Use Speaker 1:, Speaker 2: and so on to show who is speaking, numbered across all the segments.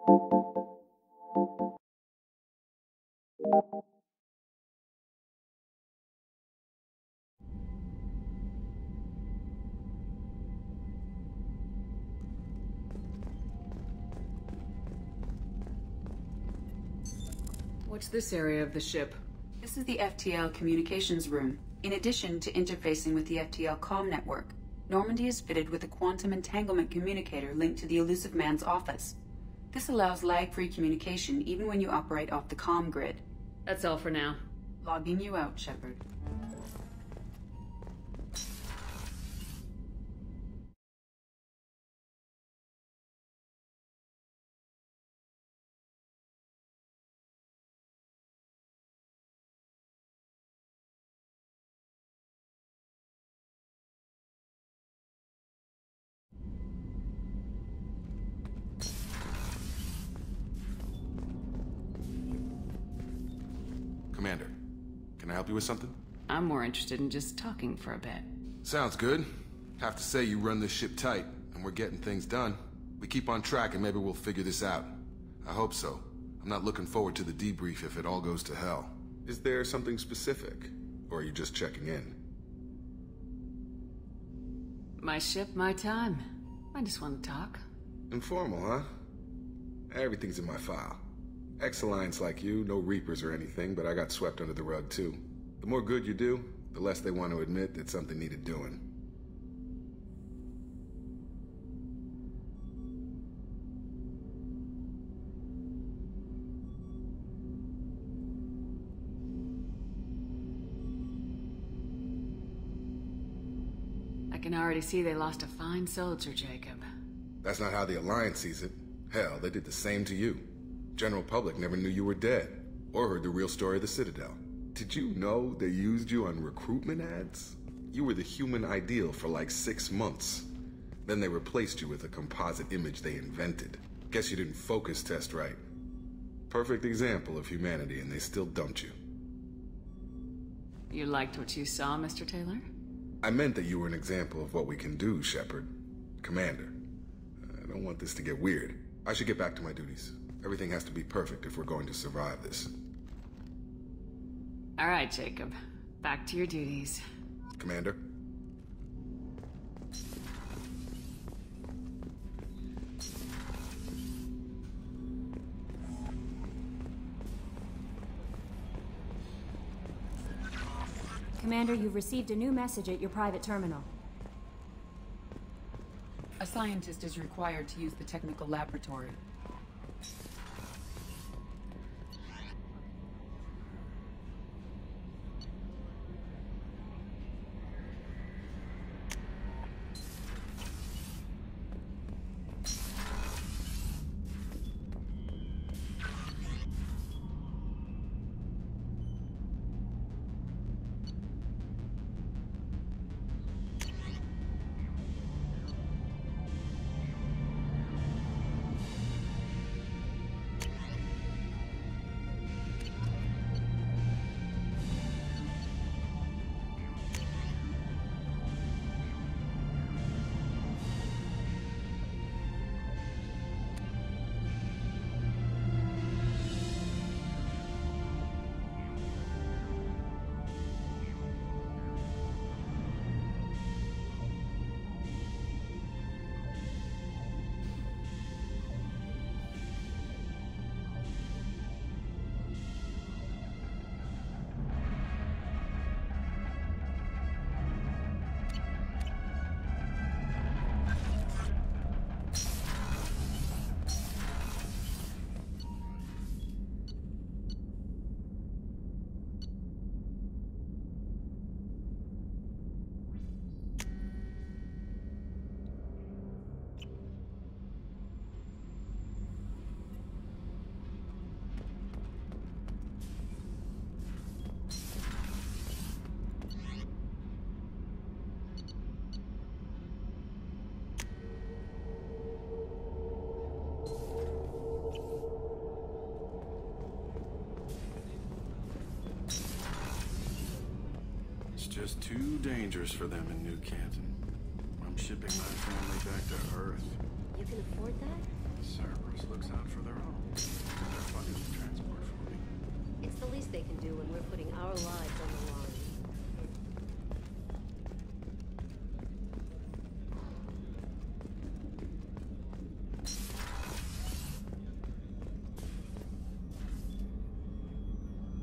Speaker 1: What's this area of the ship?
Speaker 2: This is the FTL communications room. In addition to interfacing with the FTL comm network, Normandy is fitted with a quantum entanglement communicator linked to the Illusive Man's office. This allows lag-free communication even when you operate off the comm grid.
Speaker 1: That's all for now.
Speaker 2: Logging you out, Shepard.
Speaker 3: Commander, can I help you with something?
Speaker 1: I'm more interested in just talking for a bit.
Speaker 3: Sounds good. Have to say you run this ship tight, and we're getting things done. We keep on track and maybe we'll figure this out. I hope so. I'm not looking forward to the debrief if it all goes to hell. Is there something specific? Or are you just checking in?
Speaker 1: My ship, my time. I just want to talk.
Speaker 3: Informal, huh? Everything's in my file. Ex-Alliance like you, no Reapers or anything, but I got swept under the rug too. The more good you do, the less they want to admit that something needed doing.
Speaker 1: I can already see they lost a fine soldier, Jacob.
Speaker 3: That's not how the Alliance sees it. Hell, they did the same to you. General public never knew you were dead, or heard the real story of the Citadel. Did you know they used you on recruitment ads? You were the human ideal for like 6 months. Then they replaced you with a composite image they invented. Guess you didn't focus test right. Perfect example of humanity, and they still dumped you.
Speaker 1: You liked what you saw, Mr. Taylor?
Speaker 3: I meant that you were an example of what we can do, Shepard. Commander. I don't want this to get weird. I should get back to my duties. Everything has to be perfect if we're going to survive this.
Speaker 1: All right, Jacob. Back to your duties.
Speaker 3: Commander?
Speaker 4: Commander, you've received a new message at your private terminal.
Speaker 2: A scientist is required to use the technical laboratory.
Speaker 5: Just too dangerous for them in New Canton. I'm shipping my family back to Earth.
Speaker 4: You can afford that?
Speaker 5: Cerberus. just looks out for their own. Their fucking transport for me.
Speaker 6: It's the least they can do when we're putting our lives on the line.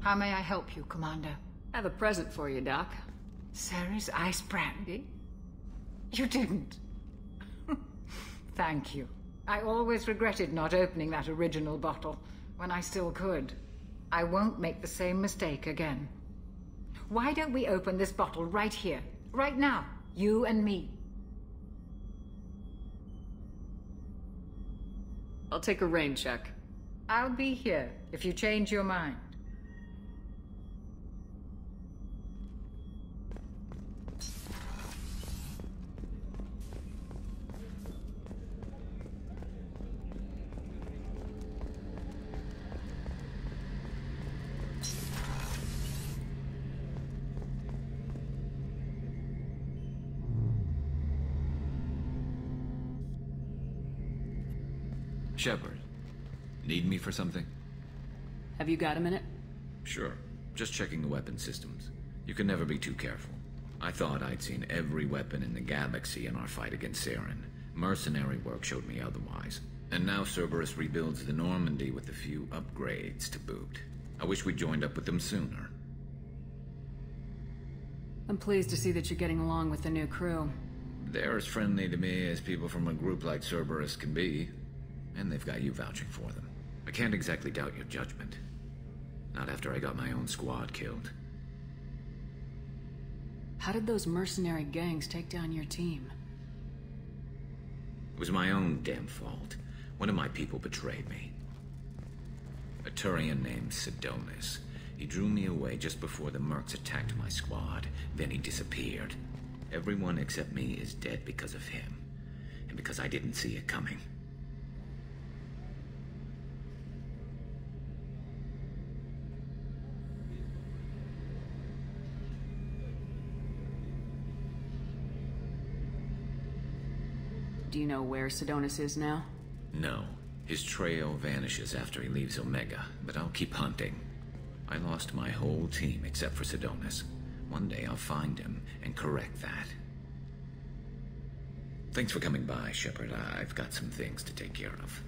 Speaker 7: How may I help you, Commander?
Speaker 1: I have a present for you, Doc.
Speaker 7: Ceres ice brandy? You didn't. Thank you. I always regretted not opening that original bottle when I still could. I won't make the same mistake again. Why don't we open this bottle right here, right now, you and me?
Speaker 1: I'll take a rain check.
Speaker 7: I'll be here if you change your mind.
Speaker 8: Shepard, need me for something?
Speaker 1: Have you got a minute?
Speaker 8: Sure. Just checking the weapon systems. You can never be too careful. I thought I'd seen every weapon in the galaxy in our fight against Saren. Mercenary work showed me otherwise. And now Cerberus rebuilds the Normandy with a few upgrades to boot. I wish we'd joined up with them sooner.
Speaker 1: I'm pleased to see that you're getting along with the new crew.
Speaker 8: They're as friendly to me as people from a group like Cerberus can be. And they've got you vouching for them. I can't exactly doubt your judgment. Not after I got my own squad killed.
Speaker 1: How did those mercenary gangs take down your team?
Speaker 8: It was my own damn fault. One of my people betrayed me. A Turian named Sidonis. He drew me away just before the mercs attacked my squad. Then he disappeared. Everyone except me is dead because of him. And because I didn't see it coming.
Speaker 1: Do you know where Sidonis is now?
Speaker 8: No. His trail vanishes after he leaves Omega, but I'll keep hunting. I lost my whole team except for Sidonis. One day I'll find him and correct that. Thanks for coming by, Shepard. I've got some things to take care of.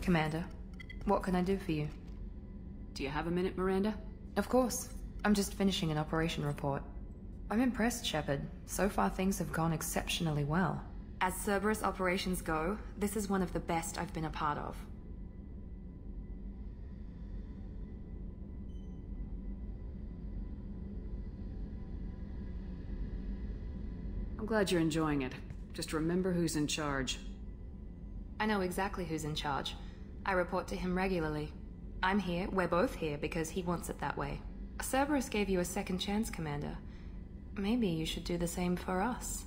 Speaker 2: Commander, what can I do for you?
Speaker 1: Do you have a minute, Miranda?
Speaker 2: Of course. I'm just finishing an operation report. I'm impressed, Shepard. So far things have gone exceptionally well. As Cerberus operations go, this is one of the best I've been a part of.
Speaker 1: I'm glad you're enjoying it. Just remember who's in charge.
Speaker 2: I know exactly who's in charge. I report to him regularly. I'm here, we're both here, because he wants it that way. Cerberus gave you a second chance, Commander. Maybe you should do the same for us.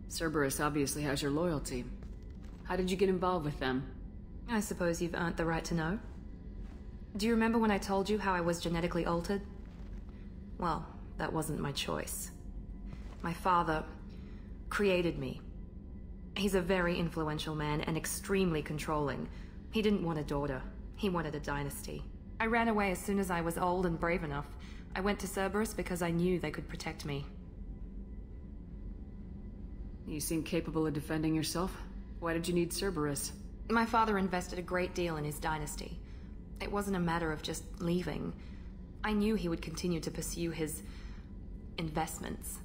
Speaker 1: Cerberus obviously has your loyalty. How did you get involved with them?
Speaker 2: I suppose you've earned the right to know. Do you remember when I told you how I was genetically altered? Well, that wasn't my choice. My father created me. He's a very influential man and extremely controlling. He didn't want a daughter. He wanted a dynasty. I ran away as soon as I was old and brave enough. I went to Cerberus because I knew they could protect me.
Speaker 1: You seem capable of defending yourself. Why did you need Cerberus?
Speaker 2: My father invested a great deal in his dynasty. It wasn't a matter of just leaving.
Speaker 9: I knew he would continue to pursue his investments.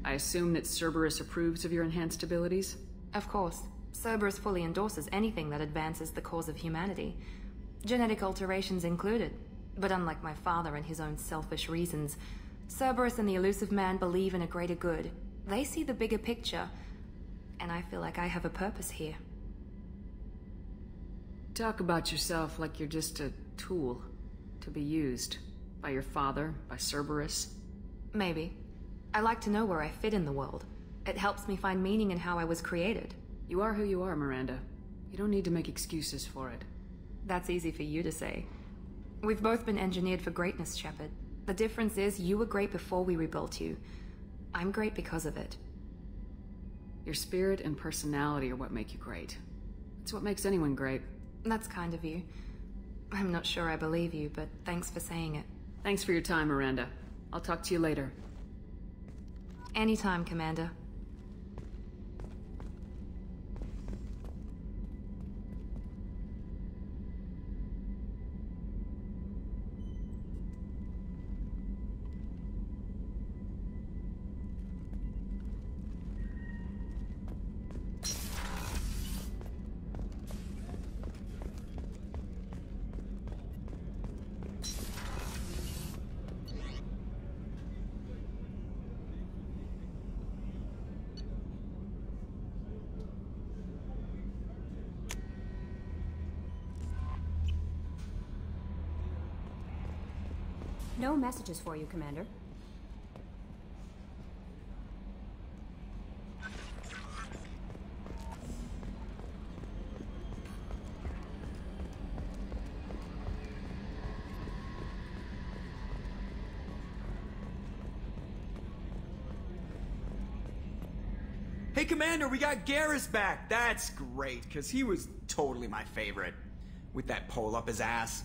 Speaker 1: I assume that Cerberus approves of your enhanced abilities?
Speaker 9: Of course, Cerberus fully endorses anything that advances the cause of humanity, genetic alterations included. But unlike my father and his own selfish reasons, Cerberus and the Elusive Man believe in a greater good. They see the bigger picture, and I feel like I have a purpose here.
Speaker 1: Talk about yourself like you're just a tool to be used by your father, by Cerberus.
Speaker 9: Maybe. I like to know where I fit in the world. It helps me find meaning in how I was created.
Speaker 1: You are who you are, Miranda. You don't need to make excuses for it.
Speaker 9: That's easy for you to say. We've both been engineered for greatness, Shepard. The difference is you were great before we rebuilt you. I'm great because of it.
Speaker 1: Your spirit and personality are what make you great. It's what makes anyone great.
Speaker 9: That's kind of you. I'm not sure I believe you, but thanks for saying it.
Speaker 1: Thanks for your time, Miranda. I'll talk to you later.
Speaker 9: Anytime, Commander.
Speaker 4: No messages for you, Commander.
Speaker 10: Hey, Commander, we got Garrus back. That's great, because he was totally my favorite. With that pole up his ass.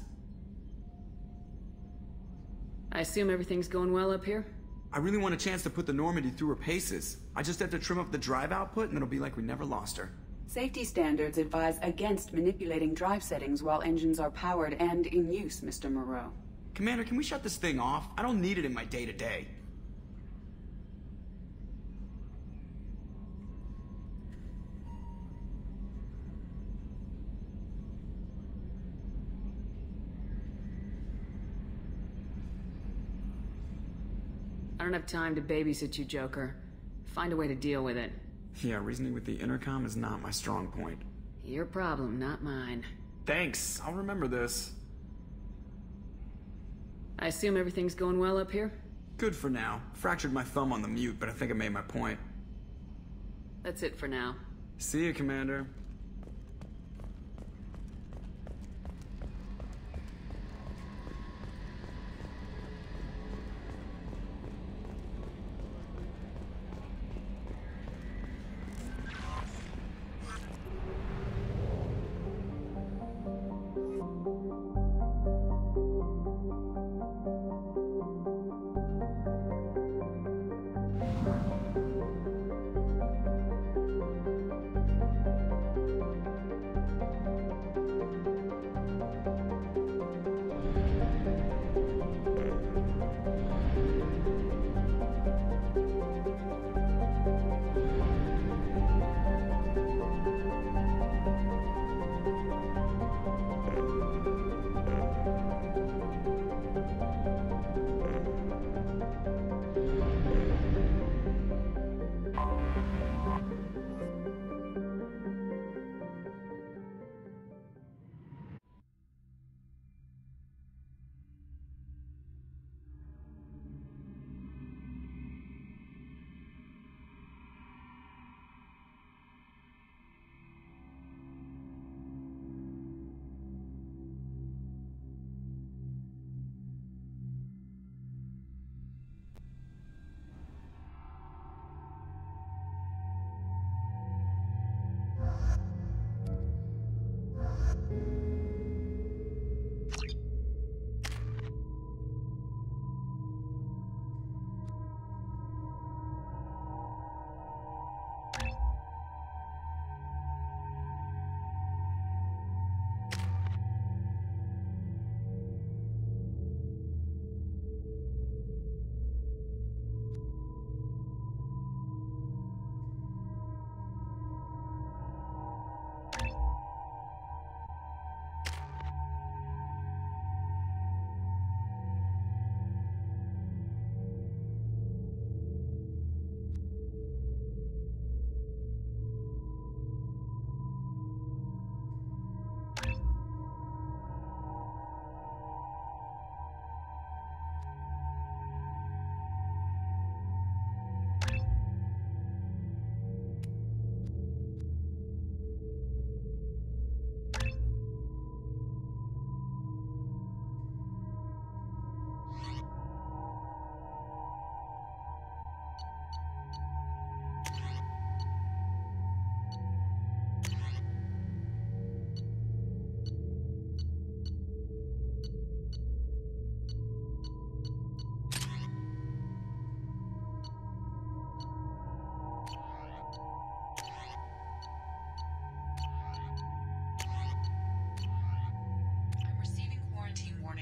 Speaker 1: I assume everything's going well up here?
Speaker 10: I really want a chance to put the Normandy through her paces. I just have to trim up the drive output and it'll be like we never lost her.
Speaker 2: Safety standards advise against manipulating drive settings while engines are powered and in use, Mr. Moreau.
Speaker 10: Commander, can we shut this thing off? I don't need it in my day-to-day.
Speaker 1: I don't have time to babysit you, Joker. Find a way to deal with it.
Speaker 10: Yeah, reasoning with the intercom is not my strong point.
Speaker 1: Your problem, not mine.
Speaker 10: Thanks, I'll remember this.
Speaker 1: I assume everything's going well up here?
Speaker 10: Good for now. Fractured my thumb on the mute, but I think I made my point.
Speaker 1: That's it for now.
Speaker 10: See you, Commander.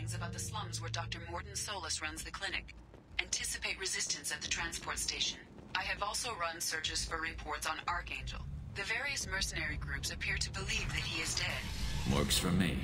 Speaker 2: warnings about the slums where Dr. Mordin Solus runs the clinic. Anticipate resistance at the transport station. I have also run searches for reports on Archangel. The various mercenary groups appear to believe that he is dead.
Speaker 8: Works for me.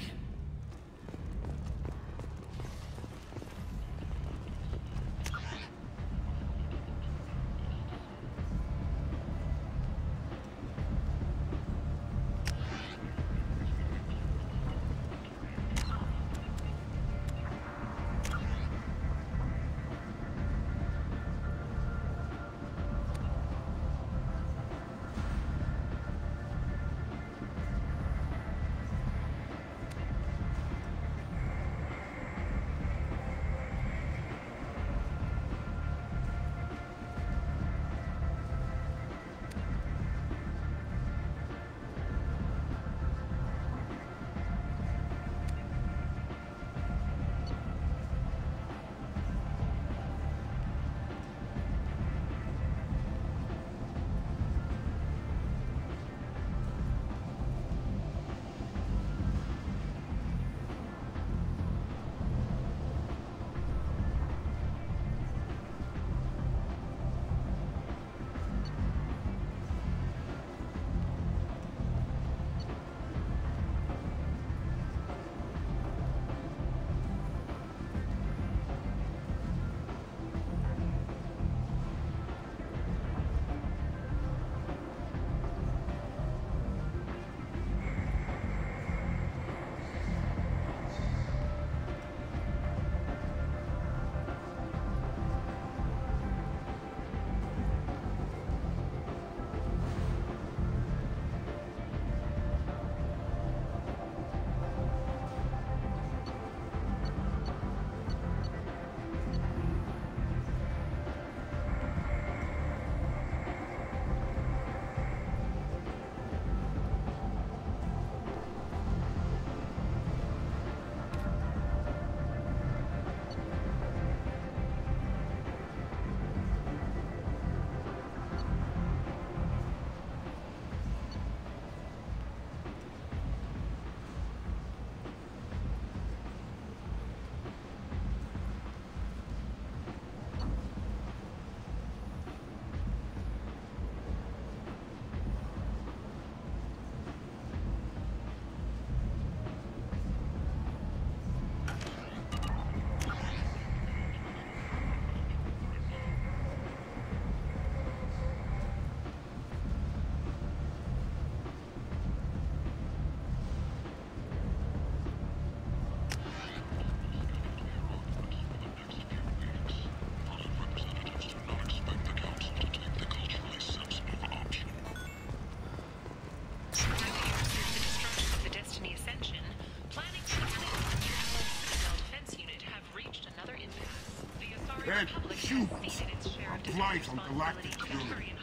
Speaker 5: Ed, humans are blight on galactic unity.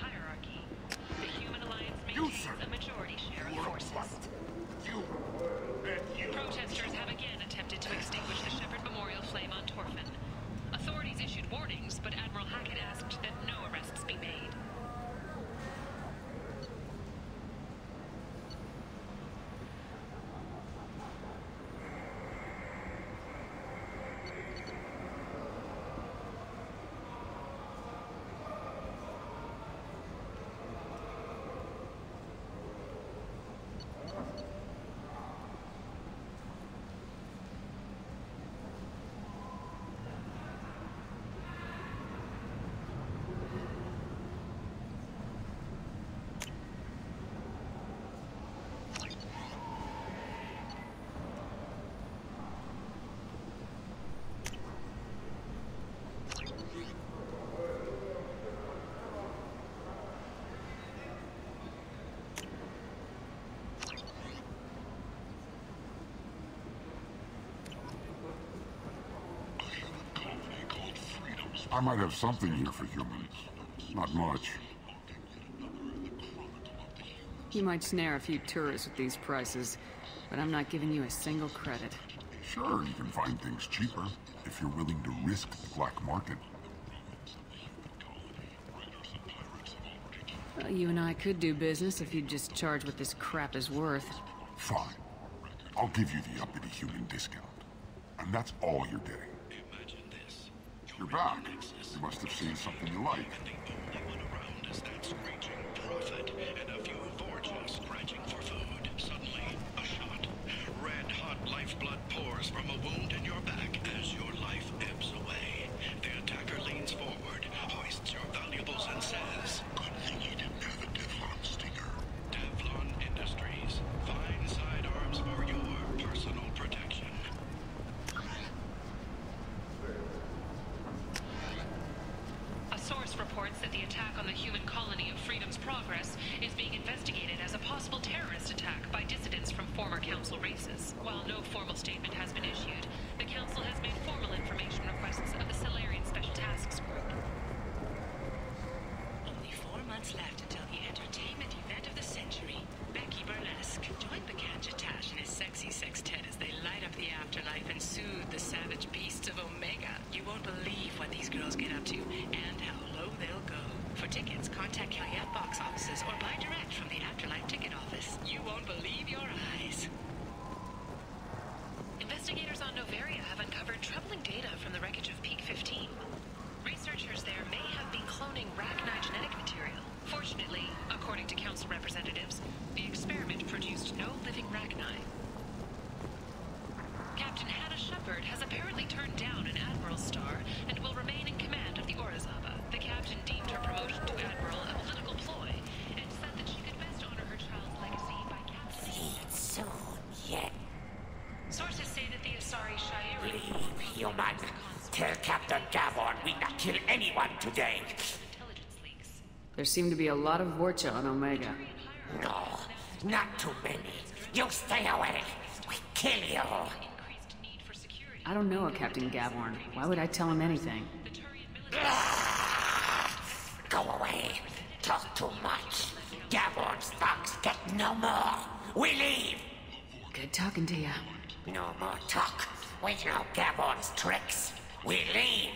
Speaker 5: You, sir, you are blight. You, and you.
Speaker 11: Protesters have again attempted to extinguish the Shepard Memorial flame on Torfin. Authorities issued warnings, but Admiral Hackett asked that no arrests be made.
Speaker 5: I might have something here for humans. Not much.
Speaker 1: You might snare a few tourists with these prices, but I'm not giving you a single credit.
Speaker 5: Sure, you can find things cheaper, if you're willing to risk the black market.
Speaker 1: Well, you and I could do business if you'd just charge what this crap is worth.
Speaker 5: Fine. I'll give you the uppity human discount. And that's all you're getting. You're back. You must have seen something you like.
Speaker 12: Lifeblood pours from a wound in your back as your life ebbs away. The attacker leans forward, hoists your valuables, and says, "Good thing you didn't have a Teflon stinger." Teflon Industries. Fine sidearms for your personal protection.
Speaker 11: A source reports that the attack on the human colony of Freedom's Progress is being investigated as a possible terrorist attack by dissidents from former Council races. While no formal statement has been issued, the Council has made formal information requests of the Salarian Special Tasks Group.
Speaker 13: Only 4 months left until the entertainment event of the century. Becky Burlesque joined the Kanjatash and his sexy sextet as they light up the afterlife and soothe the savage beasts of Omega. You won't believe what these girls get up to and how low they'll go. For tickets, contact Kellyanne box offices or buy direct from the Afterlife ticket office. You won't believe your eyes.
Speaker 11: Investigators on Noveria have uncovered troubling data from the wreckage of Peak 15. Researchers there may have been cloning Rachni genetic material. Fortunately, according to Council representatives, the experiment produced no living Rachni. Captain Hannah Shepard has apparently turned down an Admiral's star and will remain in command of the Orizaba. The captain deemed her promotion to Admiral a political ploy and said that she could best honor her child's legacy by captaining...
Speaker 14: Soon, yet.
Speaker 11: Sources say that the Asari Sha'iri...
Speaker 14: Leave, human. Tell Captain Gavorn we not kill anyone today.
Speaker 1: There seem to be a lot of Vorcha on Omega.
Speaker 14: No, not too many. You stay away. We kill you.
Speaker 1: I don't know a Captain Gavorn. Why would I tell him anything?
Speaker 14: Go away. Talk too much. Gavorn's thugs get no more. We leave.
Speaker 1: Good talking to you.
Speaker 14: No more talk. We know Gavorn's tricks. We leave.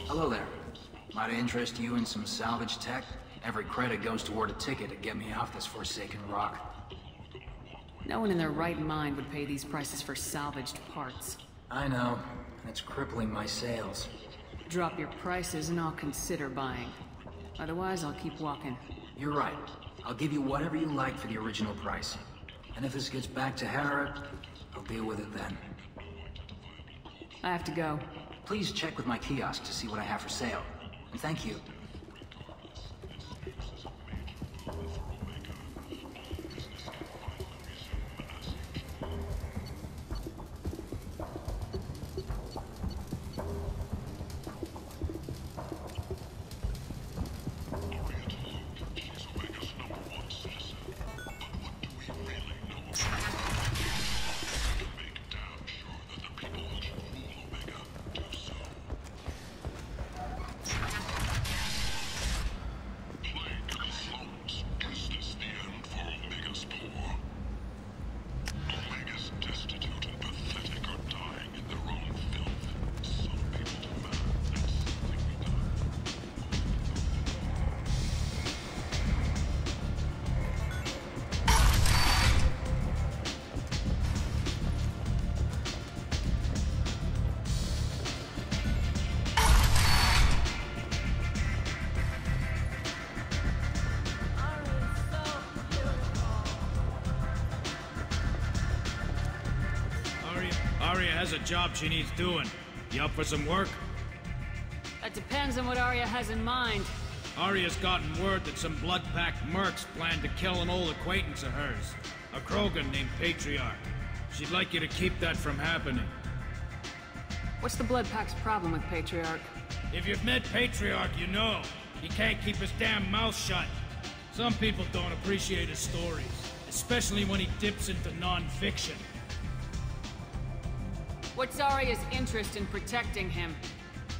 Speaker 15: Hello there. Might I interest you in some salvage tech? Every credit goes toward a ticket to get me off this forsaken rock.
Speaker 1: No one in their right mind would pay these prices for salvaged parts.
Speaker 15: I know, and it's crippling my sales.
Speaker 1: Drop your prices and I'll consider buying. Otherwise, I'll keep walking.
Speaker 15: You're right. I'll give you whatever you like for the original price. And if this gets back to Harrod, I'll deal with it then.
Speaker 1: I have to go.
Speaker 15: Please check with my kiosk to see what I have for sale. And thank you.
Speaker 16: Arya has a job she needs doing. You up for some work?
Speaker 1: That depends on what Arya has in mind.
Speaker 16: Arya's gotten word that some blood-packed mercs plan to kill an old acquaintance of hers, a Krogan named Patriarch. She'd like you to keep that from happening.
Speaker 1: What's the Blood Pack's problem with Patriarch?
Speaker 16: If you've met Patriarch, you know. He can't keep his damn mouth shut. Some people don't appreciate his stories, especially when he dips into non-fiction.
Speaker 1: What's Arya's interest in protecting him?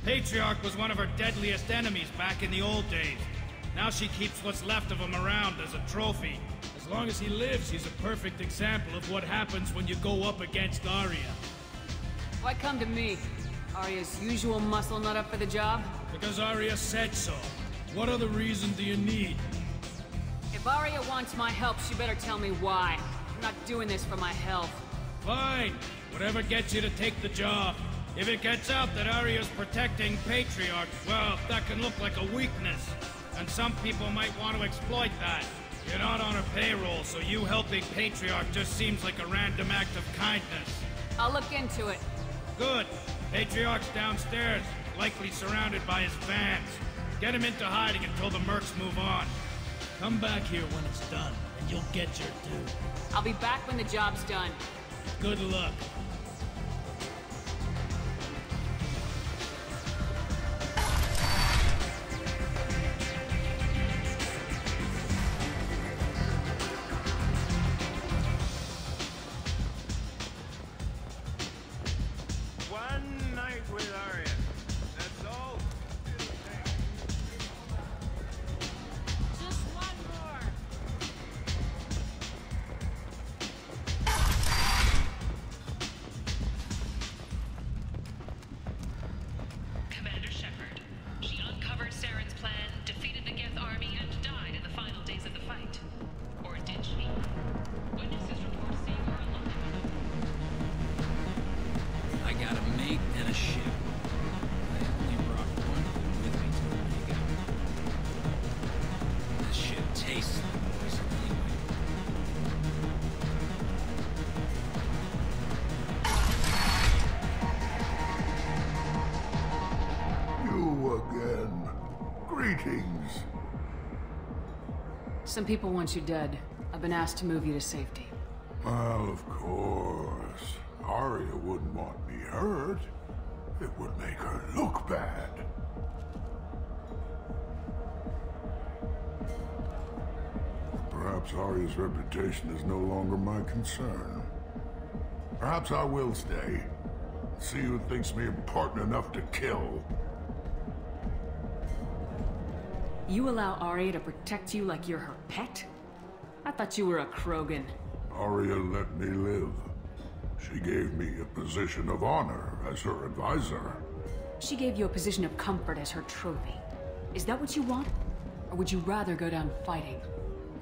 Speaker 16: Patriarch was one of her deadliest enemies back in the old days. Now she keeps what's left of him around as a trophy. As long as he lives, he's a perfect example of what happens when you go up against Arya.
Speaker 1: Why come to me? Arya's usual muscle not up for the job?
Speaker 16: Because Arya said so. What other reason do you need?
Speaker 1: If Arya wants my help, she better tell me why. I'm not doing this for my health.
Speaker 16: Fine. Whatever gets you to take the job. If it gets out that Arya's protecting Patriarch, well, that can look like a weakness. And some people might want to exploit that. You're not on her payroll, so you helping Patriarch just seems like a random act of kindness.
Speaker 1: I'll look into it.
Speaker 16: Good. Patriarch's downstairs, likely surrounded by his fans. Get him into hiding until the mercs move on. Come back here when it's done, and you'll get your due.
Speaker 1: I'll be back when the job's done.
Speaker 16: Good luck. One night with Arya. That's all.
Speaker 11: Just one more. Commander Shepard. She uncovered Saren's plan, defeated the Geth army, and died in the final days of the fight. Or did she? Witnesses report seeing her alone.
Speaker 15: I got a mate and a ship. I only brought one of them with me to Omega. This ship tastes like poison anyway.
Speaker 5: You again. Greetings.
Speaker 1: Some people want you dead. I've been asked to move you to safety.
Speaker 5: Well, of course. Arya wouldn't want me hurt. It would make her look bad. Perhaps Arya's reputation is no longer my concern. Perhaps I will stay. See who thinks me important enough to kill.
Speaker 1: You allow Arya to protect you like you're her pet? I thought you were a Krogan.
Speaker 5: Arya let me live. She gave me a position of honor as her advisor.
Speaker 1: She gave you a position of comfort as her trophy. Is that what you want? Or would you rather go down fighting?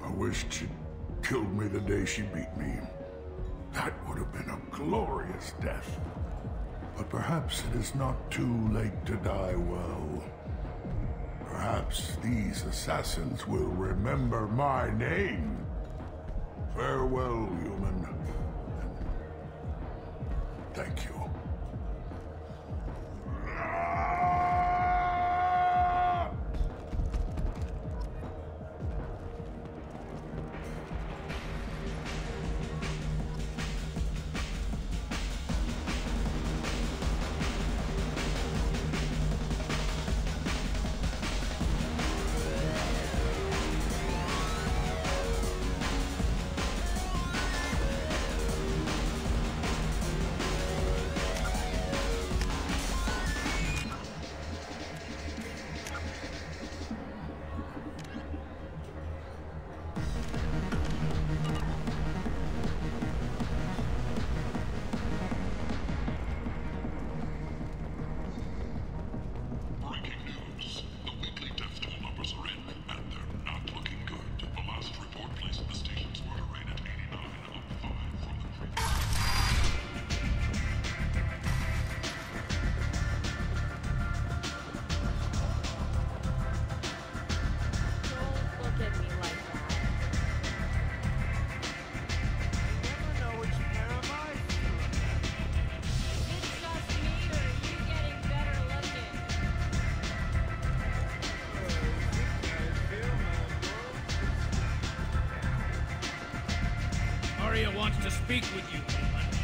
Speaker 5: I wished she'd killed me the day she beat me. That would have been a glorious death. But perhaps it is not too late to die well. Perhaps these assassins will remember my name. Farewell, human. Thank you.
Speaker 16: Arya wants to speak with you, Roland.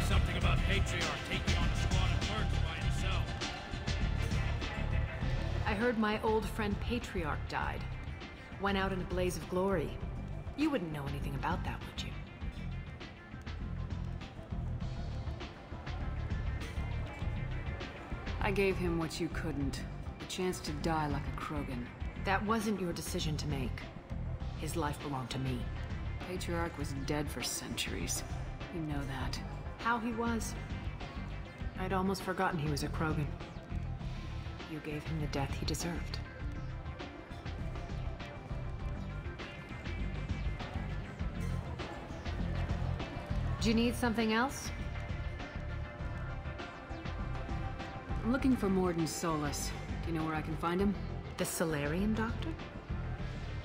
Speaker 16: Something about Patriarch taking on a squad of mercs by himself.
Speaker 1: I heard my old friend Patriarch died. Went out in a blaze of glory. You wouldn't know anything about that, would you? I gave him what you couldn't. The chance to die like a Krogan. That wasn't your decision to make. His life belonged to me. Patriarch was dead for centuries. You know that. How he was? I'd almost forgotten he was a Krogan. You gave him the death he deserved. Do you need something else? I'm looking for Morden Solis. Do you know where I can find him? The Solarian doctor?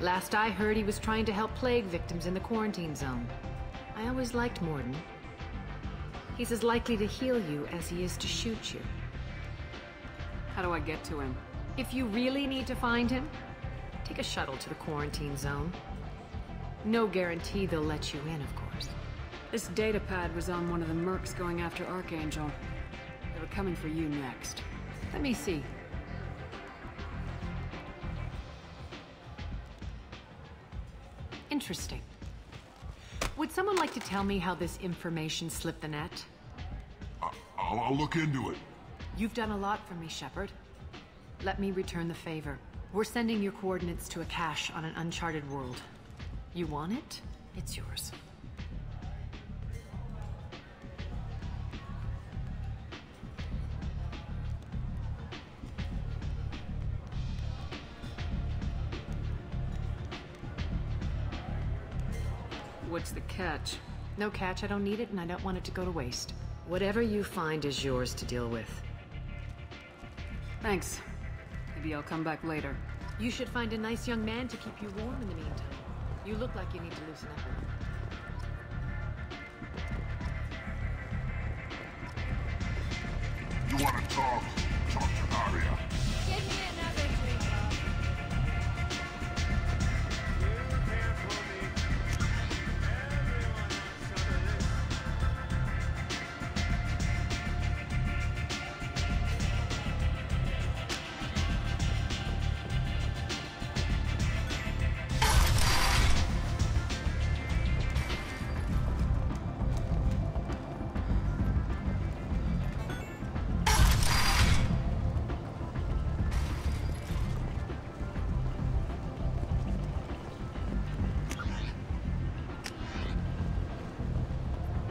Speaker 1: Last I heard, he was trying to help plague victims in the quarantine zone. I always liked Morden. He's as likely to heal you as he is to shoot you. How do I get to him? If you really need to find him, take a shuttle to the quarantine zone. No guarantee they'll let you in, of course. This datapad was on one of the mercs going after Archangel. They were coming for you next. Let me see. Interesting. Would someone like to tell me how this information slipped the net?
Speaker 5: I'll look into it.
Speaker 1: You've done a lot for me, Shepard. Let me return the favor. We're sending your coordinates to a cache on an uncharted world. You want it? It's yours. What's the catch? No catch, I don't need it, and I don't want it to go to waste. Whatever you find is yours to deal with. Thanks. Maybe I'll come back later. You should find a nice young man to keep you warm in the meantime. You look like you need to loosen up.
Speaker 5: You want to talk? Talk to Aria.
Speaker 4: Give me another drink,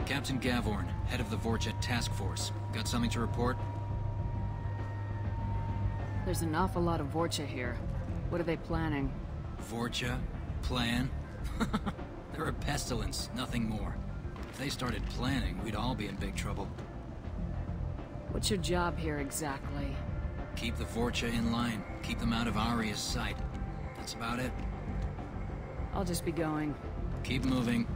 Speaker 15: Captain Gavorn, head of the Vorcha Task Force. Got something to report?
Speaker 1: There's an awful lot of Vorcha here. What are they planning?
Speaker 15: Vorcha? Plan? They're a pestilence, nothing more. If they started planning, we'd all be in big trouble.
Speaker 1: What's your job here exactly?
Speaker 15: Keep the Vorcha in line. Keep them out of Aria's sight. That's about it.
Speaker 1: I'll just be going.
Speaker 15: Keep moving.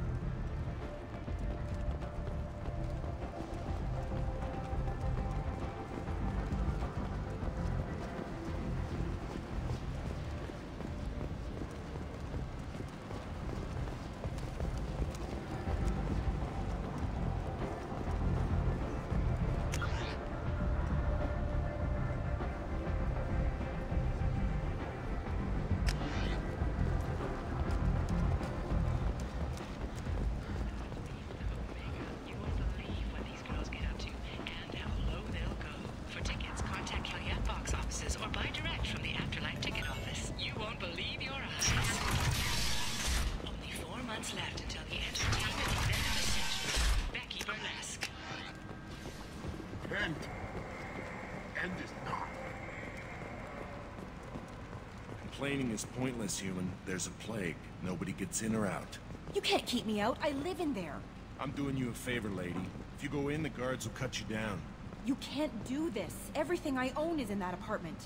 Speaker 17: Complaining is pointless, human. There's a plague. Nobody gets in or out.
Speaker 18: You can't keep me out. I live in there.
Speaker 17: I'm doing you a favor, lady. If you go in, the guards will cut you down.
Speaker 18: You can't do this. Everything I own is in that apartment.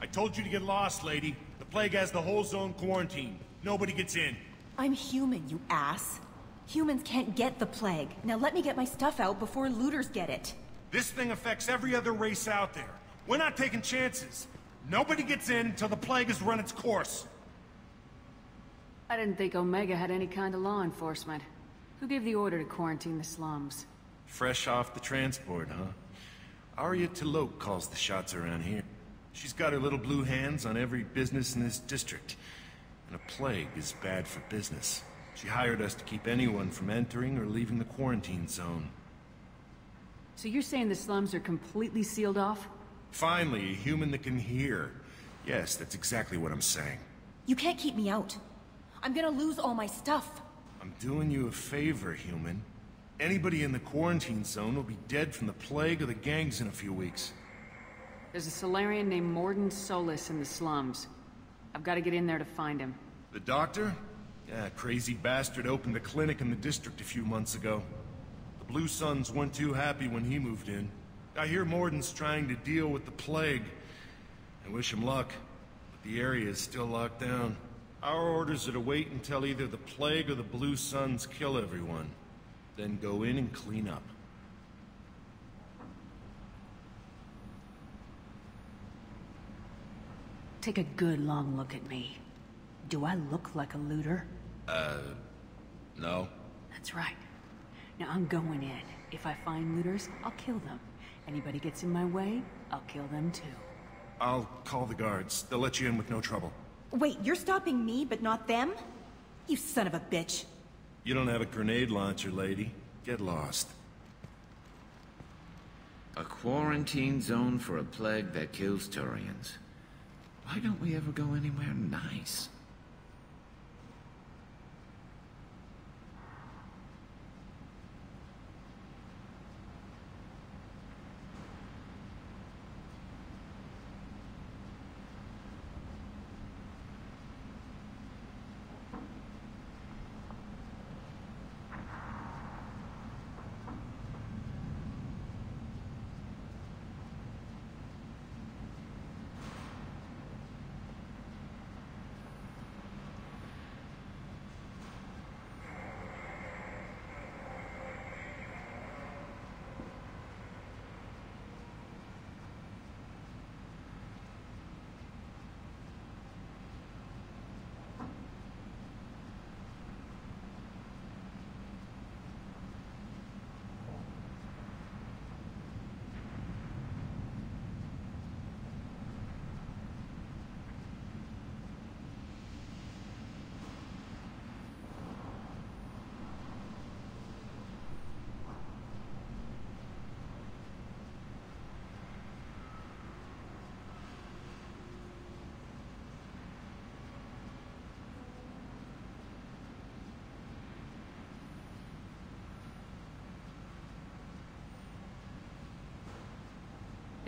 Speaker 17: I told you to get lost, lady. The plague has the whole zone quarantined. Nobody gets in.
Speaker 18: I'm human, you ass. Humans can't get the plague. Now let me get my stuff out before looters get it.
Speaker 17: This thing affects every other race out there. We're not taking chances. Nobody gets in until the plague has run its course.
Speaker 1: I didn't think Omega had any kind of law enforcement. Who gave the order to quarantine the slums?
Speaker 17: Fresh off the transport, huh? Aria T'Loak calls the shots around here. She's got her little blue hands on every business in this district. And a plague is bad for business. She hired us to keep anyone from entering or leaving the quarantine zone.
Speaker 1: So you're saying the slums are completely sealed off?
Speaker 17: Finally, a human that can hear. Yes, that's exactly what I'm saying.
Speaker 18: You can't keep me out. I'm gonna lose all my stuff.
Speaker 17: I'm doing you a favor, human. Anybody in the quarantine zone will be dead from the plague or the gangs in a few weeks.
Speaker 1: There's a Solarian named Morden Solis in the slums. I've got to get in there to find him.
Speaker 17: The doctor? Yeah, crazy bastard opened a clinic in the district a few months ago. The Blue Suns weren't too happy when he moved in. I hear Morden's trying to deal with the plague. I wish him luck, but the area is still locked down. Our orders are to wait until either the plague or the Blue Suns kill everyone. Then go in and clean up.
Speaker 1: Take a good long look at me. Do I look like a looter?
Speaker 17: No.
Speaker 1: That's right. Now I'm going in. If I find looters, I'll kill them. Anybody gets in my way, I'll kill them too.
Speaker 17: I'll call the guards. They'll let you in with no trouble.
Speaker 18: Wait, you're stopping me, but not them? You son of a bitch.
Speaker 17: You don't have a grenade launcher, lady. Get lost.
Speaker 8: A quarantine zone for a plague that kills Turians. Why don't we ever go anywhere nice?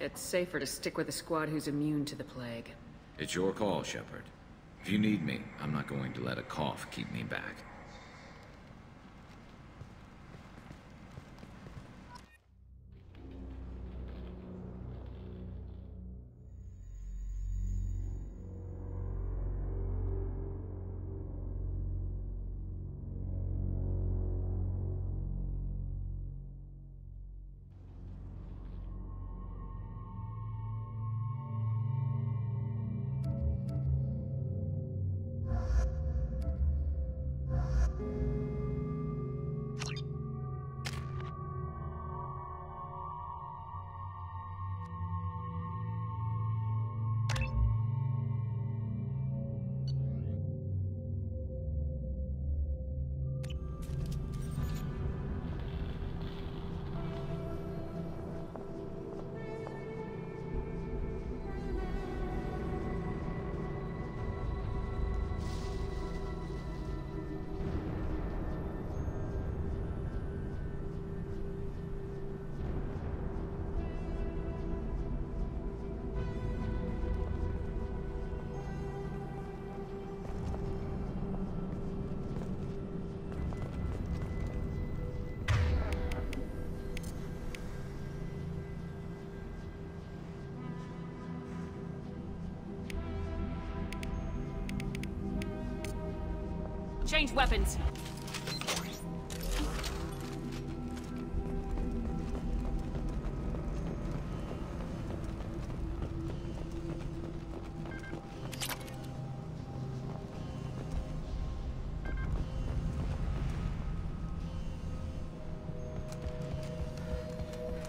Speaker 1: It's safer to stick with a squad who's immune to the plague.
Speaker 8: It's your call, Shepard. If you need me, I'm not going to let a cough keep me back.
Speaker 1: Change weapons.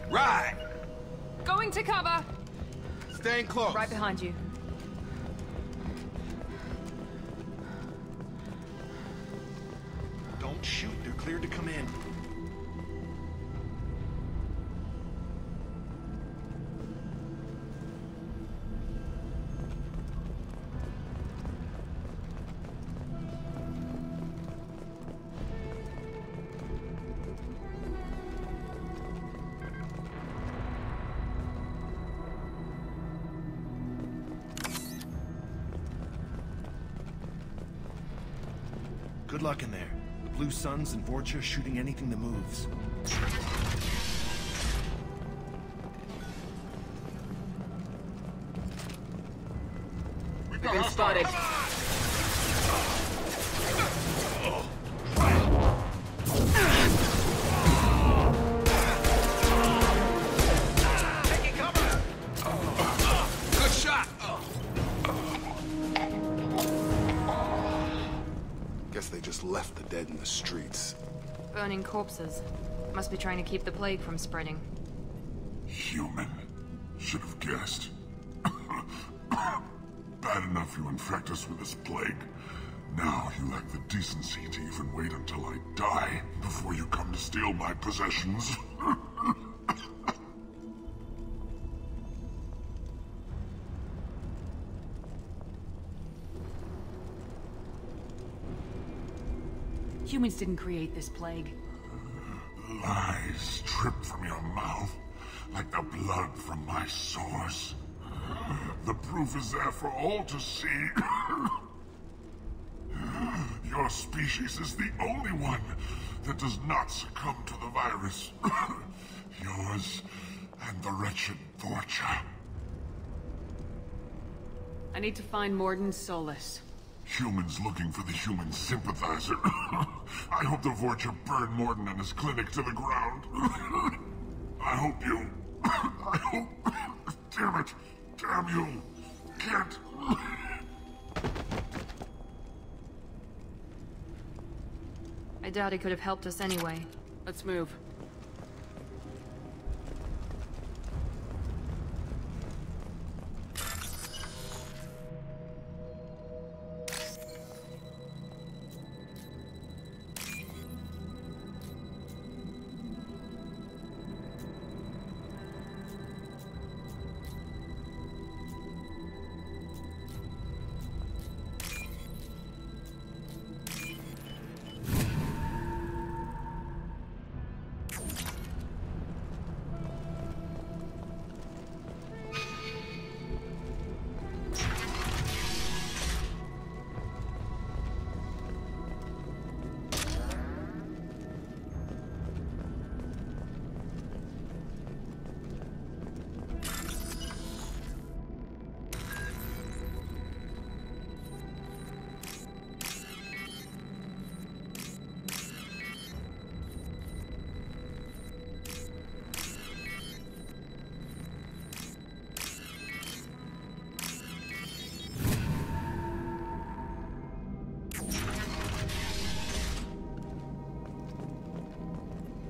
Speaker 3: Right!
Speaker 1: Going to cover.
Speaker 3: Staying close.
Speaker 1: Right behind you.
Speaker 17: Don't shoot. They're cleared to come in. Good luck in there. The Blue Suns and Vorcha shooting anything that moves.
Speaker 1: We've been spotted.
Speaker 3: Good shot! Guess they just left the dead in the streets.
Speaker 9: Burning corpses. Must be trying to keep the plague from spreading.
Speaker 5: Human. Should have guessed. Bad enough you infect us with this plague. Now you lack the decency to even wait until I die before you come to steal my possessions.
Speaker 1: Humans didn't create this plague.
Speaker 5: Lies drip from your mouth like the blood from my sores. The proof is there for all to see. Your species is the only one that does not succumb to the virus. Yours and the wretched Vorcha.
Speaker 1: I need to find Mordin Solus.
Speaker 5: Humans looking for the human sympathizer. I hope the Vorcha burn Mordin and his clinic to the ground. I hope you... I hope... Damn it! Damn you! Can't...
Speaker 9: I doubt he could have helped us anyway.
Speaker 1: Let's move.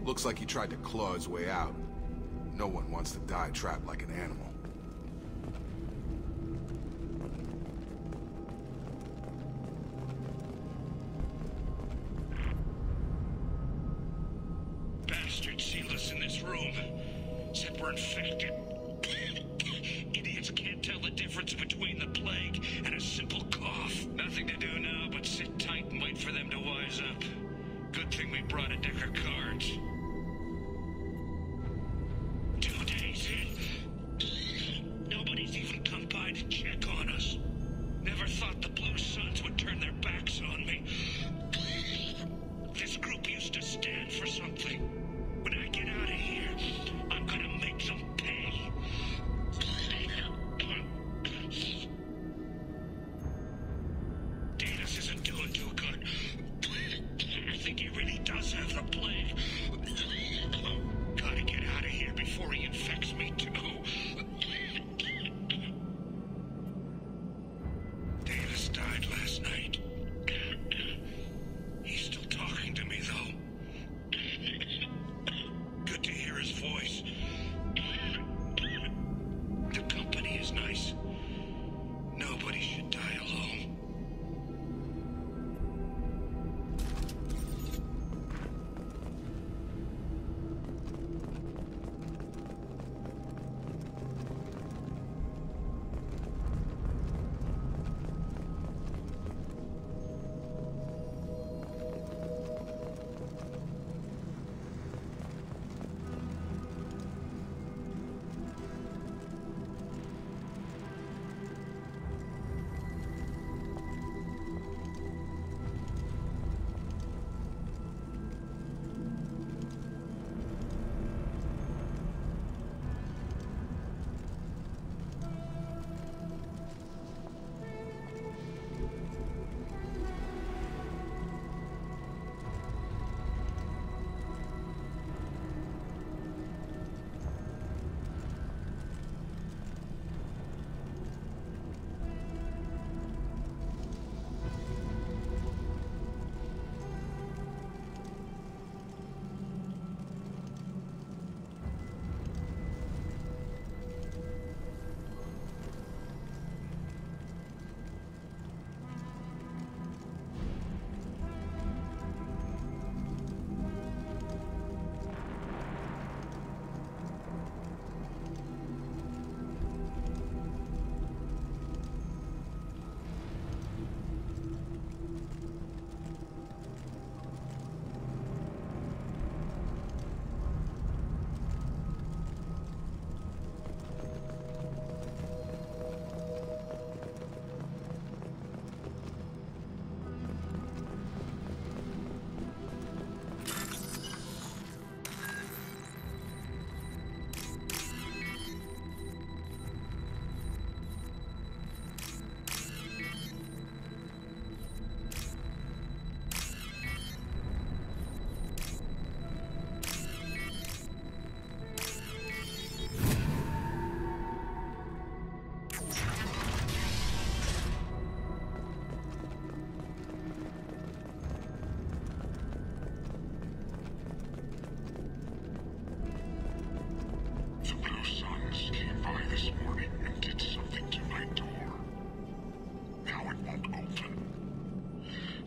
Speaker 3: Looks like he tried to claw his way out. No one wants to die trapped like an animal.
Speaker 12: Bastards sealed us in this room. Said we're infected. Idiots can't tell the difference between the plague and a simple cough. Nothing to do now but sit tight and wait for them to wise up. Good thing we brought a deck of cards. 2 days in. Nobody's even come by to check on us. Never thought the Blue Suns would turn their backs on me. This group used to stand for something. When I get out of here, I'm gonna make them pay. Daedalus isn't doing too good. I think he really does have the plague.
Speaker 5: by this morning and did something to my door. Now it won't open.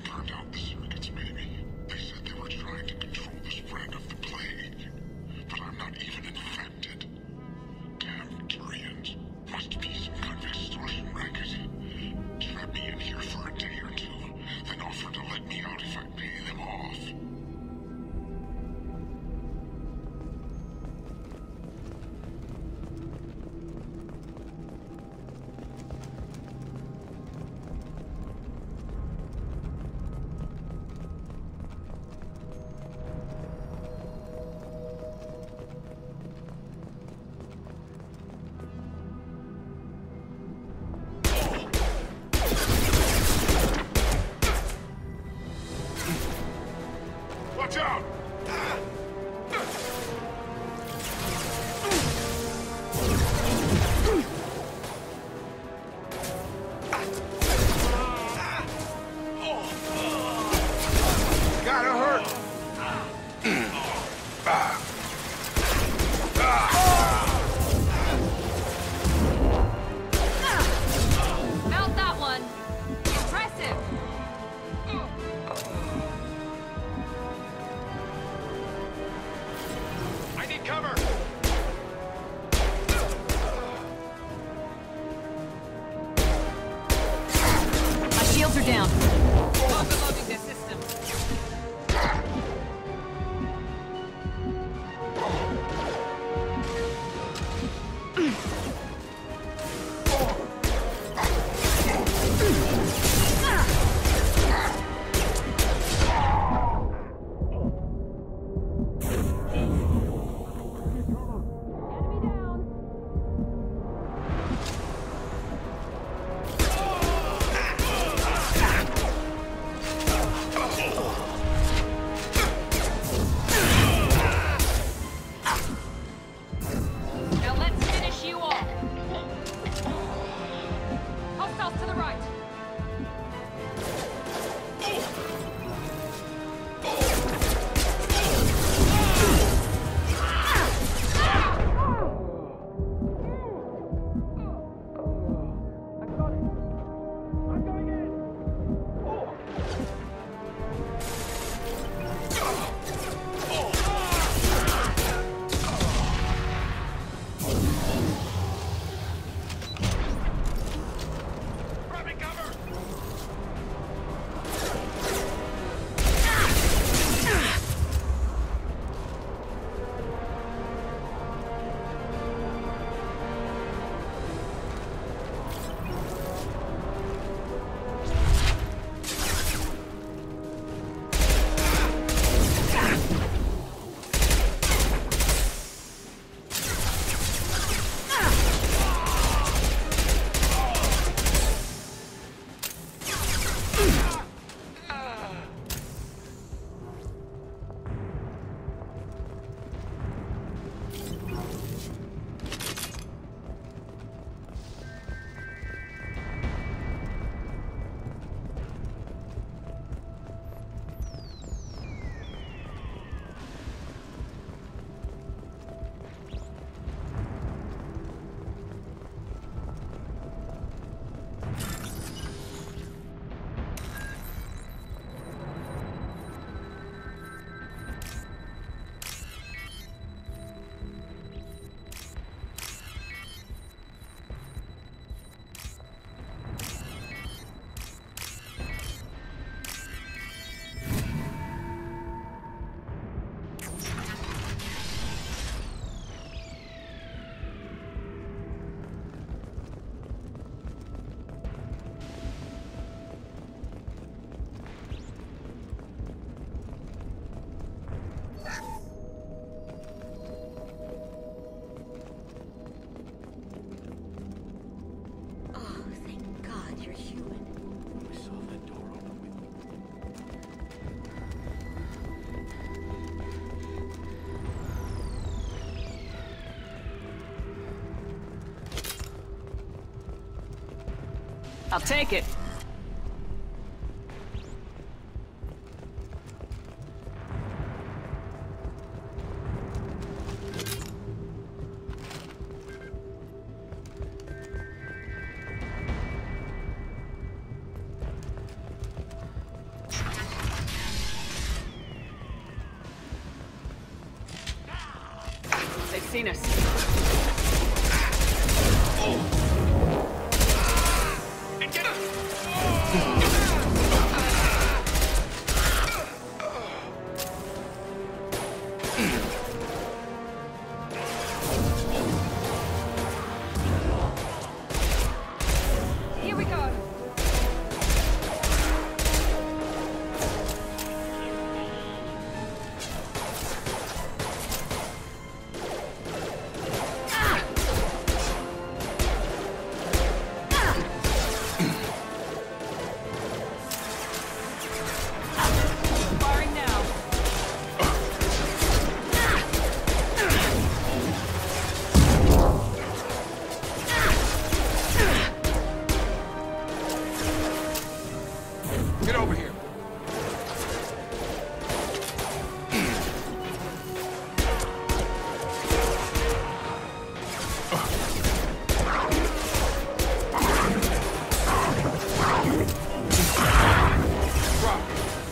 Speaker 5: Turned out the circuits, maybe. They said they were trying to control the spread of the plague. But I'm not even infected. Damn Turians. Must be some kind of extortion racket. Trap me in here for a day or two, then offer to let me out if I pay them off. Watch out! Gotta hurt!
Speaker 9: Felt that one. Impressive.
Speaker 5: I need cover!
Speaker 1: My shields are down.
Speaker 13: Overloading their system.
Speaker 9: Now let's finish you off. Hostiles to the right.
Speaker 5: Grabbing cover!
Speaker 1: I'll take it. seen us.
Speaker 12: And get him!
Speaker 1: Here we go. Firing now.
Speaker 12: Get over here.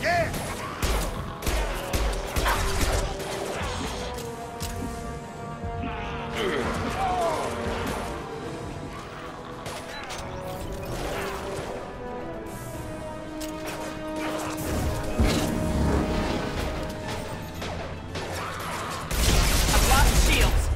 Speaker 12: Yeah!
Speaker 1: I've lost shields.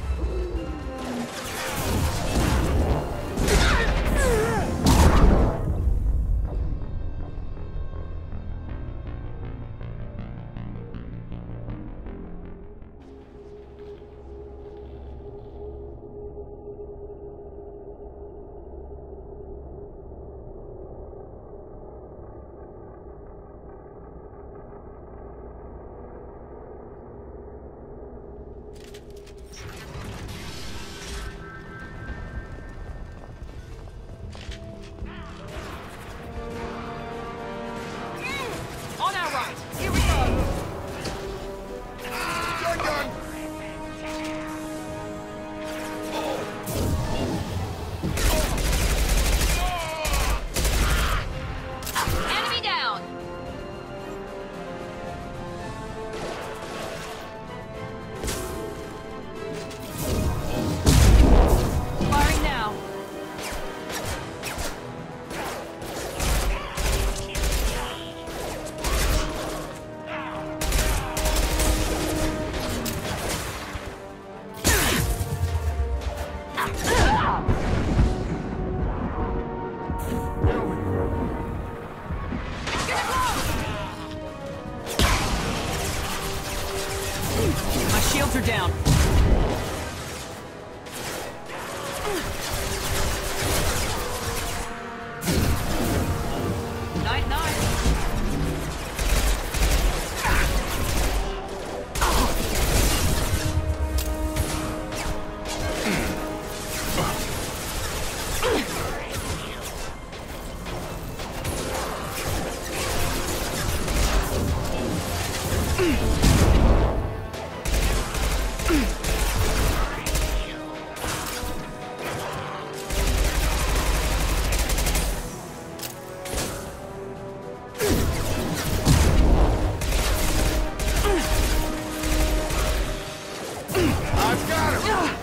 Speaker 1: On our right. Here we go.
Speaker 12: Gun, gun!
Speaker 1: Enemy down. Firing now. My shields are down. Night, night.
Speaker 12: I've got him!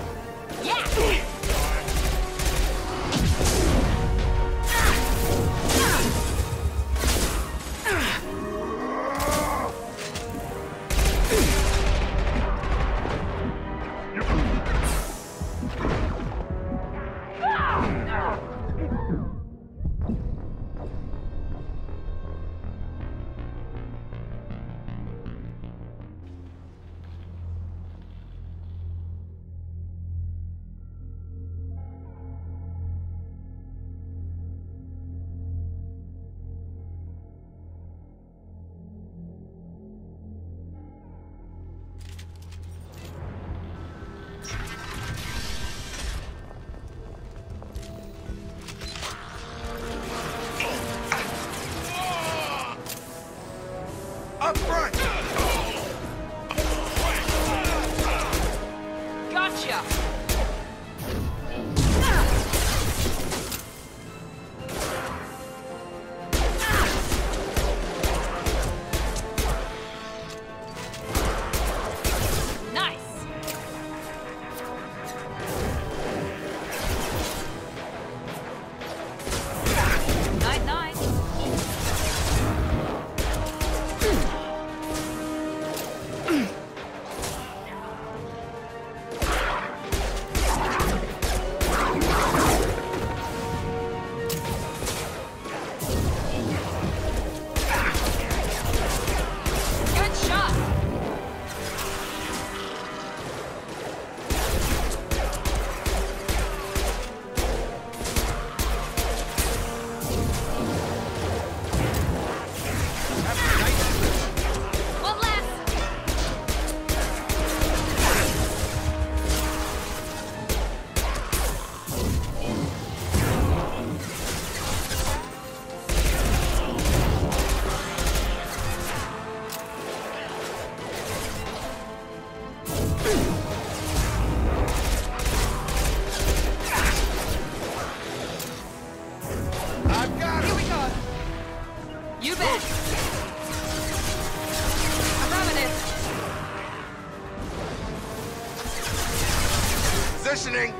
Speaker 19: Positioning.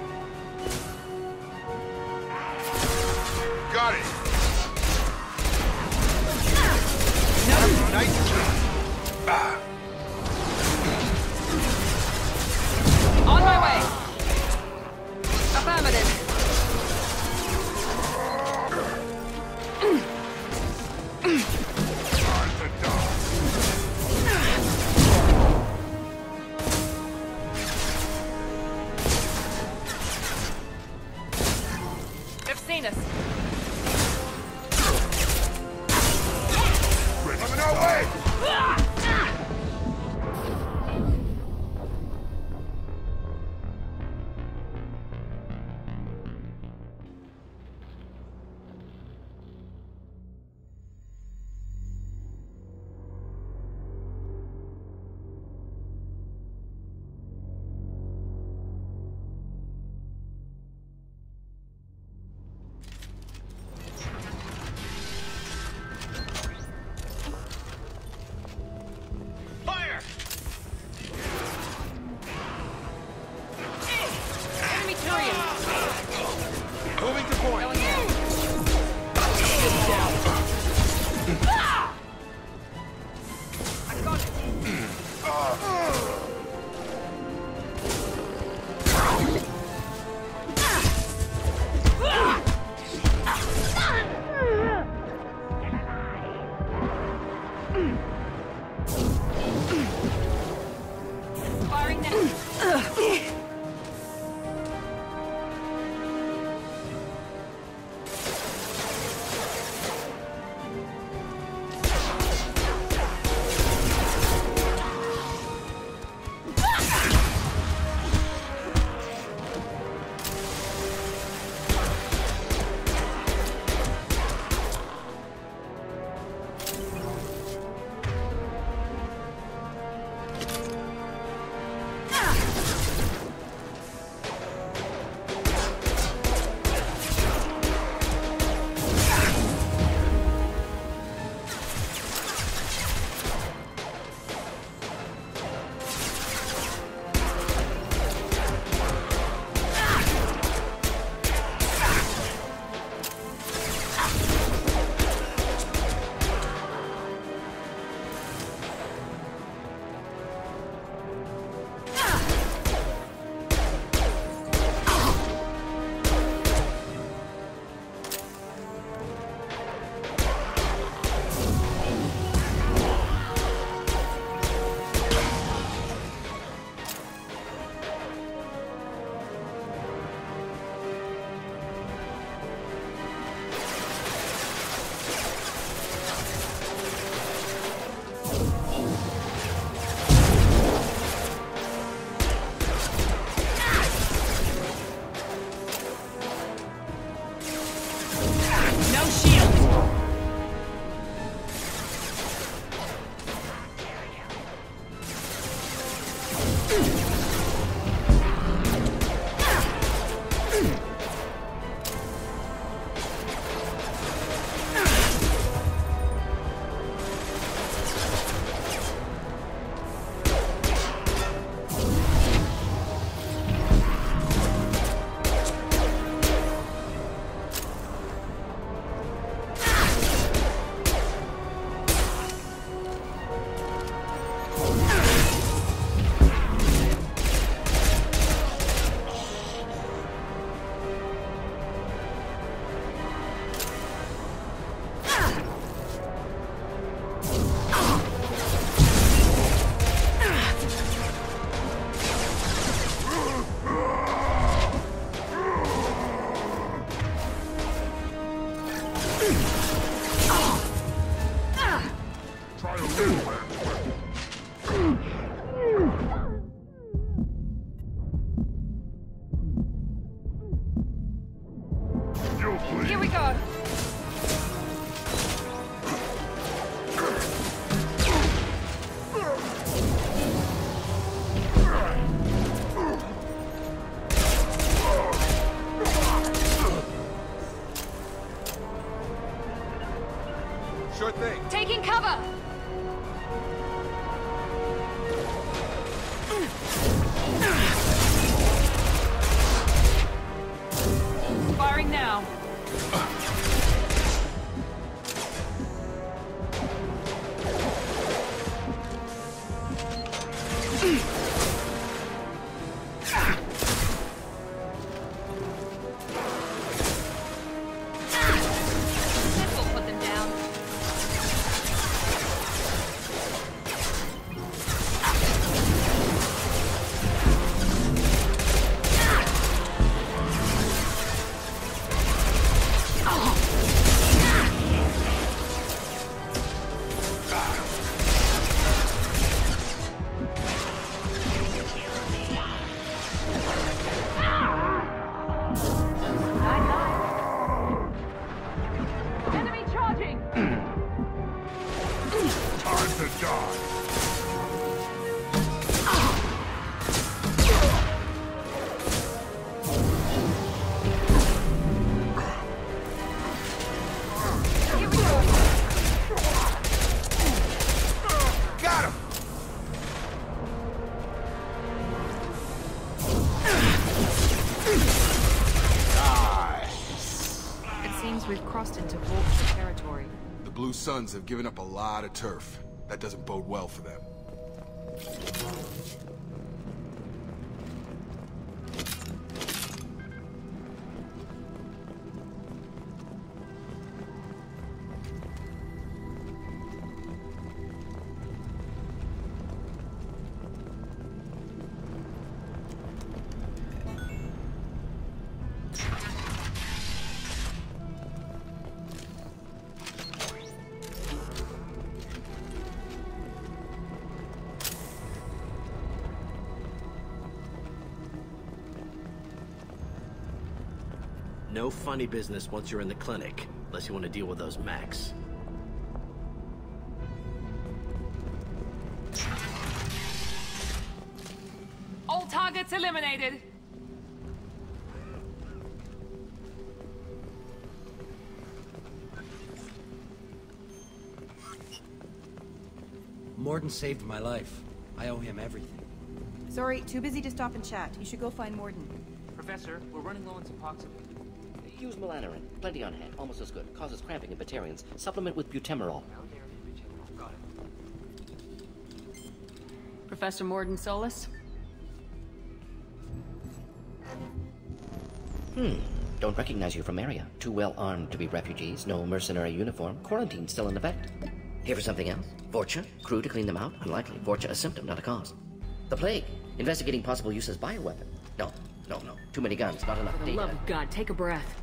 Speaker 19: Got it. Nice.
Speaker 1: On my way! Affirmative.
Speaker 20: They've seen us.
Speaker 19: Coming our way!
Speaker 9: It seems we've crossed into Vulture territory.
Speaker 3: The Blue Suns have given up a lot of turf. That doesn't bode well for them.
Speaker 20: No funny business once you're in the clinic, unless you want to deal with those mechs.
Speaker 11: All targets eliminated.
Speaker 21: Mordin saved my life. I owe him everything.
Speaker 18: Sorry, too busy to stop and chat. You should go find Mordin.
Speaker 22: Professor, we're running low on Suboxone.
Speaker 23: Use melanorin. Plenty on hand. Almost as good. Causes cramping in Batarians. Supplement with butemerol.
Speaker 22: Got it.
Speaker 1: Professor Mordin Solus?
Speaker 23: Don't recognize you from area. Too well armed to be refugees. No mercenary uniform. Quarantine still in effect. Here for something else? Vorcha? Crew to clean them out? Unlikely. Vorcha a symptom, not a cause. The plague. Investigating possible use as bioweapon. No. Too many guns. Not enough
Speaker 1: For the
Speaker 23: data.
Speaker 1: love of God, take a breath.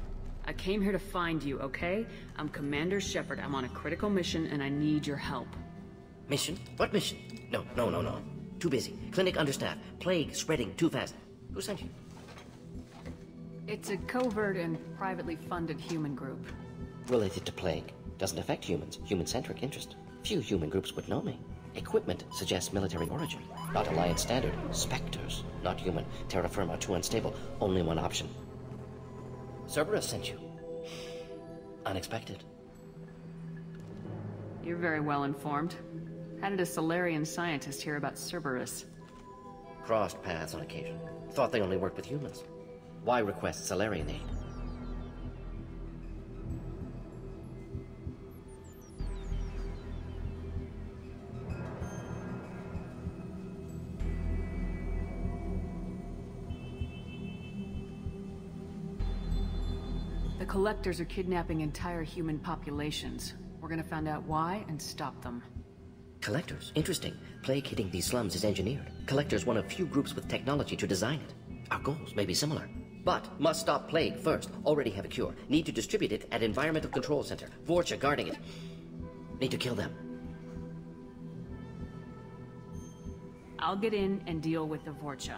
Speaker 1: I came here to find you, okay? I'm Commander Shepard. I'm on a critical mission, and I need your help.
Speaker 23: Mission? What mission? No. Too busy. Clinic understaffed. Plague spreading too fast. Who sent you?
Speaker 1: It's a covert and privately funded human group.
Speaker 23: Related to plague. Doesn't affect humans. Human-centric interest. Few human groups would know me. Equipment suggests military origin. Not Alliance standard. Spectres. Not human. Terra firma too unstable. Only one option. Cerberus sent you. Unexpected.
Speaker 1: You're very well informed. How did a Solarian scientist hear about Cerberus?
Speaker 23: Crossed paths on occasion. Thought they only worked with humans. Why request Solarian aid?
Speaker 1: The Collectors are kidnapping entire human populations. We're gonna find out why and stop them.
Speaker 23: Collectors? Interesting. Plague hitting these slums is engineered. Collectors one of few groups with technology to design it. Our goals may be similar. But must stop plague first. Already have a cure. Need to distribute it at Environmental Control Center. Vorcha guarding it. Need to kill them.
Speaker 1: I'll get in and deal with the Vorcha.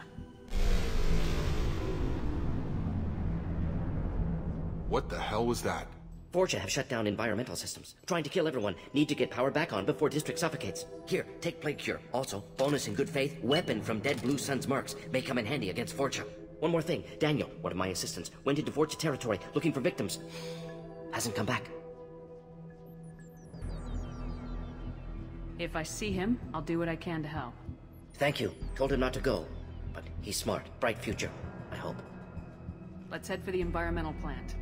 Speaker 3: What the hell was that?
Speaker 23: Vorcha have shut down environmental systems. Trying to kill everyone. Need to get power back on before District suffocates. Here, take Plague Cure. Also, bonus in good faith, weapon from dead Blue Sun's mercs. May come in handy against Vorcha. One more thing. Daniel, one of my assistants, went into Vorcha territory looking for victims. Hasn't come back.
Speaker 1: If I see him, I'll do what I can to help.
Speaker 23: Thank you. Told him not to go. But he's smart. Bright future. I hope.
Speaker 1: Let's head for the environmental plant.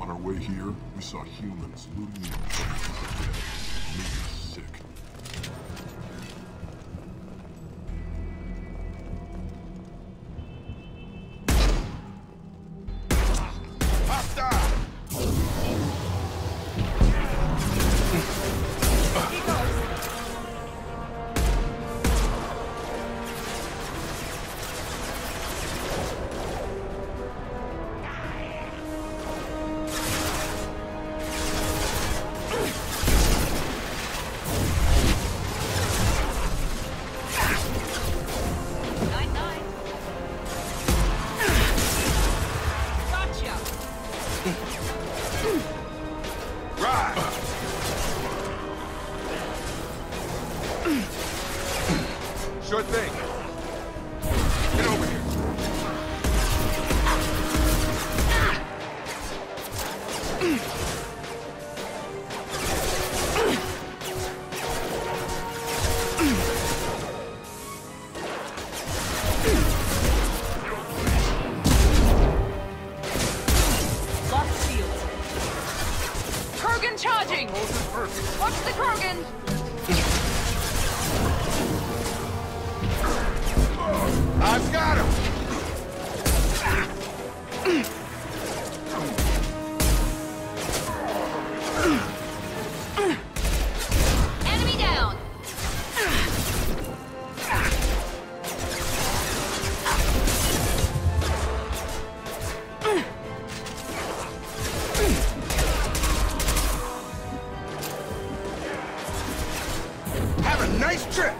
Speaker 5: On our way here, we saw humans looting the dead. Made us sick.
Speaker 19: Sure thing. Get over here.
Speaker 11: Lost shields. Krogan charging! Watch the Krogan!
Speaker 19: I've got him!
Speaker 11: Enemy down!
Speaker 19: Have a nice trip!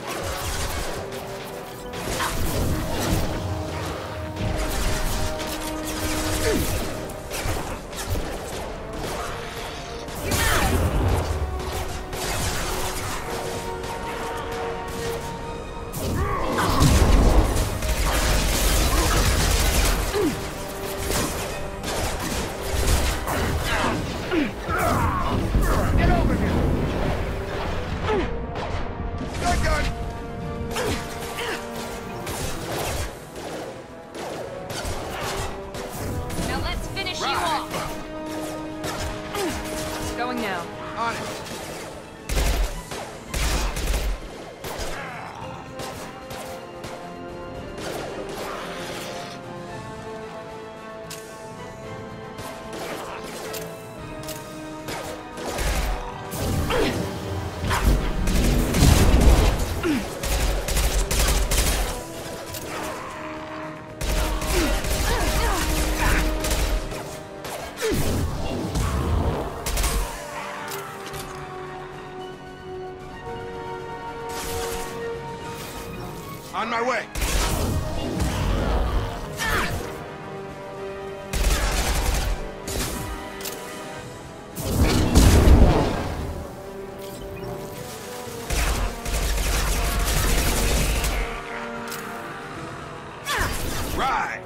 Speaker 19: Get over here! Gun!
Speaker 11: Now let's finish you off!
Speaker 9: Going now.
Speaker 19: On it! On my way! Right!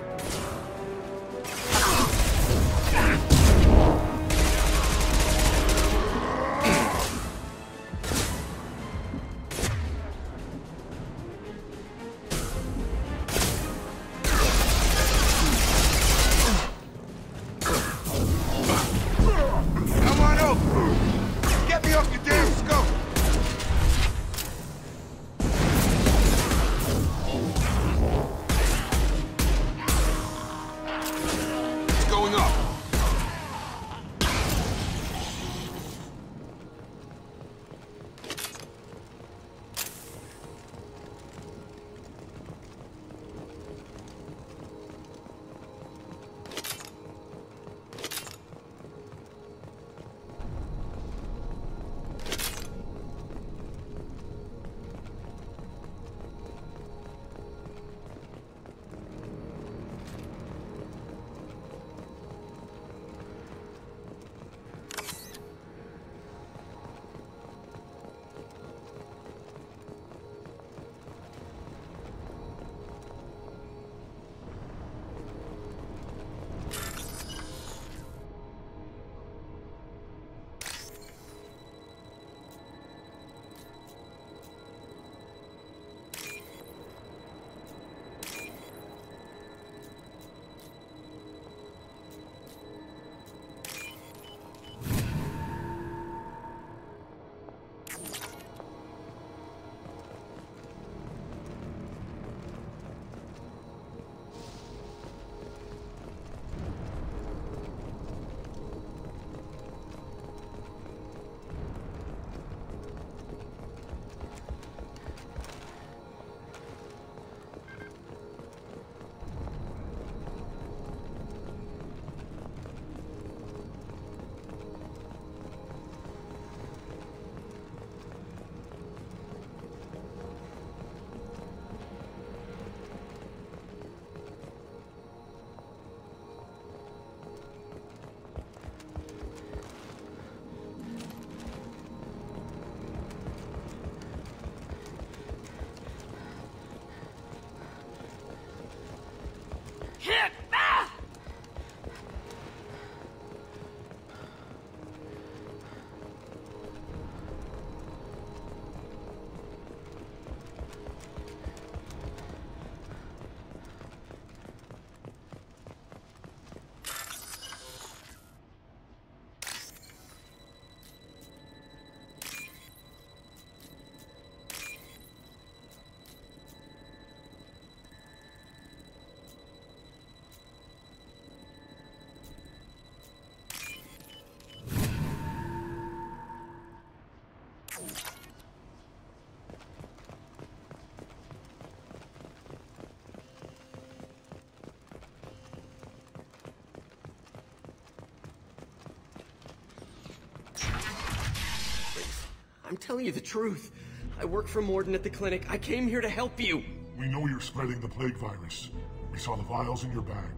Speaker 6: I'm telling you the truth. I work for Mordin at the clinic. I came here to help you.
Speaker 5: We know you're spreading the plague virus. We saw the vials in your bag.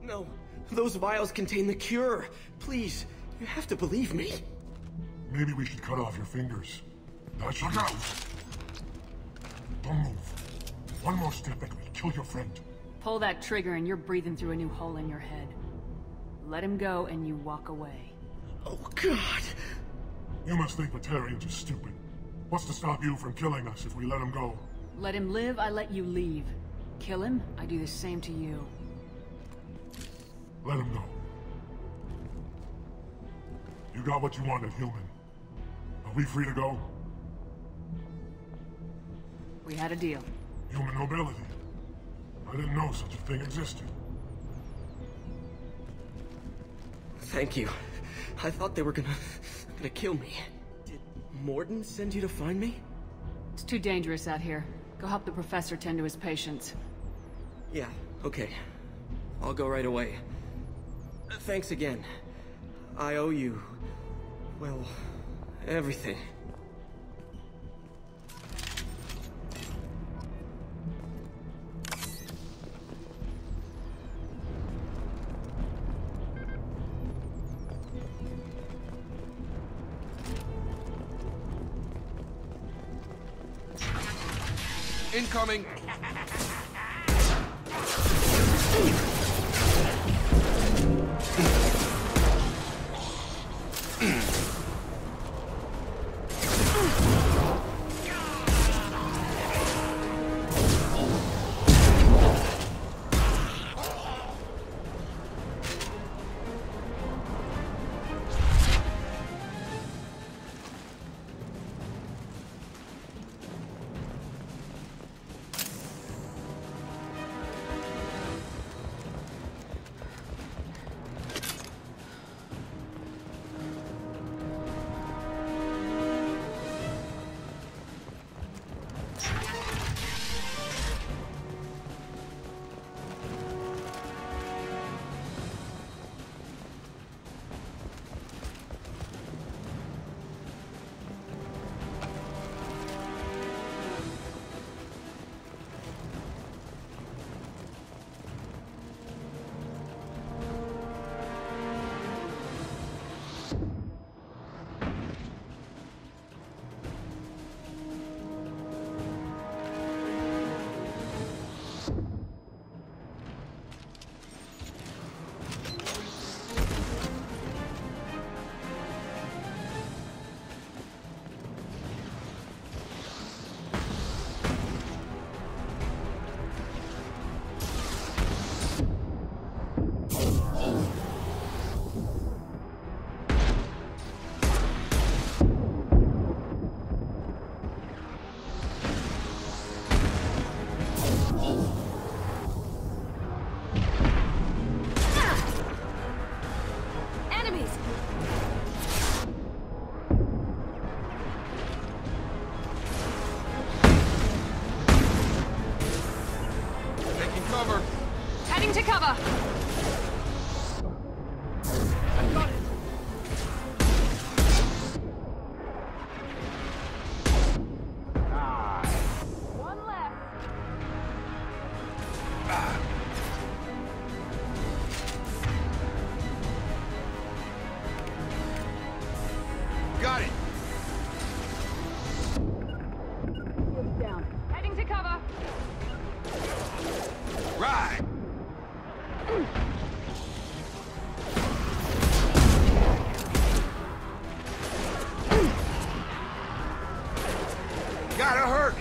Speaker 6: No, those vials contain the cure. Please, you have to believe me.
Speaker 5: Maybe we should cut off your fingers. That should out. Don't move. One more step and we'll kill your friend.
Speaker 1: Pull that trigger and you're breathing through a new hole in your head. Let him go and you walk away.
Speaker 6: Oh, God.
Speaker 5: You must think Batarians are stupid. What's to stop you from killing us if we let him go?
Speaker 1: Let him live, I let you leave. Kill him, I do the same to you.
Speaker 5: Let him go. You got what you wanted, human. Are we free to go?
Speaker 1: We had a deal.
Speaker 5: Human nobility. I didn't know such a thing existed.
Speaker 6: Thank you. I thought they were gonna kill me. Did Mordin send you to find me?
Speaker 1: It's too dangerous out here. Go help the professor tend to his patients.
Speaker 6: Yeah, okay. I'll go right away. Thanks again. I owe you... well, everything.
Speaker 19: Incoming!
Speaker 1: To cover! One left.
Speaker 19: Got it!
Speaker 1: Down. Heading to cover.
Speaker 19: Right! Gotta hurt!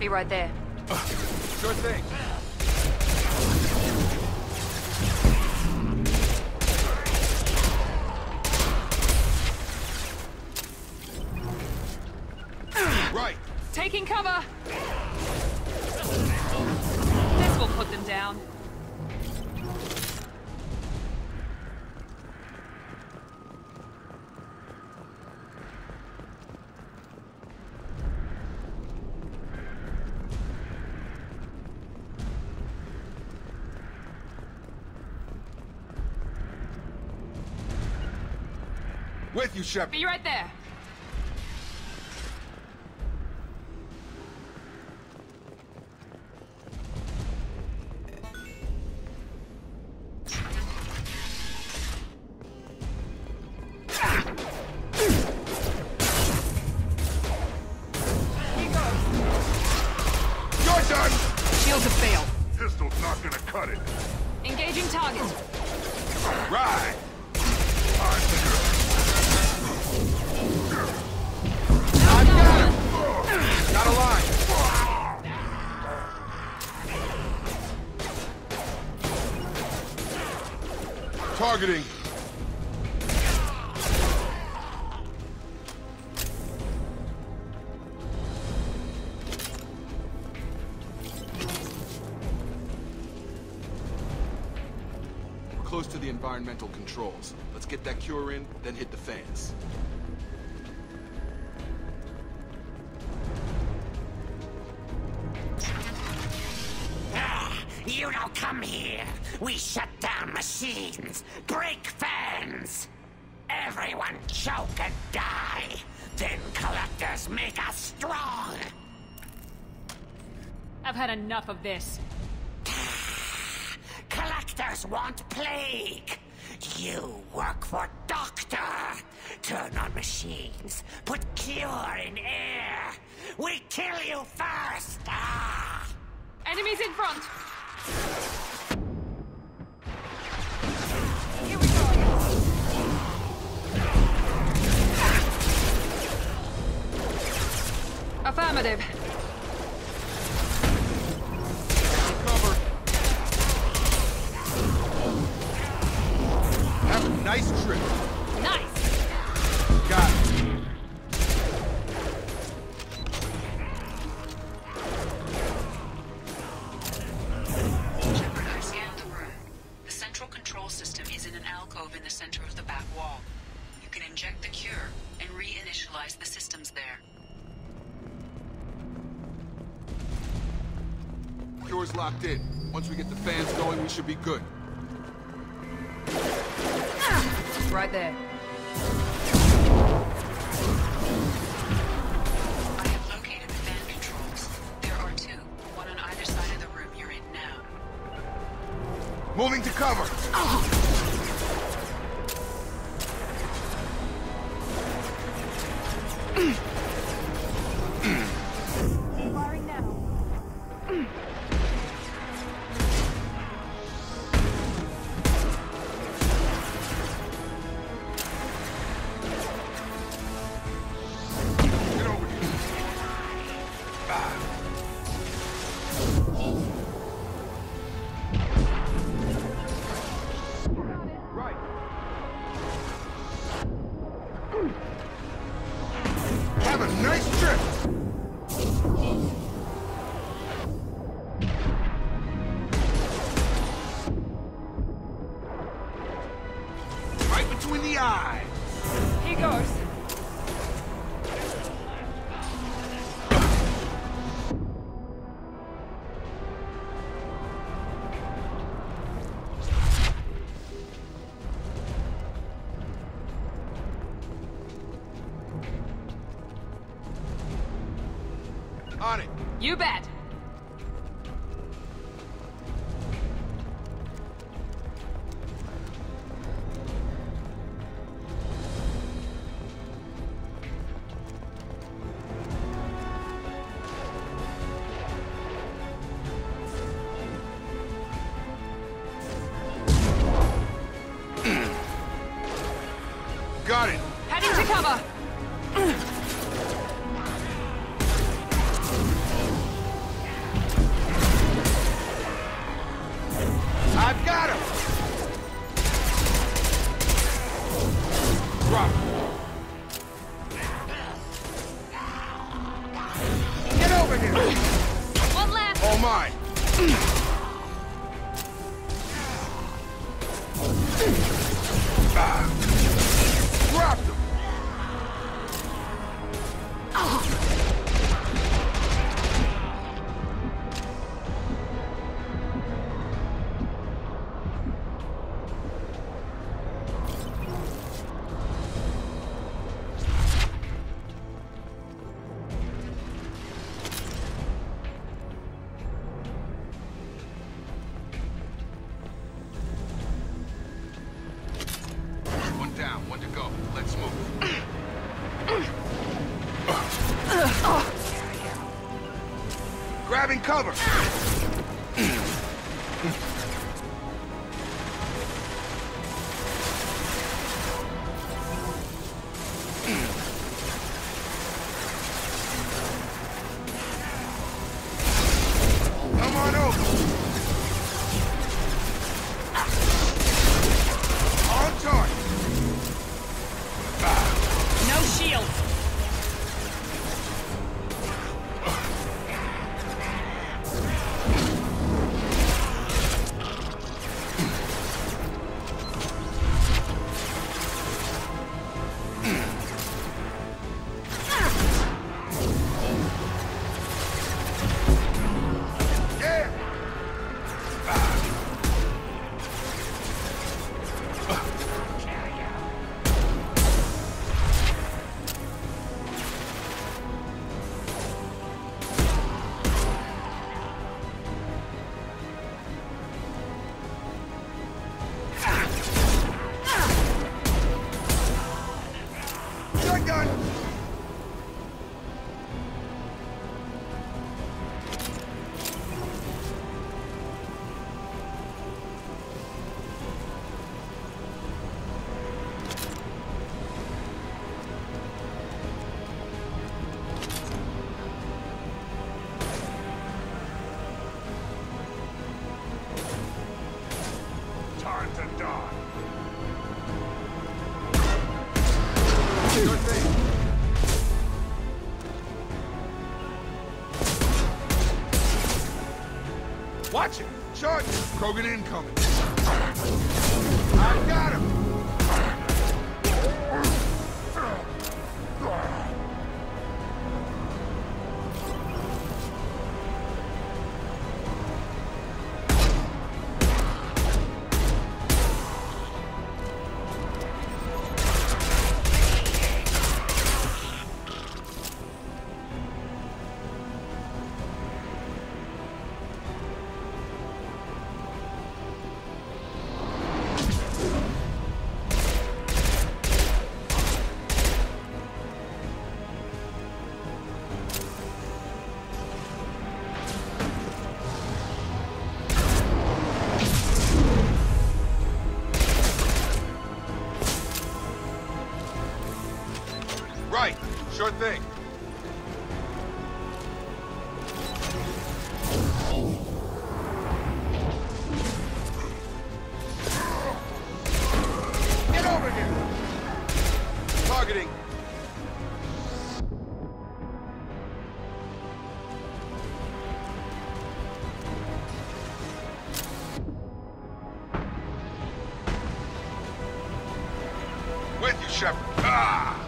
Speaker 9: Be right there.
Speaker 19: Sure thing. Right.
Speaker 11: Taking cover! This will put them down.
Speaker 19: With you, Shepard.
Speaker 11: Be right there.
Speaker 19: Shields have failed. Pistol's not gonna cut it.
Speaker 11: Engaging target.
Speaker 19: Right.
Speaker 11: I've
Speaker 19: got him. Got a line. Targeting. Close to the environmental controls. Let's get that cure in, then hit the fans.
Speaker 14: You don't come here. We shut down machines, break fans. Everyone choke and die. Then collectors make us strong.
Speaker 11: I've had enough of this.
Speaker 14: Collectors want plague. You work for Doctor. Turn on machines. Put cure in air. We kill you first. Ah!
Speaker 11: Enemies in front.
Speaker 14: Here we go.
Speaker 11: Affirmative.
Speaker 19: Cover. Have a nice trip.
Speaker 11: Nice.
Speaker 19: Got it.
Speaker 1: Shepard, I've scanned the room. The central control system is in an alcove in the center of the back wall. You can inject the cure and reinitialize the systems there.
Speaker 19: Cure's locked in. Once we get the fans going, we should be good.
Speaker 11: Right there.
Speaker 1: I have located the fan controls. There are two, one on either side of the room you're in now.
Speaker 19: Moving to cover.
Speaker 11: Firing now.
Speaker 19: Get over here. Right. Have a nice trip. Right between the eyes.
Speaker 11: Here goes.
Speaker 19: On it.
Speaker 11: You bet.
Speaker 19: Got it.
Speaker 11: Heading to cover.
Speaker 19: mine. Dropped him. One down, one to go. Let's move. Grabbing cover. Come on over. On target.
Speaker 13: No shields.
Speaker 19: Shotgun. Time to die. Sure thing. Watch it! Charge! Krogan incoming! I got him! Right, sure thing. Get over here! Targeting. With you, Shepard. Ah!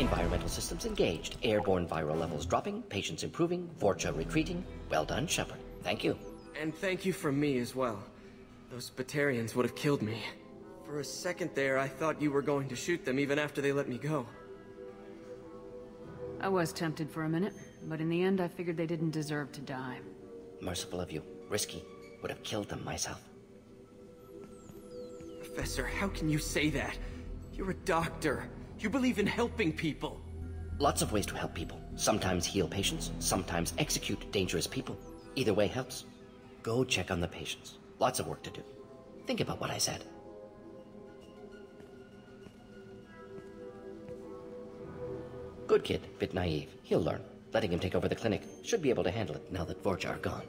Speaker 23: Environmental systems engaged. Airborne viral levels dropping, patients improving, Vorcha retreating. Well done, Shepard. Thank you.
Speaker 6: And thank you from me as well. Those Batarians would have killed me. For a second there, I thought you were going to shoot them even after they let me go.
Speaker 1: I was tempted for a minute, but in the end I figured they didn't deserve to die.
Speaker 23: Merciful of you. Risky. Would have killed them myself.
Speaker 6: Professor, how can you say that? You're a doctor. You believe in helping people.
Speaker 23: Lots of ways to help people. Sometimes heal patients, sometimes execute dangerous people. Either way helps. Go check on the patients. Lots of work to do. Think about what I said. Good kid, bit naive. He'll learn. Letting him take over the clinic. Should be able to handle it now that Vorcha are gone.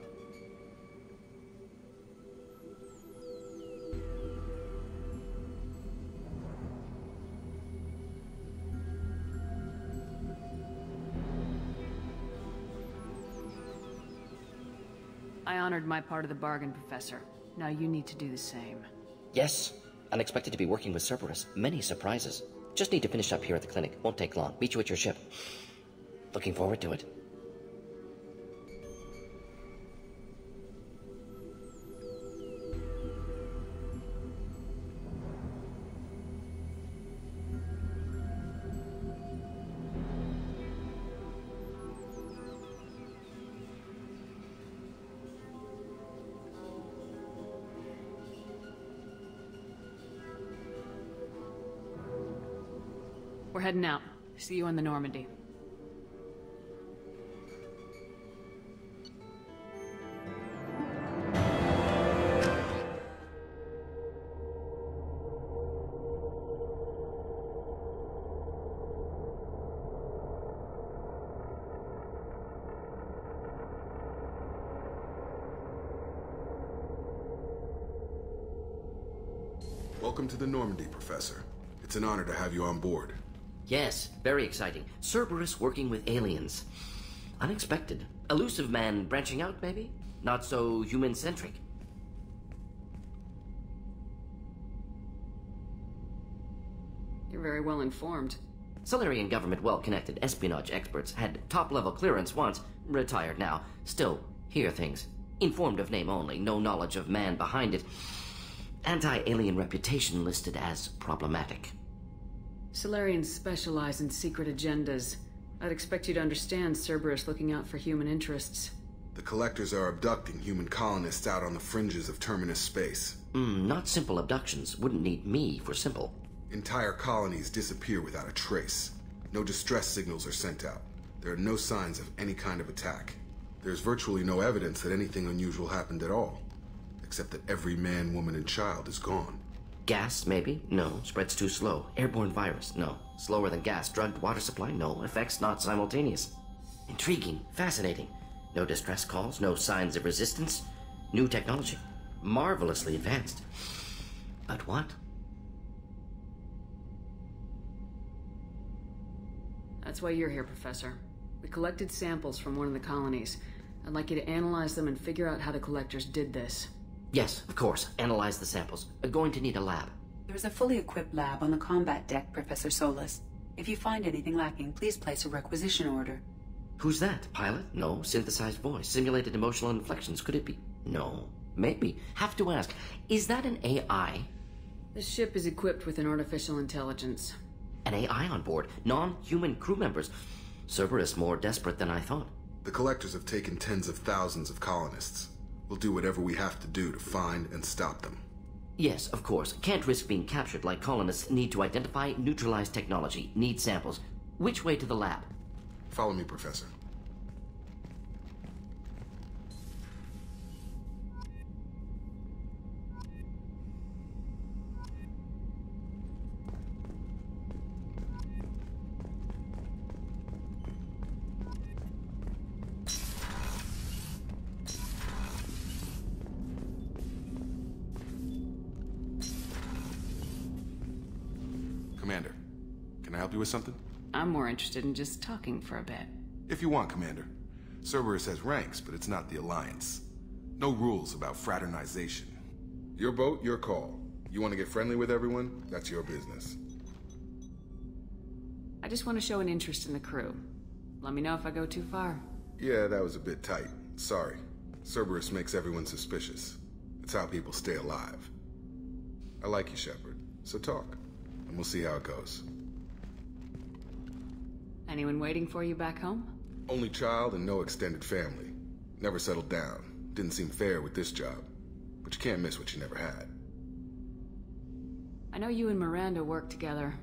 Speaker 1: I honored my part of the bargain, Professor. Now you need to do the same.
Speaker 23: Yes. Unexpected to be working with Cerberus. Many surprises. Just need to finish up here at the clinic. Won't take long. Meet you at your ship. Looking forward to it.
Speaker 1: We're heading out. See you in the Normandy.
Speaker 3: Welcome to the Normandy, Professor. It's an honor to have you on board.
Speaker 23: Yes, very exciting. Cerberus working with aliens. Unexpected. Elusive man branching out, maybe? Not so human-centric.
Speaker 1: You're very well informed.
Speaker 23: Solarian government well-connected espionage experts had top-level clearance once, retired now. Still, hear things. Informed of name only, no knowledge of man behind it. Anti-alien reputation listed as problematic.
Speaker 1: Solarians specialize in secret agendas. I'd expect you to understand Cerberus looking out for human interests.
Speaker 3: The Collectors are abducting human colonists out on the fringes of Terminus space.
Speaker 23: Not simple abductions. Wouldn't need me for simple.
Speaker 3: Entire colonies disappear without a trace. No distress signals are sent out. There are no signs of any kind of attack. There's virtually no evidence that anything unusual happened at all. Except that every man, woman, and child is gone.
Speaker 23: Gas, maybe? No. Spreads too slow. Airborne virus? No. Slower than gas. Drugged water supply? No. Effects not simultaneous. Intriguing. Fascinating. No distress calls. No signs of resistance. New technology. Marvelously advanced. But what?
Speaker 1: That's why you're here, Professor. We collected samples from one of the colonies. I'd like you to analyze them and figure out how the Collectors did this.
Speaker 23: Yes, of course. Analyze the samples. Going to need a lab.
Speaker 2: There's a fully equipped lab on the combat deck, Professor Solis. If you find anything lacking, please place a requisition order.
Speaker 23: Who's that? Pilot? No. Synthesized voice. Simulated emotional inflections. Could it be? No. Maybe. Have to ask. Is that an AI?
Speaker 1: The ship is equipped with an artificial intelligence.
Speaker 23: An AI on board? Non-human crew members? Cerberus more desperate than I thought.
Speaker 3: The Collectors have taken tens of thousands of colonists. We'll do whatever we have to do to find and stop them.
Speaker 23: Yes, of course. Can't risk being captured like colonists. Need to identify, neutralize technology. Need samples. Which way to the lab?
Speaker 3: Follow me, Professor. Commander, can I help you with something?
Speaker 1: I'm more interested in just talking for a bit.
Speaker 3: If you want, Commander. Cerberus has ranks, but it's not the Alliance. No rules about fraternization. Your boat, your call. You want to get friendly with everyone? That's your business.
Speaker 1: I just want to show an interest in the crew. Let me know if I go too far.
Speaker 3: Yeah, that was a bit tight. Sorry. Cerberus makes everyone suspicious. It's how people stay alive. I like you, Shepard. So talk, and we'll see how it goes.
Speaker 1: Anyone waiting for you back home?
Speaker 3: Only child and no extended family. Never settled down. Didn't seem fair with this job. But you can't miss what you never had.
Speaker 1: I know you and Miranda worked together.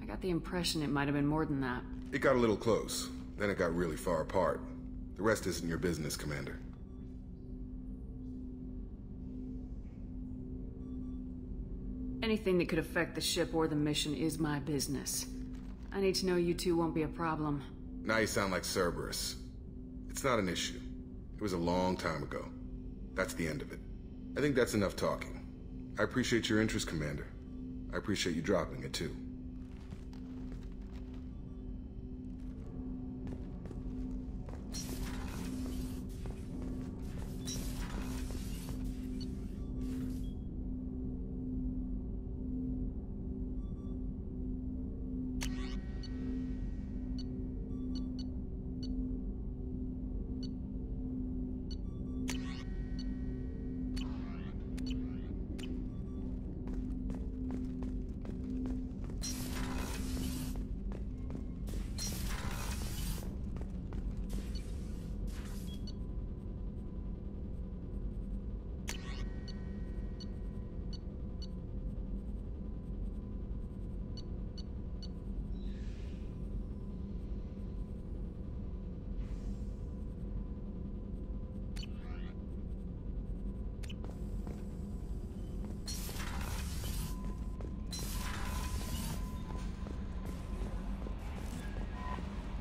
Speaker 1: I got the impression it might have been more than that.
Speaker 3: It got a little close. Then it got really far apart. The rest isn't your business, Commander.
Speaker 1: Anything that could affect the ship or the mission is my business. I need to know you two won't be a problem.
Speaker 3: Now you sound like Cerberus. It's not an issue. It was a long time ago. That's the end of it. I think that's enough talking. I appreciate your interest, Commander. I appreciate you dropping it, too.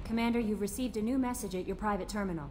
Speaker 4: Commander, you've received a new message at your private terminal.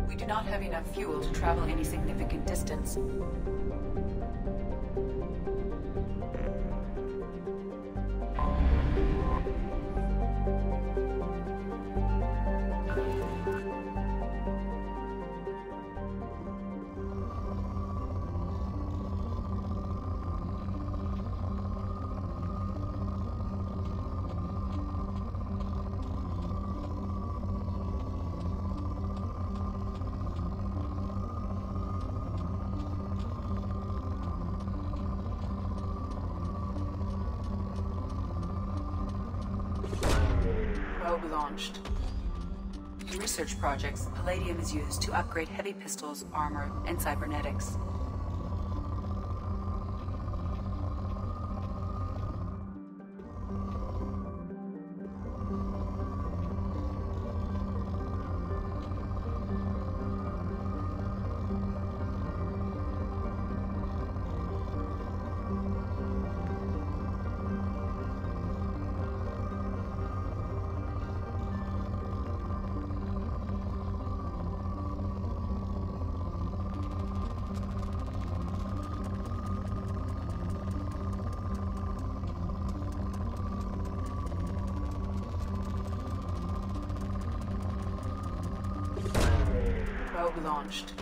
Speaker 2: We do not have enough fuel to travel any significant distance. Probe launched. In research projects, Palladium is used to upgrade heavy pistols, armor, and cybernetics. Probe launched.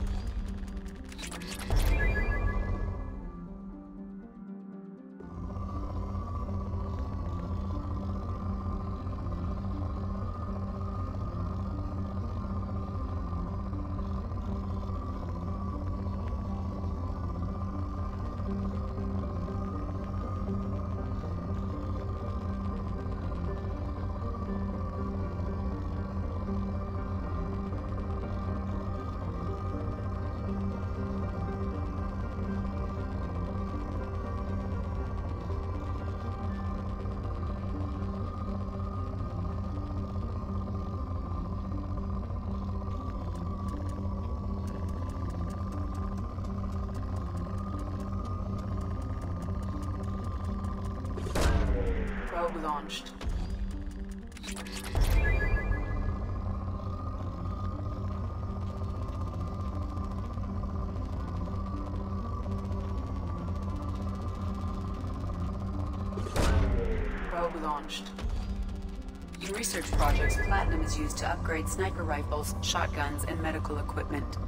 Speaker 2: Probe launched. Probe launched. In research projects, platinum is used to upgrade sniper rifles, shotguns, and medical equipment.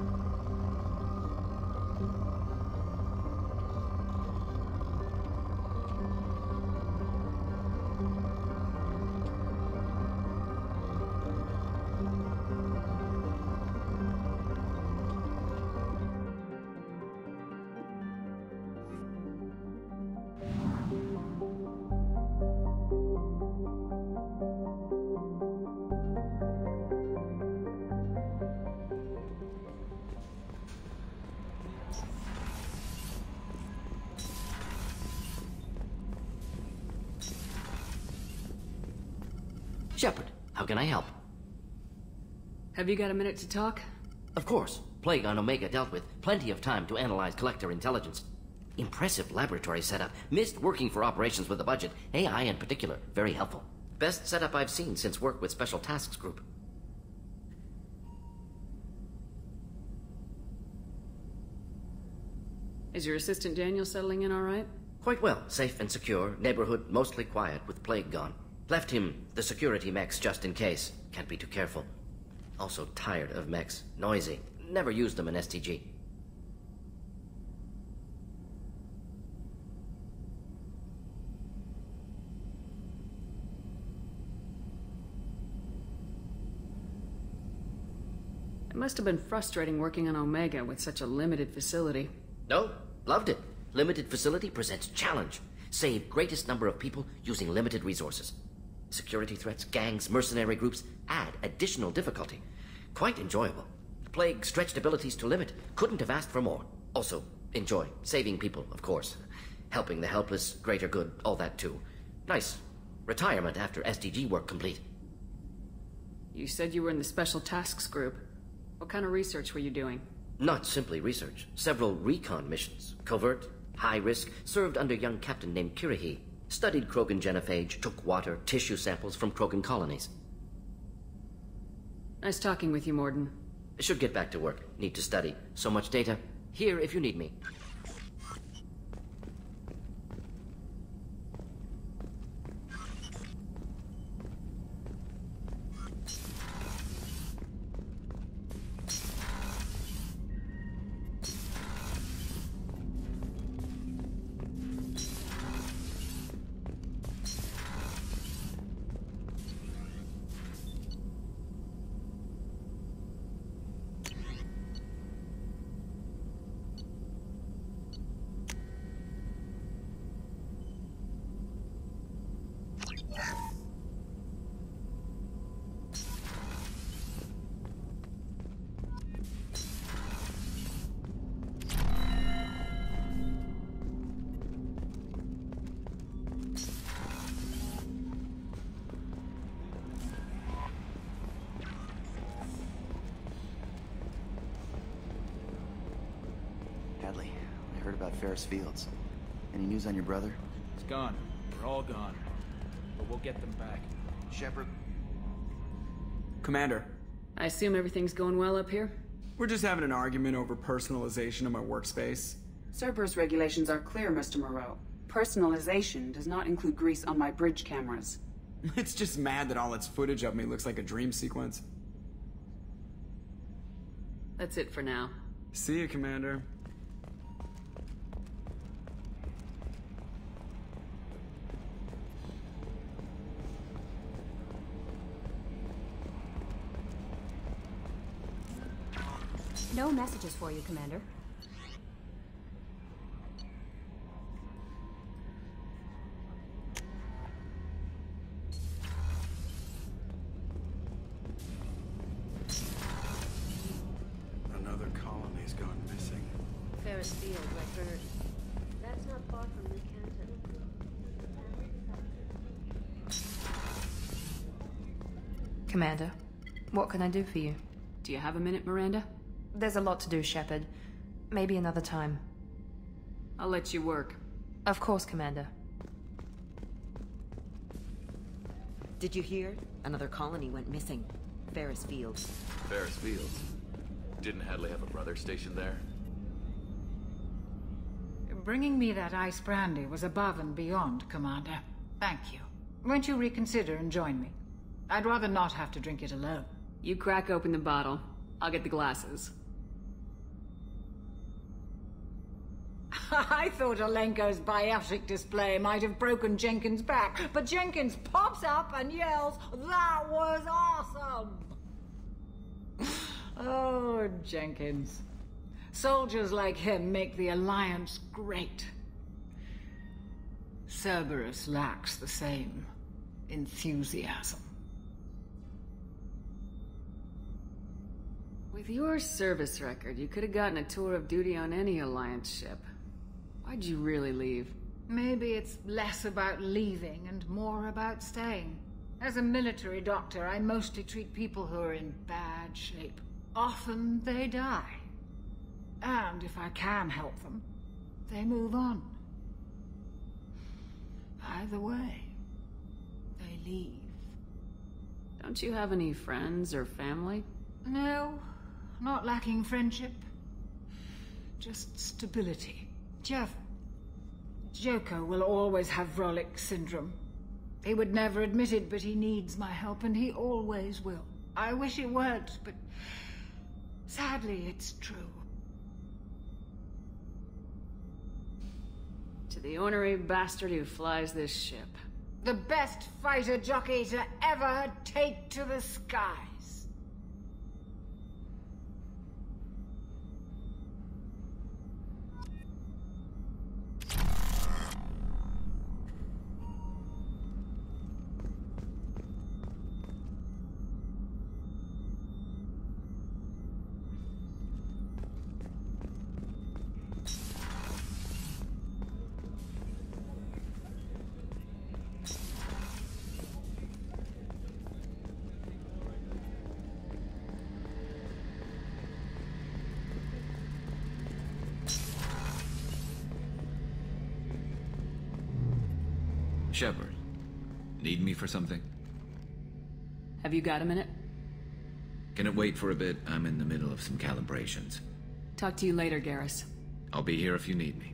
Speaker 23: Shepard, how can I help?
Speaker 1: Have you got a minute to talk?
Speaker 23: Of course. Plague on Omega dealt with. Plenty of time to analyze collector intelligence. Impressive laboratory setup. Missed working for operations with a budget. AI in particular. Very helpful. Best setup I've seen since work with Special Tasks Group.
Speaker 1: Is your assistant Daniel settling in all right?
Speaker 23: Quite well. Safe and secure. Neighborhood mostly quiet with Plague gone. Left him the security mechs just in case. Can't be too careful. Also tired of mechs. Noisy. Never used them in STG.
Speaker 1: It must have been frustrating working on Omega with such a limited facility.
Speaker 23: No, loved it. Limited facility presents challenge. Save greatest number of people using limited resources. Security threats, gangs, mercenary groups add additional difficulty. Quite enjoyable. Plague stretched abilities to limit. Couldn't have asked for more. Also, enjoy. Saving people, of course. Helping the helpless, greater good, all that too. Nice. Retirement after SDG work complete.
Speaker 1: You said you were in the Special Tasks Group. What kind of research were you doing?
Speaker 23: Not simply research. Several recon missions. Covert, high risk, served under a young captain named Kirihi. Studied Krogan genophage, took water, tissue samples from Krogan colonies.
Speaker 1: Nice talking with you, Mordin.
Speaker 23: Should get back to work. Need to study. So much data. Here if you need me.
Speaker 7: Hadley, I heard about Ferris Fields. Any news on your brother?
Speaker 22: He's gone. We're all gone. But we'll get them back.
Speaker 7: Shepard?
Speaker 10: Commander.
Speaker 1: I assume everything's going well up here?
Speaker 10: We're just having an argument over personalization of my workspace.
Speaker 2: Cerberus regulations are clear, Mr. Moreau. Personalization does not include grease on my bridge cameras.
Speaker 10: It's just mad that all its footage of me looks like a dream sequence.
Speaker 1: That's it for now.
Speaker 10: See you, Commander.
Speaker 4: No messages for you, Commander.
Speaker 10: Another colony's gone missing.
Speaker 16: Ferris Field, I heard. That's not far from New Canton.
Speaker 9: Commander, what can I do for you?
Speaker 1: Do you have a minute, Miranda?
Speaker 9: There's a lot to do, Shepard. Maybe another time.
Speaker 1: I'll let you work.
Speaker 9: Of course, Commander.
Speaker 8: Did you hear? Another colony went missing. Ferris Fields.
Speaker 15: Ferris Fields? Didn't Hadley have a brother stationed there?
Speaker 17: Bringing me that ice brandy was above and beyond, Commander. Thank you. Won't you reconsider and join me? I'd rather not have to drink it alone.
Speaker 1: You crack open the bottle. I'll get the glasses.
Speaker 17: I thought Alenko's biotic display might have broken Jenkins' back, but Jenkins pops up and yells, "That was awesome!" Oh, Jenkins. Soldiers like him make the Alliance great. Cerberus lacks the same enthusiasm.
Speaker 1: With your service record, you could have gotten a tour of duty on any Alliance ship. Why'd you really leave?
Speaker 17: Maybe it's less about leaving and more about staying. As a military doctor, I mostly treat people who are in bad shape. Often they die. And if I can help them, they move on. Either way, they leave.
Speaker 1: Don't you have any friends or family?
Speaker 17: No, not lacking friendship. Just stability. Joko will always have Vrolic syndrome. He would never admit it, but he needs my help, and he always will. I wish it weren't, but sadly, it's true.
Speaker 1: To the ornery bastard who flies this ship.
Speaker 17: The best fighter jockey to ever take to the skies.
Speaker 24: Shepard, need me for something?
Speaker 1: Have you got a minute?
Speaker 24: Can it wait for a bit? I'm in the middle of some calibrations.
Speaker 1: Talk to you later, Garrus.
Speaker 24: I'll be here if you need me.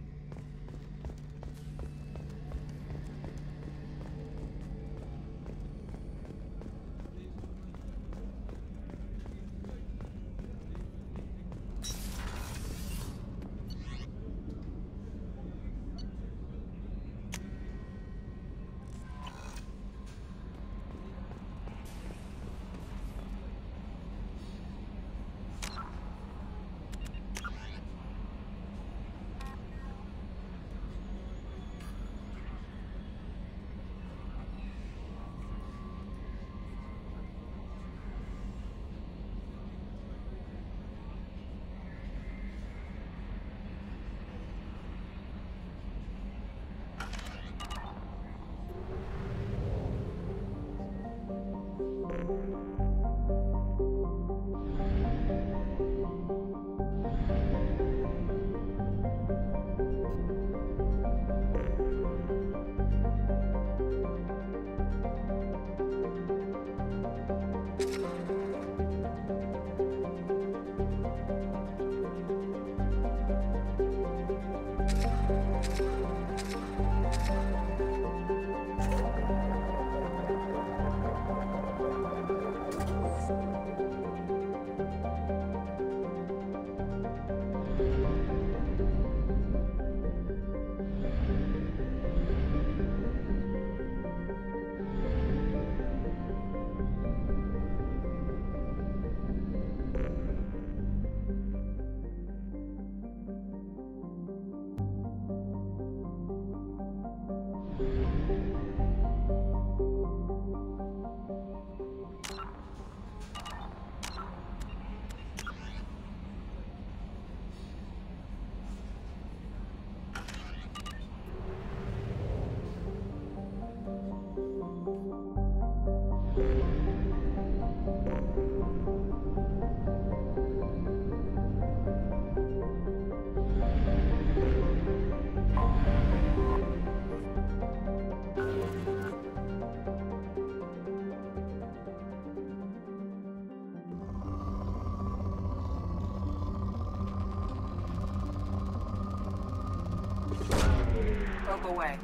Speaker 2: away.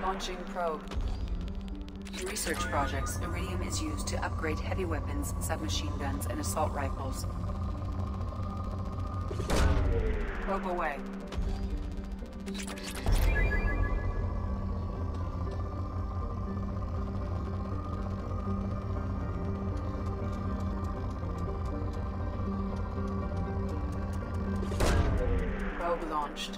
Speaker 2: Launching probe. In research projects, Iridium is used to upgrade heavy weapons, submachine guns, and assault rifles. Probe away. Probe launched.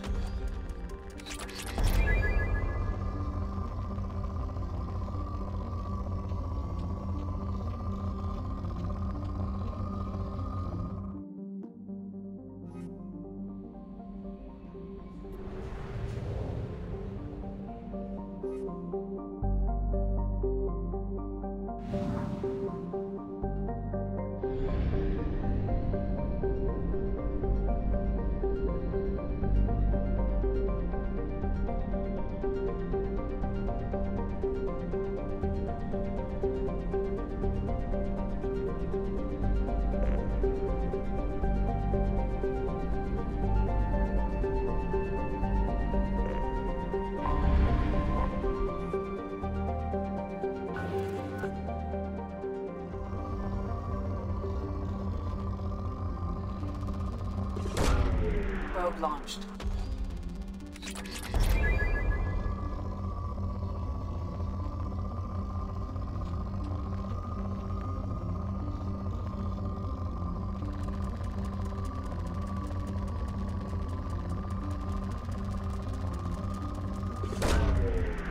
Speaker 2: Probe launched.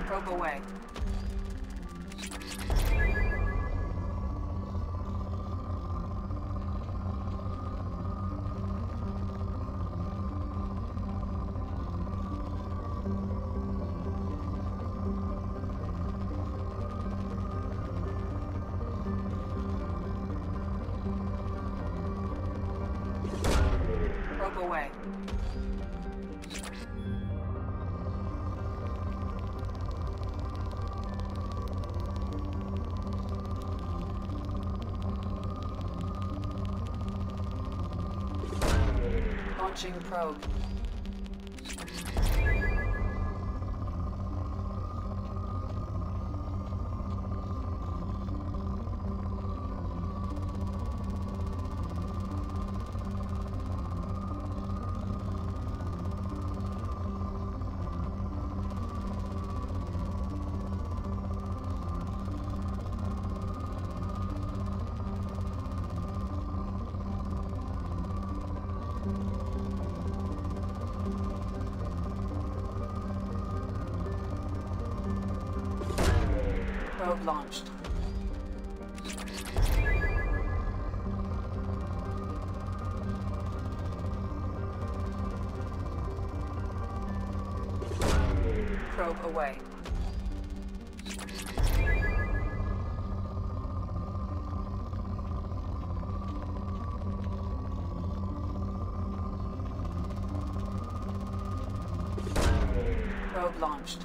Speaker 2: Probe away. Probe away. Launching probe. Probe launched. Probe away. Probe launched.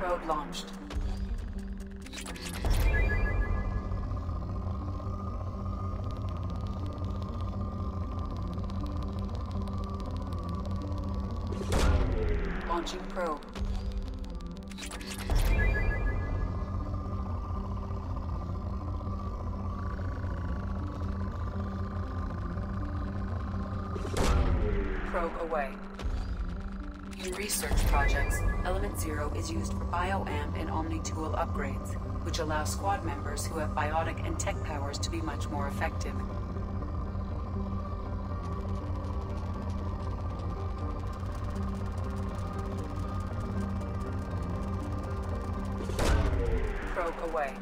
Speaker 2: Probe launched. Launching probe. Probe away. In research projects, Element Zero is used for BioAmp and Omni-Tool upgrades, which allow squad members who have biotic and tech powers to be much more effective. Probe away.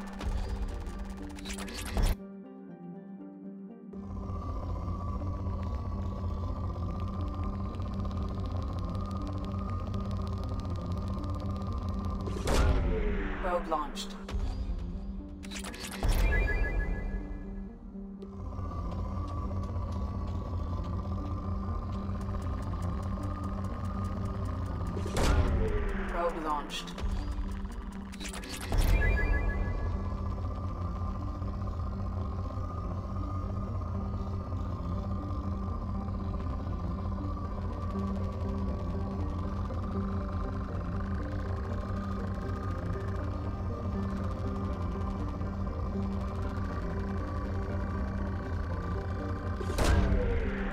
Speaker 2: Probe launched. Probe launched.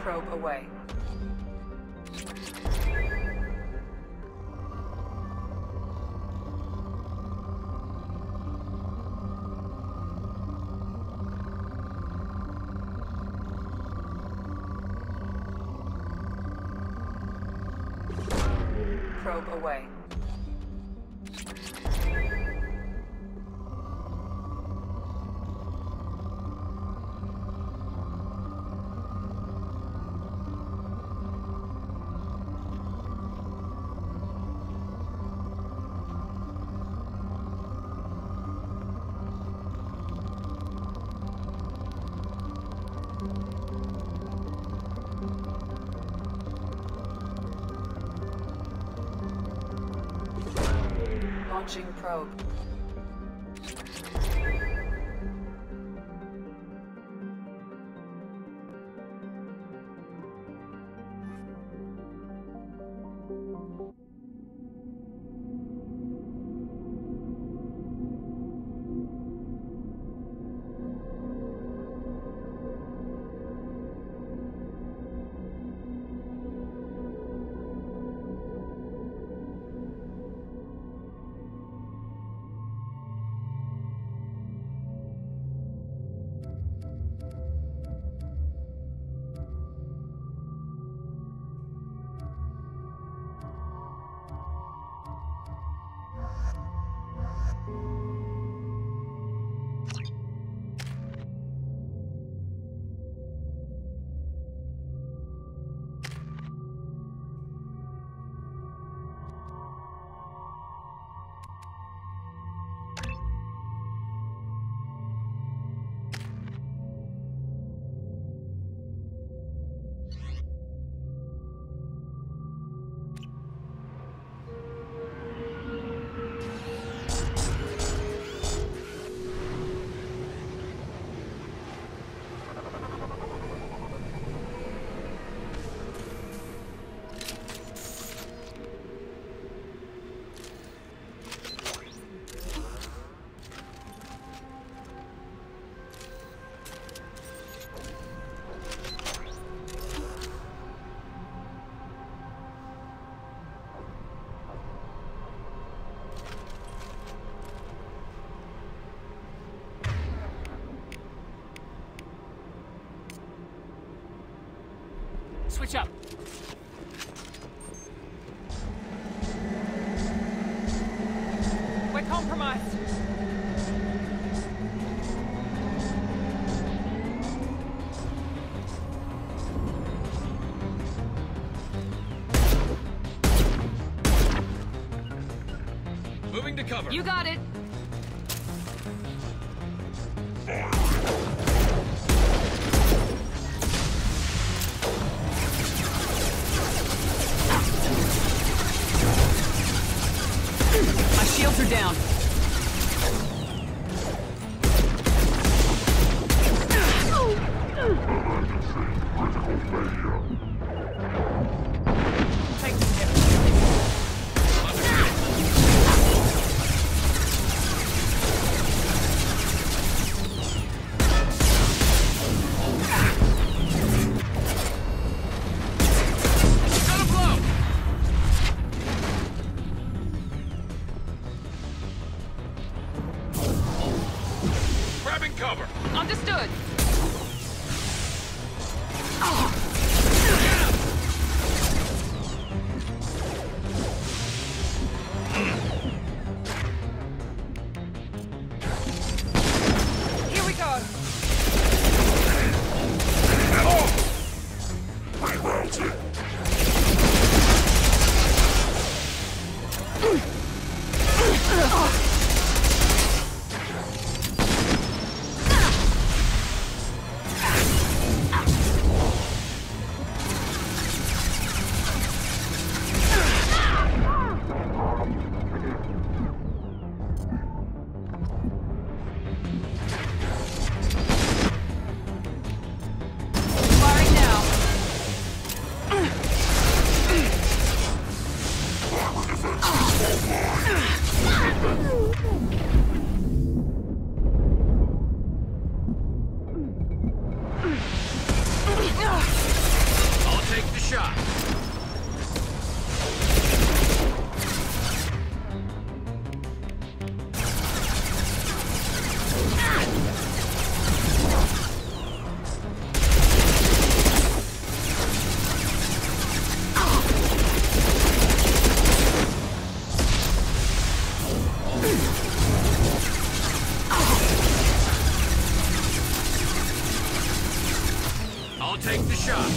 Speaker 2: Probe away. Probe away. Launching probe.
Speaker 12: Switch up. We're compromised. Moving to cover.
Speaker 1: You got it.
Speaker 12: My
Speaker 1: Shields are down.
Speaker 12: Take the shot.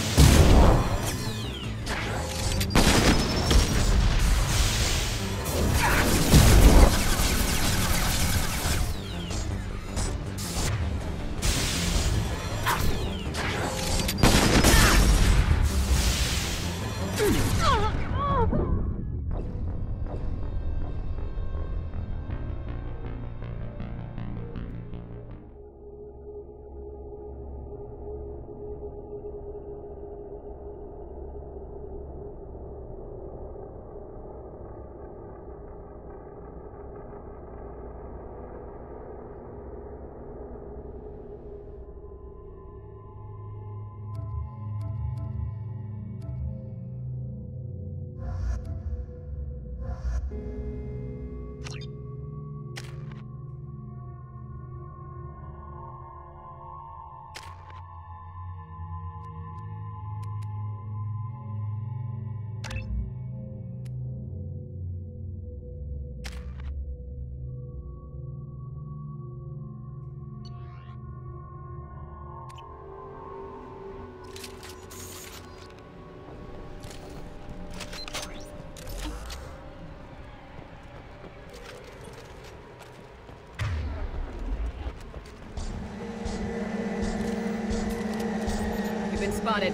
Speaker 1: Spotted.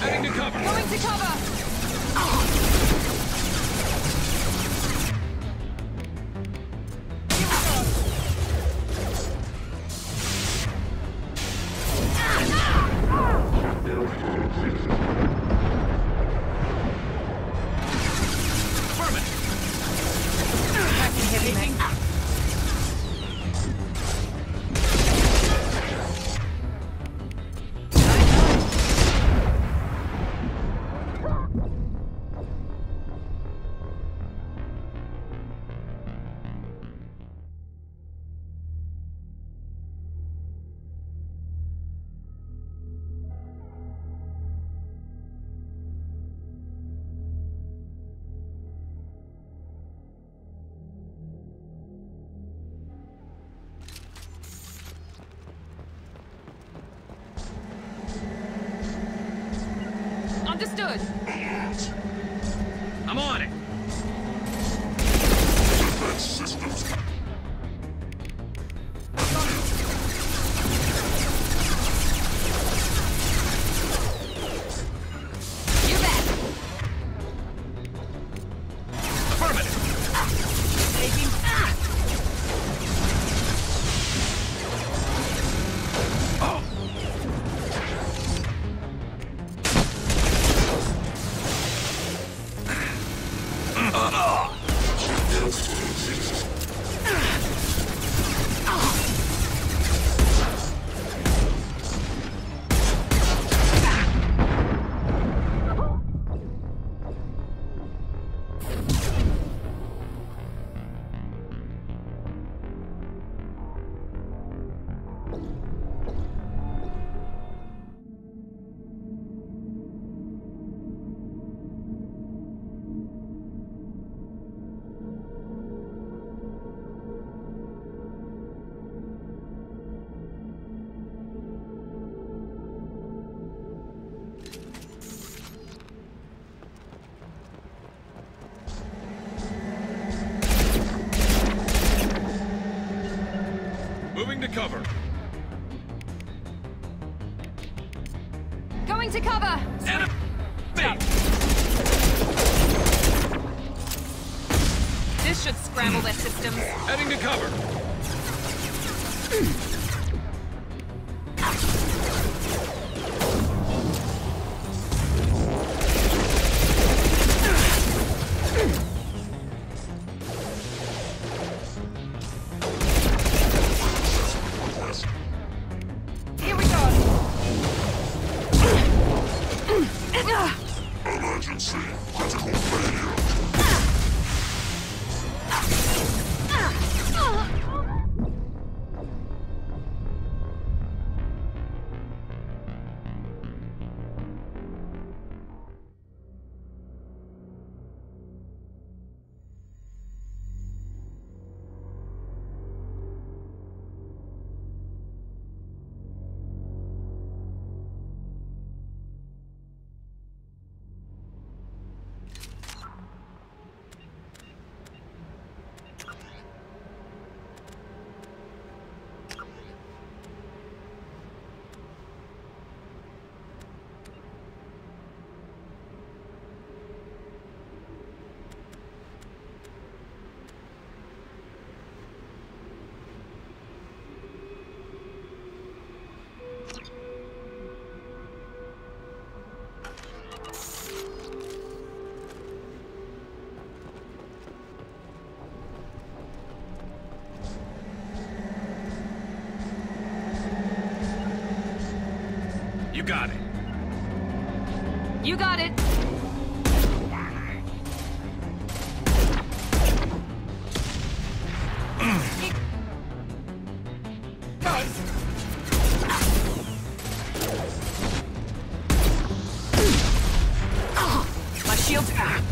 Speaker 12: Heading to cover.
Speaker 1: Going to cover. Understood.
Speaker 12: I'm on it.
Speaker 1: You bet.
Speaker 12: Moving to cover.
Speaker 9: Going to cover!
Speaker 12: Enemy!
Speaker 9: This should scramble their systems.
Speaker 12: Heading to cover.
Speaker 9: Here we go.
Speaker 14: Emergency. Critical failure.
Speaker 12: You got it.
Speaker 9: You got it.
Speaker 1: My shield's back.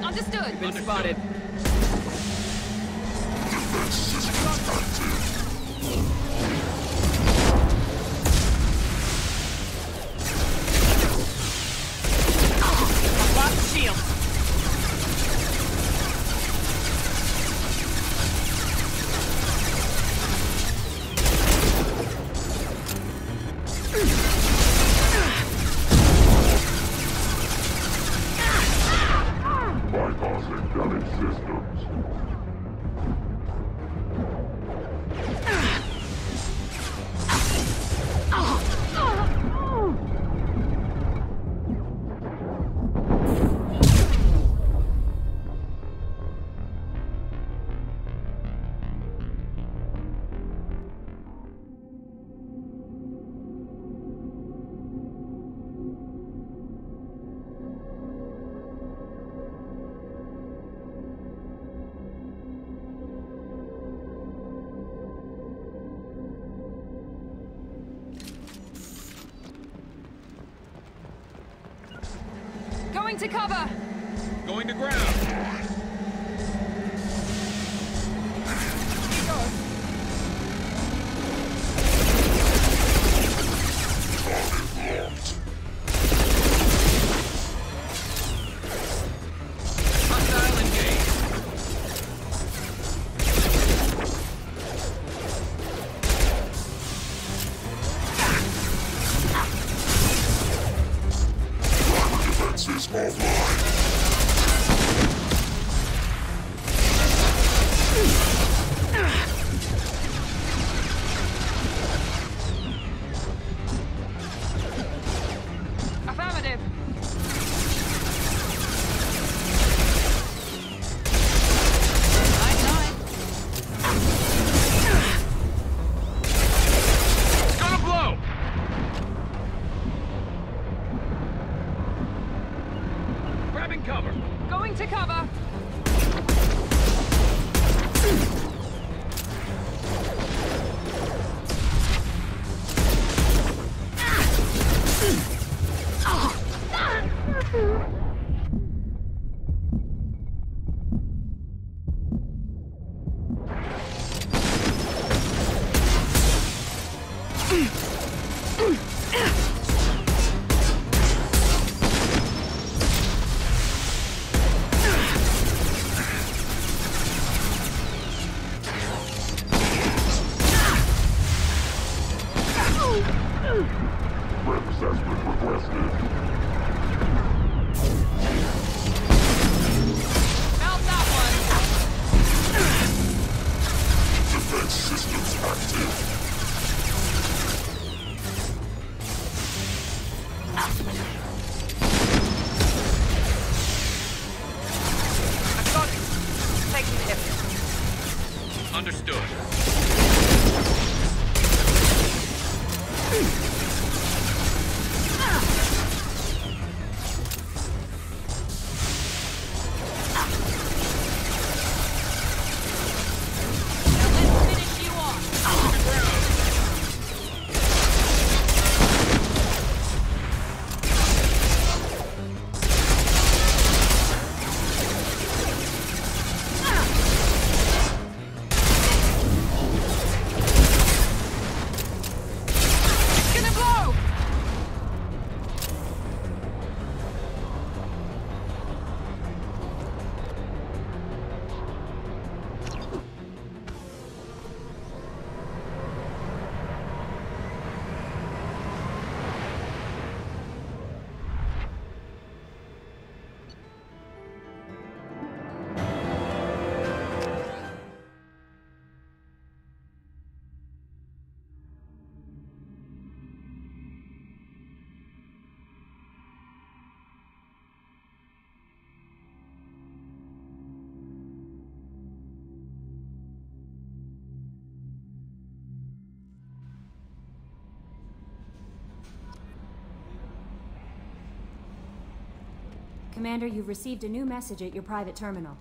Speaker 9: Understood.
Speaker 6: Been spotted.
Speaker 1: Lost shield.
Speaker 14: Bypassing damaged systems.
Speaker 9: Going to cover.
Speaker 12: Going to ground.
Speaker 1: Affirmative.
Speaker 12: It's gonna blow! Grabbing cover.
Speaker 1: Going to cover.
Speaker 5: Assessment requested.
Speaker 1: Mount that one.
Speaker 5: Defense systems active.
Speaker 1: I've got it. Taking the hip.
Speaker 12: Understood.
Speaker 1: Gonna blow!
Speaker 4: Commander, you've received a new message at your private terminal.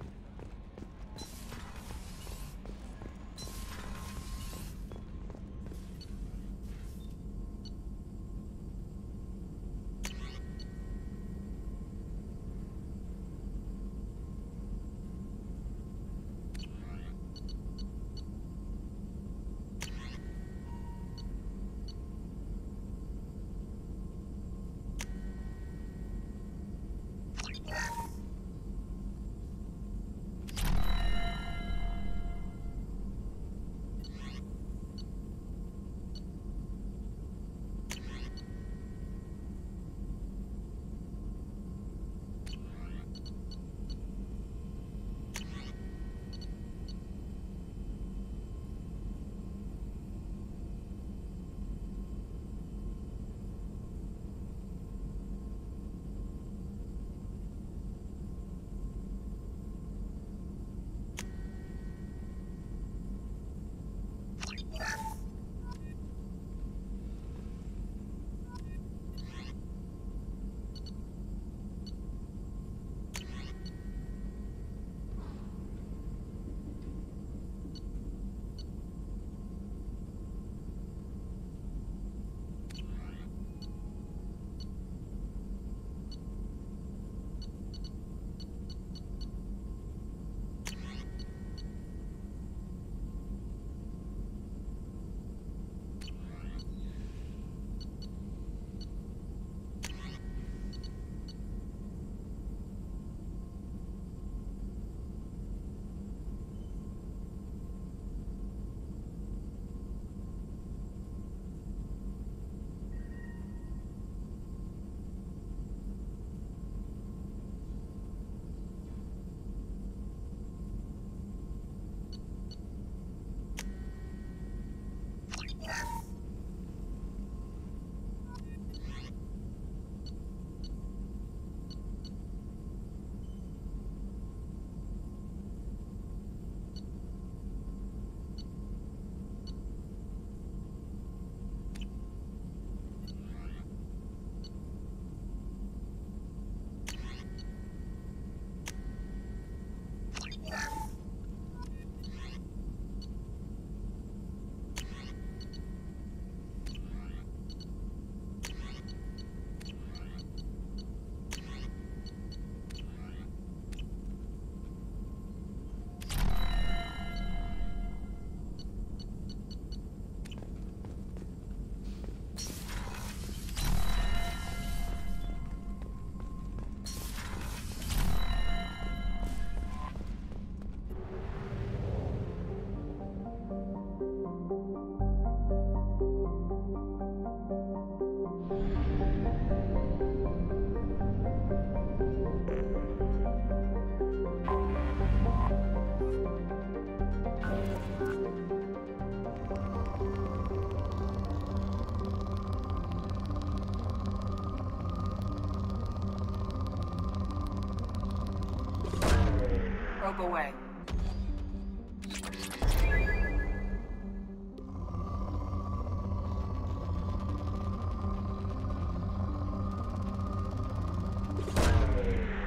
Speaker 2: Probe away.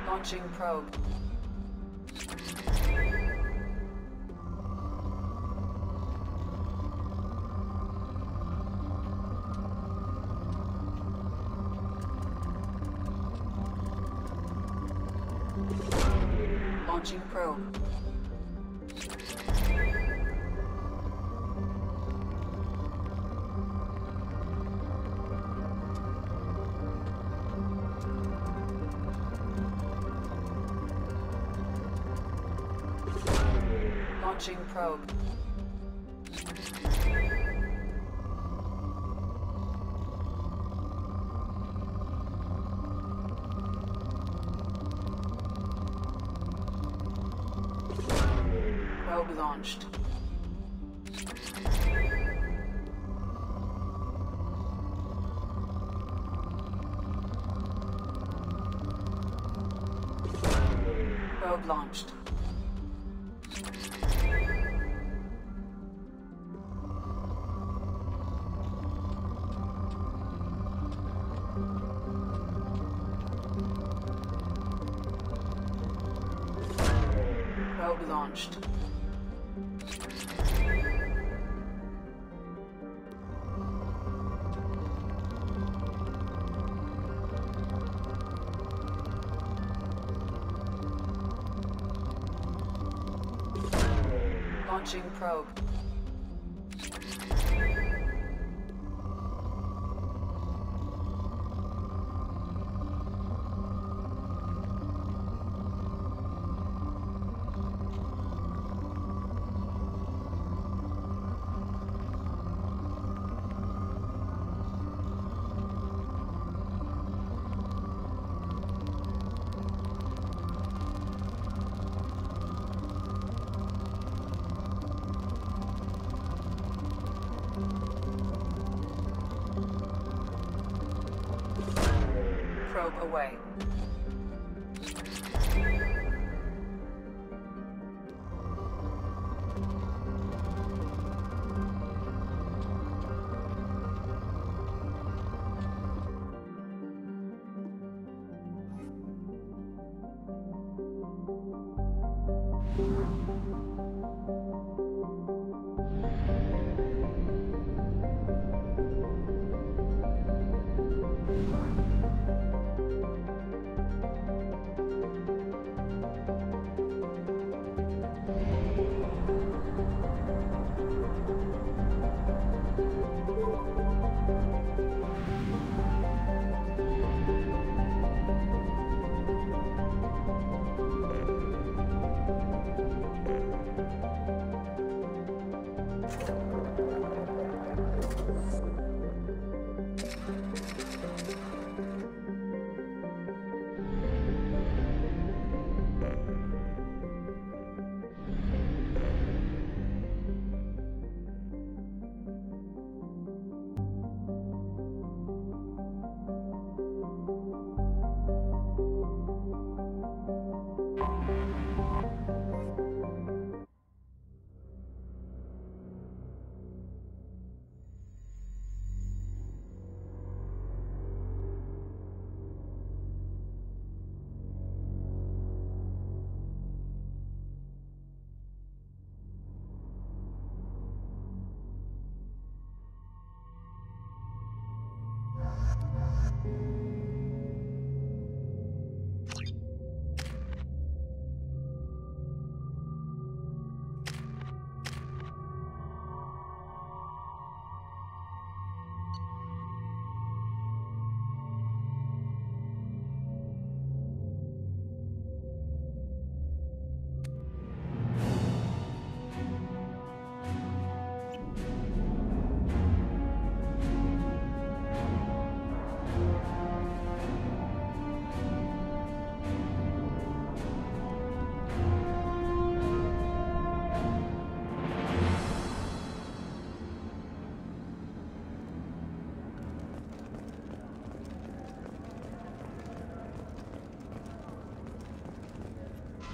Speaker 2: Launching probe. Launching probe. Launching probe. Probe launched. Probe launched. Probe launched. Launching probe. Probe away.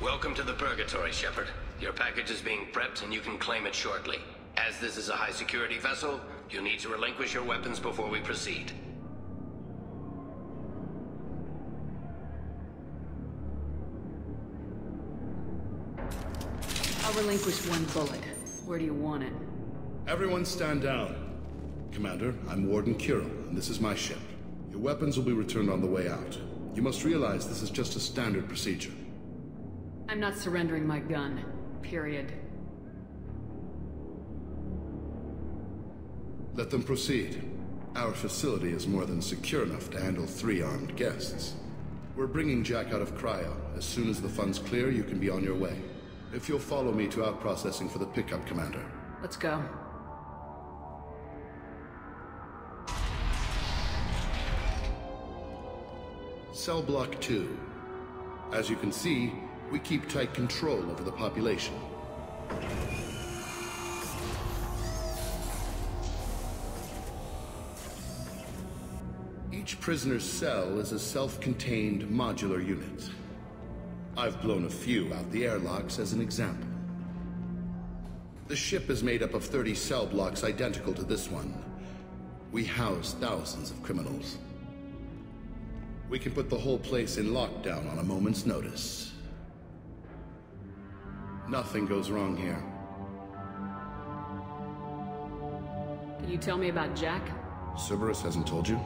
Speaker 11: Welcome to the Purgatory, Shepard. Your package is being prepped and you can claim it shortly. As this is a high-security vessel, you'll need to relinquish your weapons before we proceed.
Speaker 1: I'll relinquish one bullet. Where do you want it?
Speaker 18: Everyone stand down. Commander, I'm Warden Kirill, and this is my ship. Your weapons will be returned on the way out. You must realize this is just a standard procedure.
Speaker 1: I'm not surrendering my gun. Period.
Speaker 18: Let them proceed. Our facility is more than secure enough to handle 3 armed guests. We're bringing Jack out of cryo. As soon as the funds clear, you can be on your way. If you'll follow me to out-processing for the pickup, Commander.
Speaker 1: Let's go.
Speaker 18: Cell Block 2. As you can see, we keep tight control over the population. Each prisoner's cell is a self-contained modular unit. I've blown a few out the airlocks as an example. The ship is made up of 30 cell blocks identical to this one. We house thousands of criminals. We can put the whole place in lockdown on a moment's notice. Nothing goes wrong here.
Speaker 1: Can you tell me about Jack?
Speaker 18: Cerberus hasn't told you?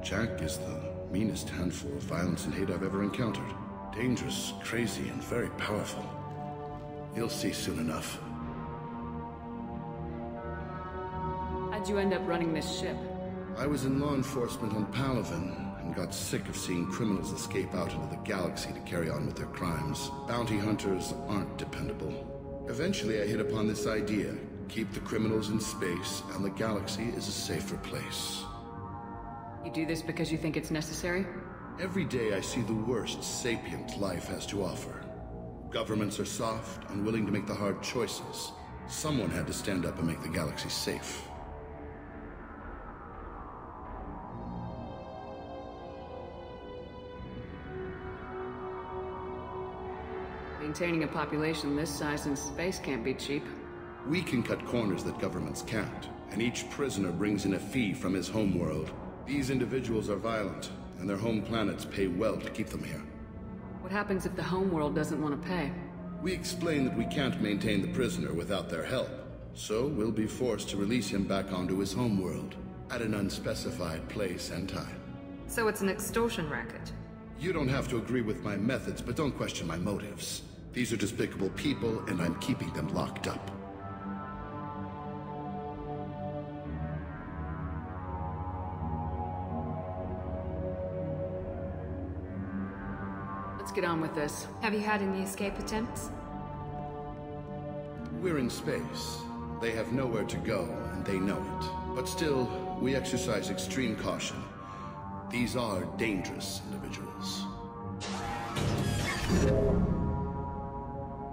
Speaker 18: Jack is the meanest handful of violence and hate I've ever encountered. Dangerous, crazy, and very powerful. You'll see soon enough.
Speaker 1: How'd you end up running this ship?
Speaker 18: I was in law enforcement on Palaven, and got sick of seeing criminals escape out into the galaxy to carry on with their crimes. Bounty hunters aren't dependable. Eventually I hit upon this idea. Keep the criminals in space, and the galaxy is a safer place.
Speaker 1: You do this because you think it's necessary?
Speaker 18: Every day I see the worst sapient life has to offer. Governments are soft, unwilling to make the hard choices. Someone had to stand up and make the galaxy safe.
Speaker 1: Maintaining a population this size in space can't be cheap.
Speaker 18: We can cut corners that governments can't, and each prisoner brings in a fee from his homeworld. These individuals are violent, and their home planets pay well to keep them here.
Speaker 1: What happens if the homeworld doesn't want to pay?
Speaker 18: We explain that we can't maintain the prisoner without their help, so we'll be forced to release him back onto his homeworld, at an unspecified place and time.
Speaker 9: So it's an extortion racket?
Speaker 18: You don't have to agree with my methods, but don't question my motives. These are despicable people, and I'm keeping them locked up.
Speaker 1: Let's get on with this.
Speaker 9: Have you had any escape attempts?
Speaker 18: We're in space. They have nowhere to go, and they know it. But still, we exercise extreme caution. These are dangerous individuals.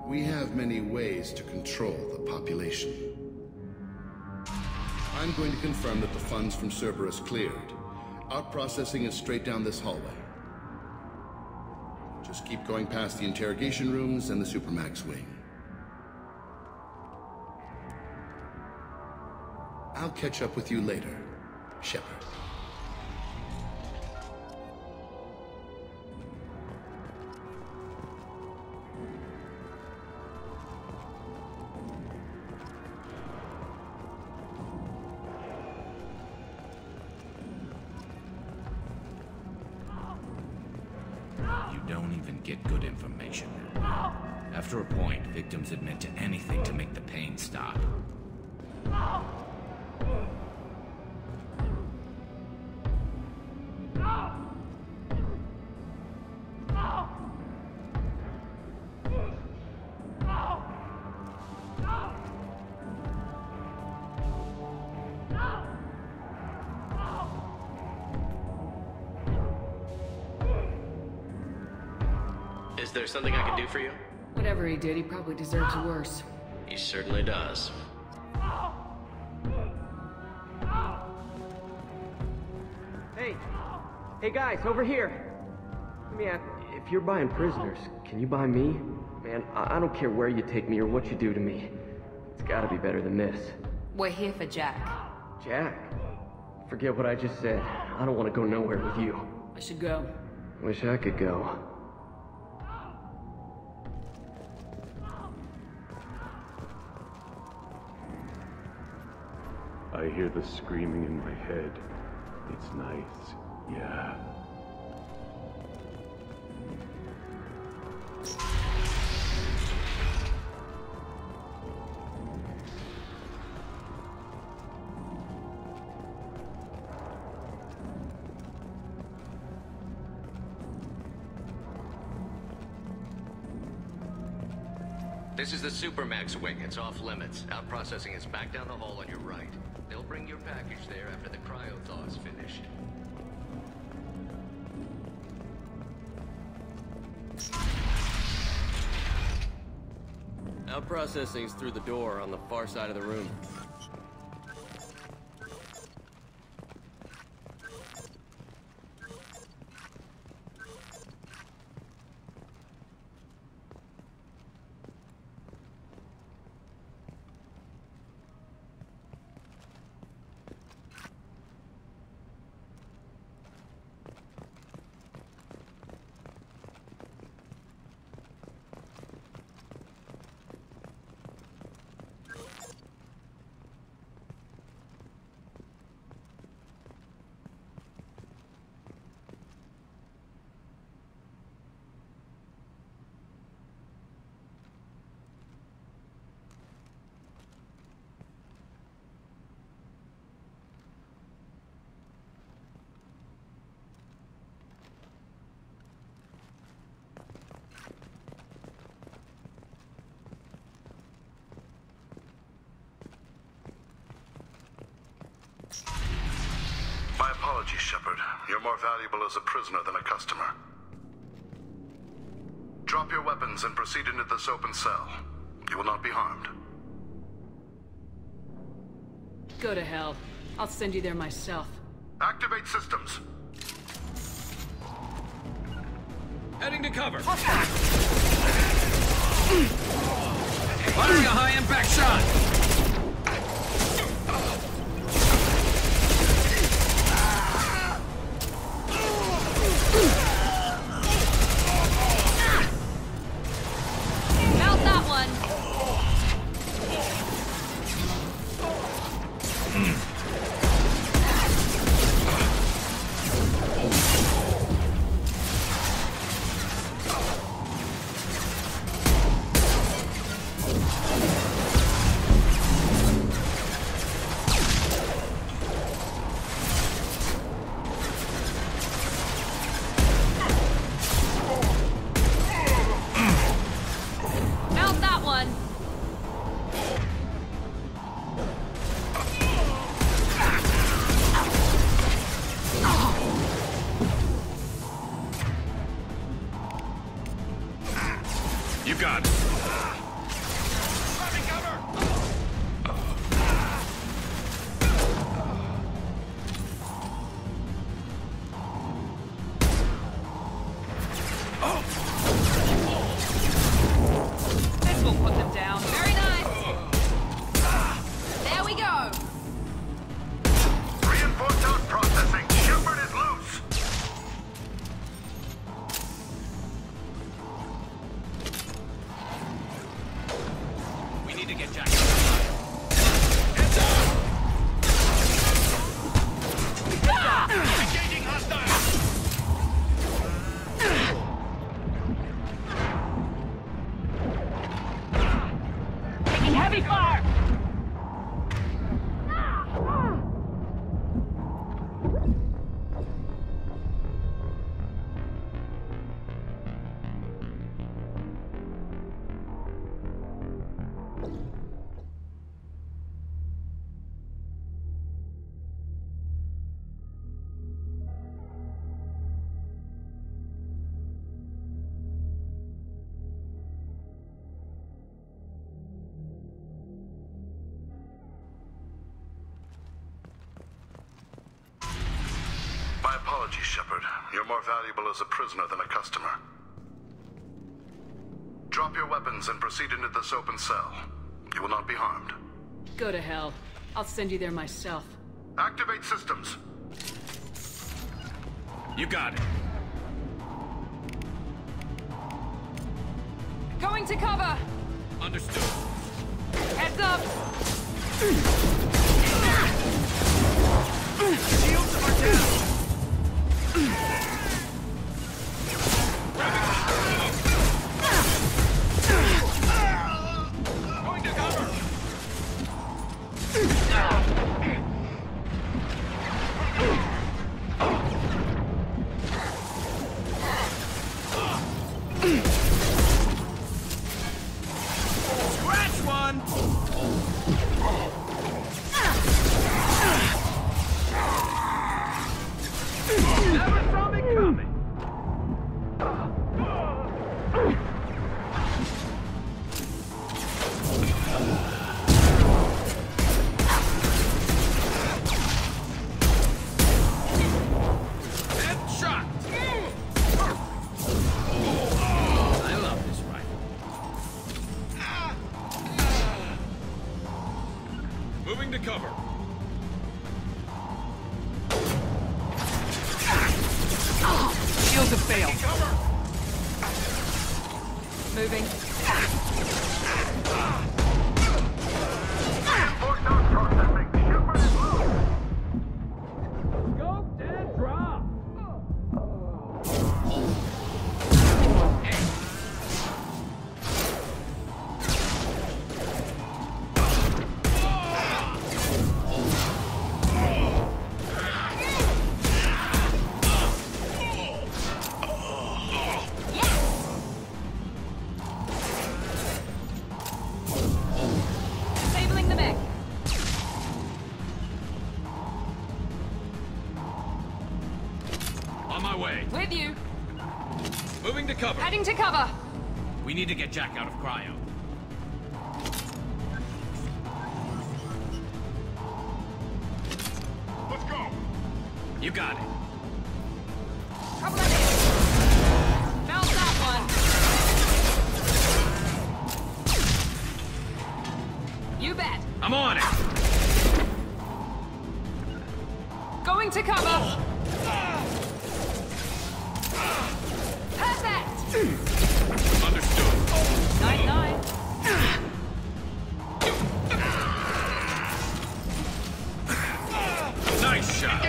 Speaker 18: We have many ways to control the population. I'm going to confirm that the funds from Cerberus cleared. Out-processing is straight down this hallway. Just keep going past the interrogation rooms and the Supermax wing. I'll catch up with you later, Shepard.
Speaker 24: Don't even get good information. After a point, victims admit to anything to make the pain stop.
Speaker 11: Is there something I can do for you?
Speaker 1: Whatever he did, he probably deserves worse.
Speaker 11: He certainly does.
Speaker 6: Hey! Hey guys, over here! Let me ask, if you're buying prisoners, can you buy me? Man, I don't care where you take me or what you do to me. It's gotta be better than this.
Speaker 9: We're here for Jack.
Speaker 6: Jack? Forget what I just said. I don't want to go nowhere with you.
Speaker 1: I should go.
Speaker 6: Wish I could go.
Speaker 5: I hear the screaming in my head. It's nice, yeah.
Speaker 11: This is the Supermax wing. It's off limits. Out processing is back down the hall on your right. They'll bring your package there after the cryo-thaw is finished.
Speaker 6: Out processing's through the door on the far side of the room.
Speaker 18: My apologies, Shepard. You're more valuable as a prisoner than a customer. Drop your weapons and proceed into this open cell. You will not be harmed.
Speaker 1: Go to hell. I'll send you there myself.
Speaker 18: Activate systems.
Speaker 12: Heading to cover. Firing a high-impact shot.
Speaker 9: Mount that one. Mount that one.
Speaker 12: You got it.
Speaker 9: This will put them down. Very nice. There we go.
Speaker 18: Reinforced out processing. Shepard is loose.
Speaker 12: We need to get Jack outside. Heads up! Engaging hostiles!
Speaker 18: Apologies, Shepard. You're more valuable as a prisoner than a customer. Drop your weapons and proceed into this open cell. You will not be harmed.
Speaker 1: Go to hell. I'll send you there myself.
Speaker 18: Activate systems.
Speaker 24: You got it.
Speaker 9: Going to cover!
Speaker 24: Understood.
Speaker 9: Heads up!
Speaker 12: Shields are down! Going to cover! Scratch one! Never saw me coming! Headshot! I love this rifle. Moving to cover.
Speaker 1: Shields have failed.
Speaker 9: Moving.
Speaker 12: Go, dead, drop!
Speaker 9: Disabling the mech.
Speaker 24: On my way.
Speaker 9: With you.
Speaker 24: Moving to cover.
Speaker 9: Heading to cover.
Speaker 24: We need to get Jack out of cryo.
Speaker 18: Let's go.
Speaker 24: You got it.
Speaker 9: Couple of hits. Found that one. You bet.
Speaker 24: I'm on it.
Speaker 9: Going to cover. Perfect.
Speaker 24: Understood.
Speaker 9: 9-9.
Speaker 24: Nice shot.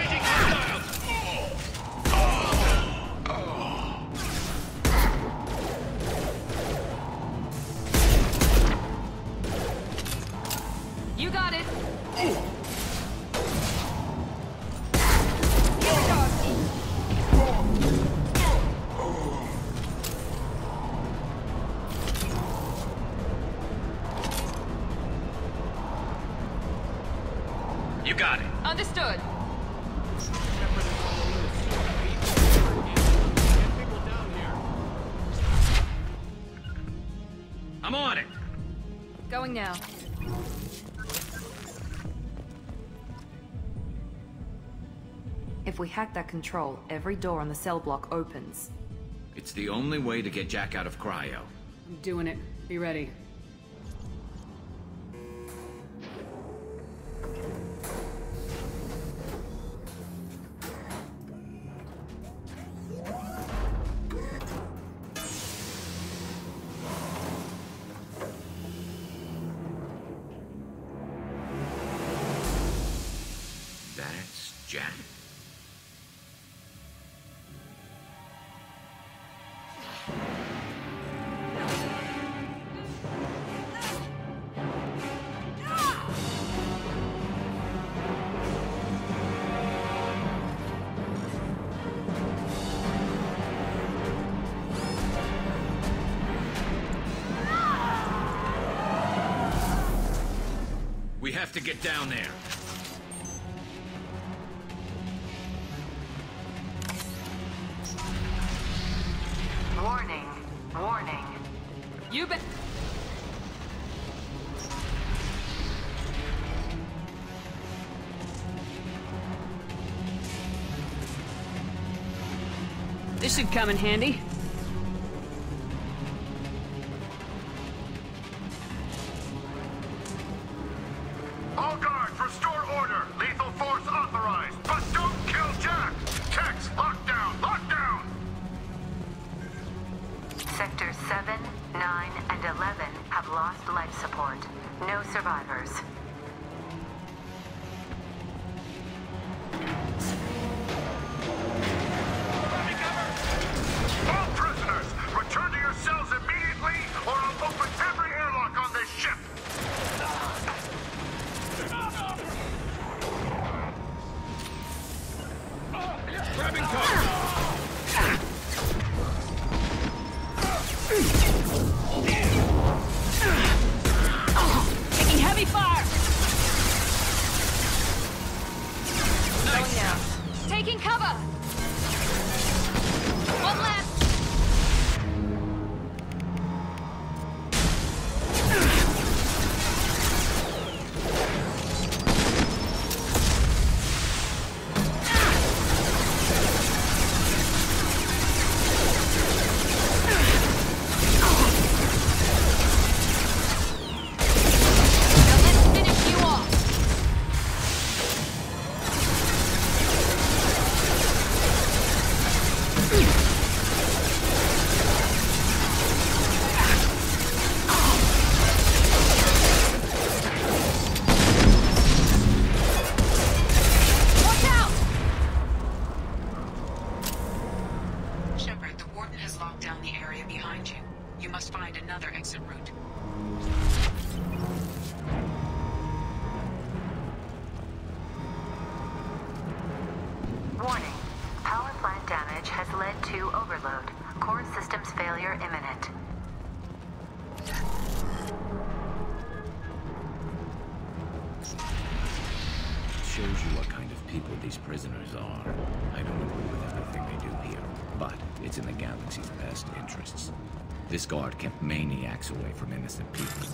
Speaker 9: You got it. Here we go.
Speaker 24: You got it.
Speaker 9: Understood.
Speaker 24: I'm on it.
Speaker 9: Going now. If we hack that control, every door on the cell block opens.
Speaker 24: It's the only way to get Jack out of cryo.
Speaker 1: I'm doing it. Be ready.
Speaker 24: That's Jack. We have to get down there.
Speaker 2: Warning. Warning.
Speaker 9: You bet.
Speaker 1: This should come in handy.
Speaker 13: All guards, restore order. Lethal force authorized. But don't kill Jack. Tex, lockdown, lockdown.
Speaker 19: Sectors 7, 9, and 11 have lost life support. No survivors.
Speaker 13: All prisoners, return to your cells immediately, or I'll open every airlock on this ship.
Speaker 12: Grabbing cover!
Speaker 1: Taking heavy fire!
Speaker 12: Nice.
Speaker 1: Going down. Taking cover! One left!
Speaker 2: Shepard, the Warden has locked down the area behind you. You must find another exit route.
Speaker 19: Warning. Power plant damage has led to overload. Core systems failure imminent.
Speaker 24: Shows you what kind of people these prisoners are. I don't agree with everything they do here, but it's in the galaxy's best interests. This guard kept maniacs away from innocent people.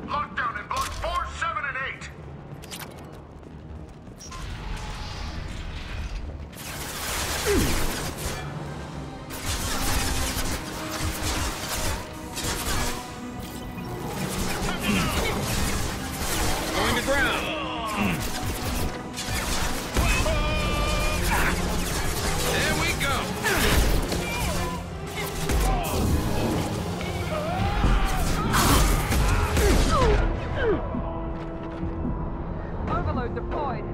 Speaker 13: Lockdown in blocks 4, 7, and 8.
Speaker 12: Going to ground. There we go.
Speaker 1: Overload deployed.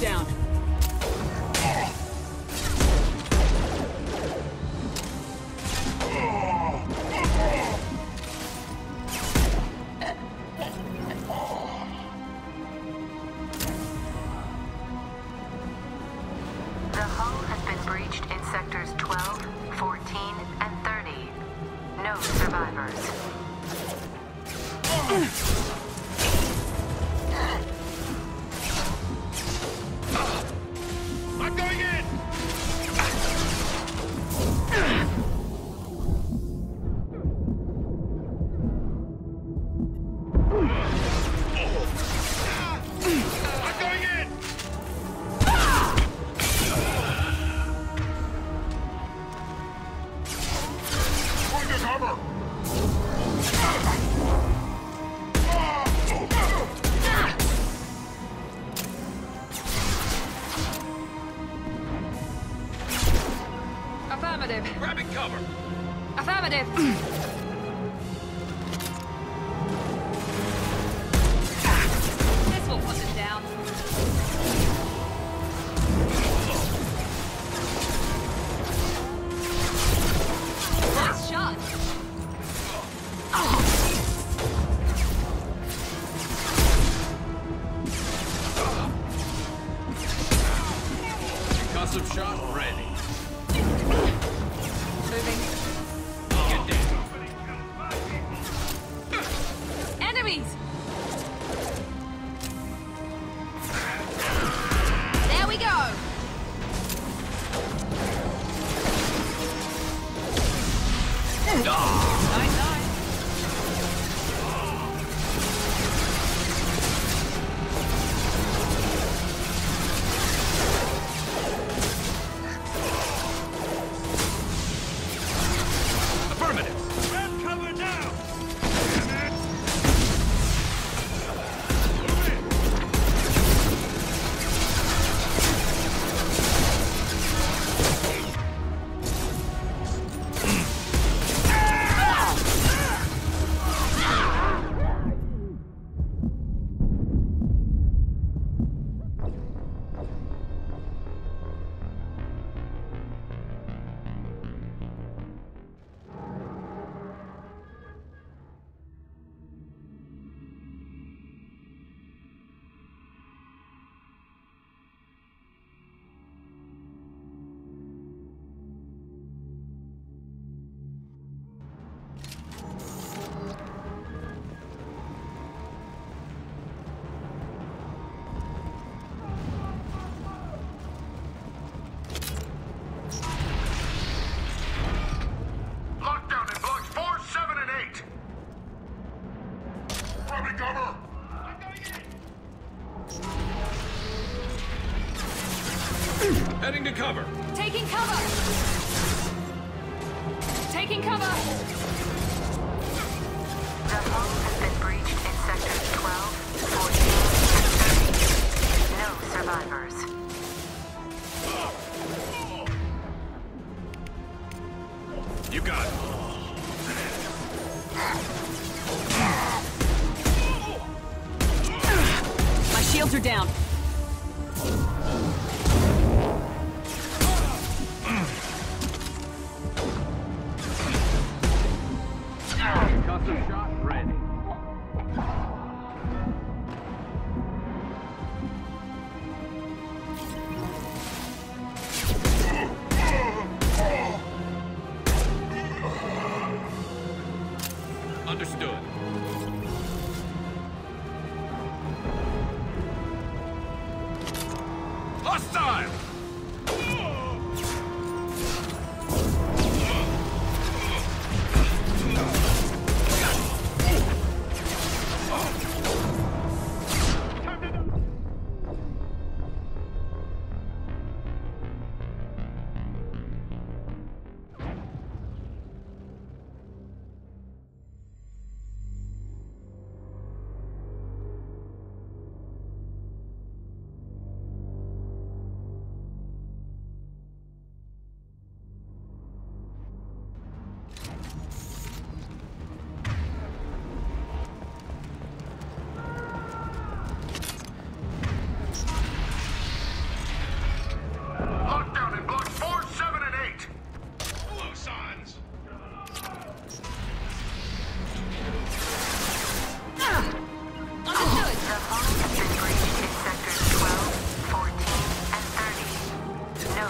Speaker 1: Down.
Speaker 19: The hull has been breached in sectors 12, 14, and 30. No survivors.
Speaker 13: I'm going in. I'm going in. Going to cover.
Speaker 1: Affirmative.
Speaker 12: Grabbing cover.
Speaker 1: Affirmative.
Speaker 9: Enemies! There we go! Nice, nice.
Speaker 12: Affirmative. Grab cover now.
Speaker 13: Lockdown in blocks 4, 7, and 8. Grabbing cover.
Speaker 12: Heading to cover.
Speaker 9: Taking cover! Taking cover!
Speaker 19: The hull has been breached in sectors 12, 14, and 30. No survivors.
Speaker 12: You got it.
Speaker 1: My shields are down.
Speaker 12: Custom shot ready. Understood. Hostile!
Speaker 13: Lockdown in blocks 4, 7, and 8. Blue signs.
Speaker 19: The hull has been breached in sectors 12, 14, and 30. No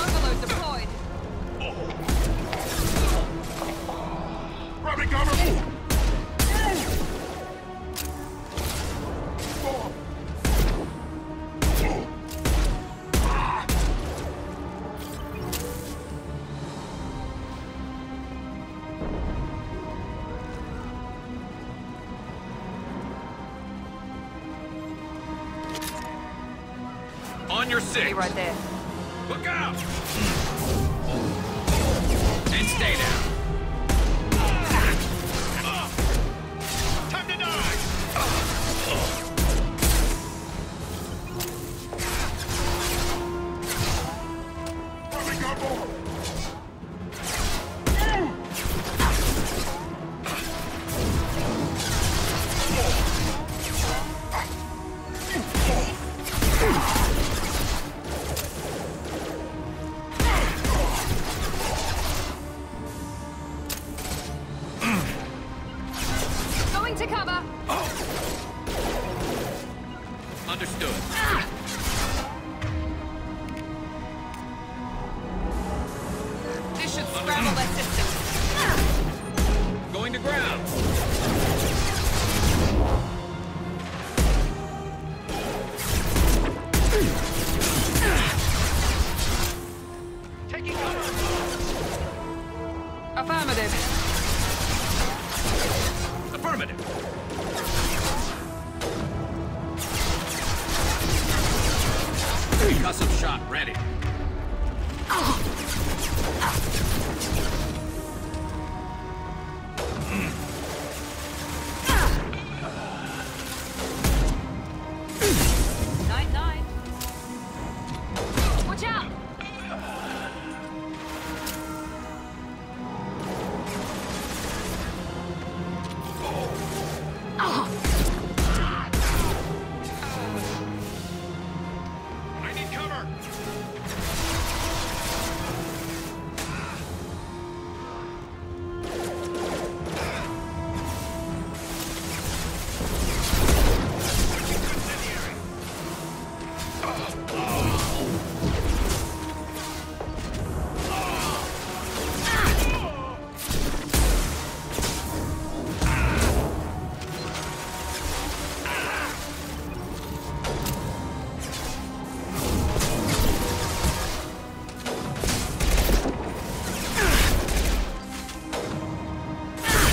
Speaker 9: Overload deployed!
Speaker 13: Grabbing cover.
Speaker 12: On your six.
Speaker 9: Be right there.
Speaker 12: Look out! And stay down. Time to die!
Speaker 13: Grabbing cover.
Speaker 9: To cover!
Speaker 12: Understood.
Speaker 9: This should scramble their systems.
Speaker 12: Going to ground. Taking cover.
Speaker 9: Affirmative.
Speaker 12: Affirmative. Concussive shot ready.
Speaker 9: Night. Watch out!
Speaker 12: I need cover.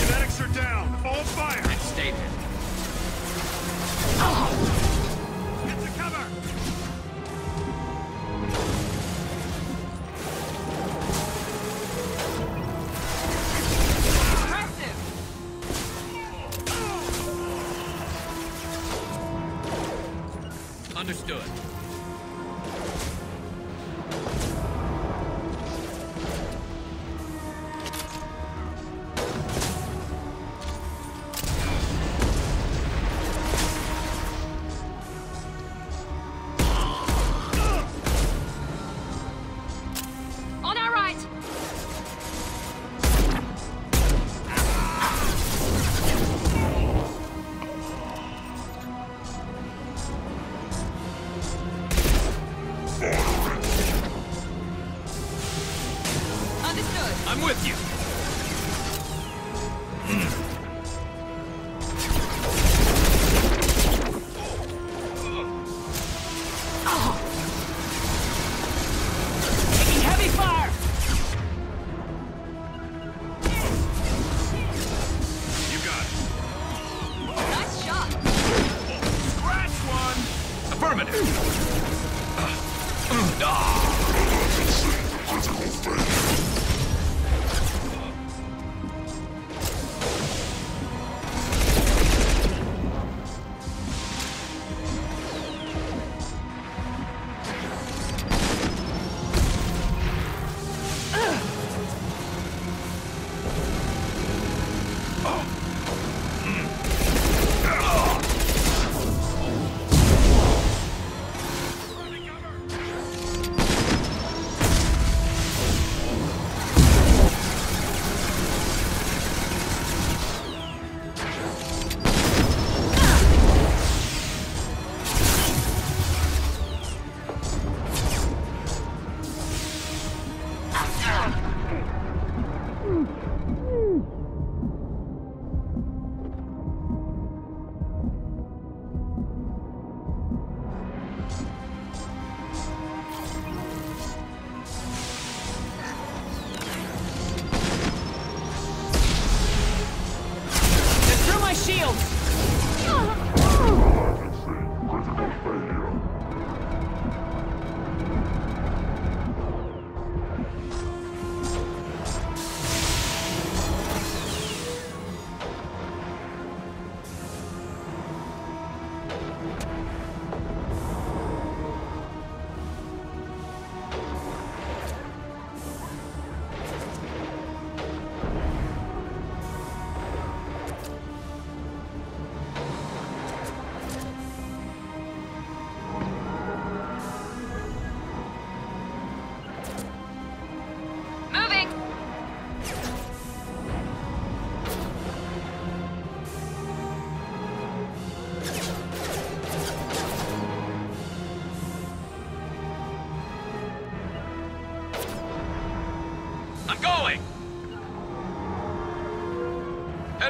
Speaker 13: Medics are down. All fire.
Speaker 12: I've stayed here.
Speaker 13: Get to cover.
Speaker 12: Understood.
Speaker 9: On our right! Understood.
Speaker 12: I'm with you.
Speaker 9: Taking heavy fire!
Speaker 12: You got it.
Speaker 9: Nice shot!
Speaker 12: Scratch one. Affirmative.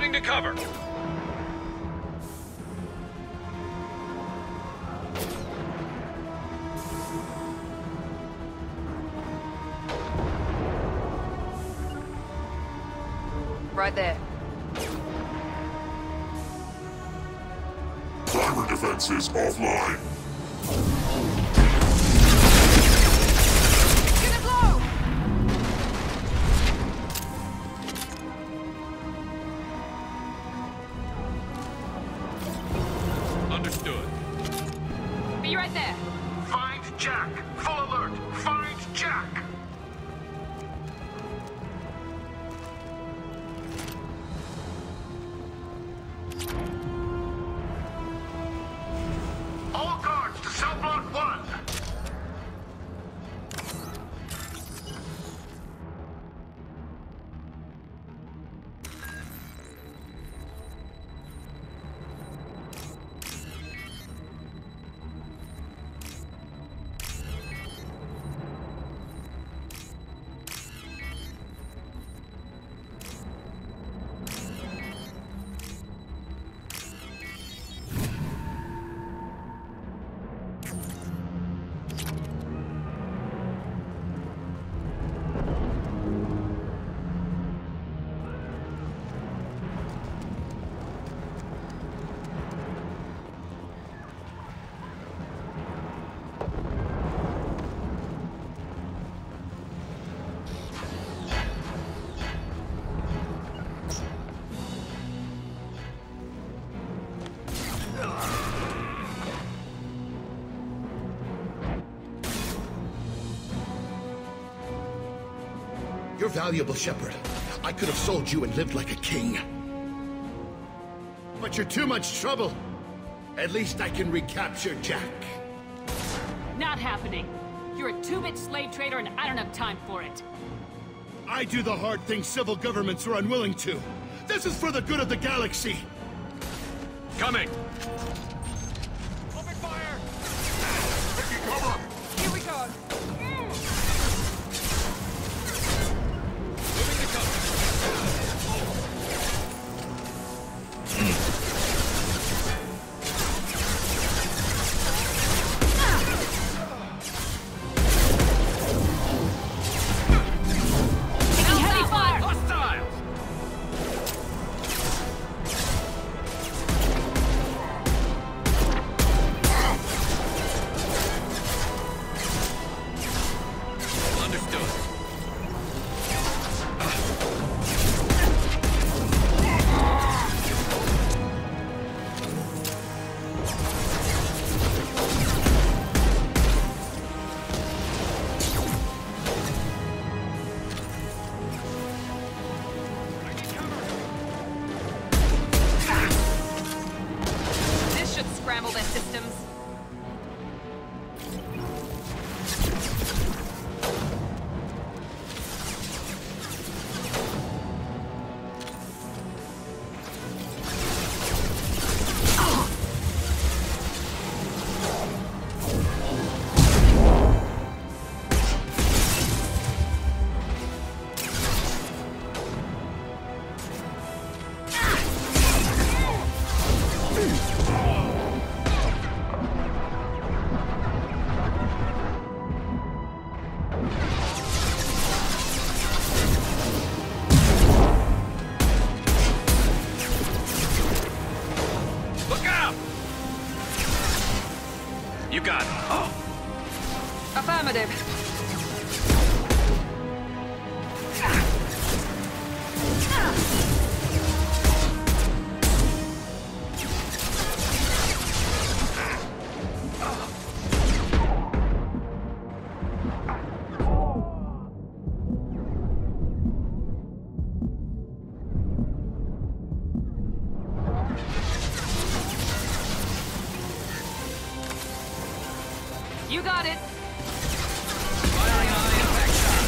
Speaker 12: Moving to cover.
Speaker 9: Right there.
Speaker 13: Climber defenses offline.
Speaker 9: Gonna blow!
Speaker 12: Understood.
Speaker 9: Be right there.
Speaker 13: Find Jack. Full alert. Find Jack. All guards to cell block 1.
Speaker 18: You're valuable, Shepard. I could have sold you and lived like a king. But you're too much trouble. At least I can recapture Jack.
Speaker 1: Not happening. You're a two-bit slave trader and I don't have time for it.
Speaker 18: I do the hard things civil governments are unwilling to. This is for the good of the galaxy.
Speaker 12: Coming.
Speaker 13: Open fire! Taking cover!
Speaker 9: Here we go.
Speaker 12: Moving to cover.
Speaker 1: Heavy fire!
Speaker 12: Hostiles! Understood.
Speaker 9: This should scramble their systems.
Speaker 12: Look out! You got it. Oh.
Speaker 9: Affirmative. You got it.
Speaker 12: Firing on the impact shot.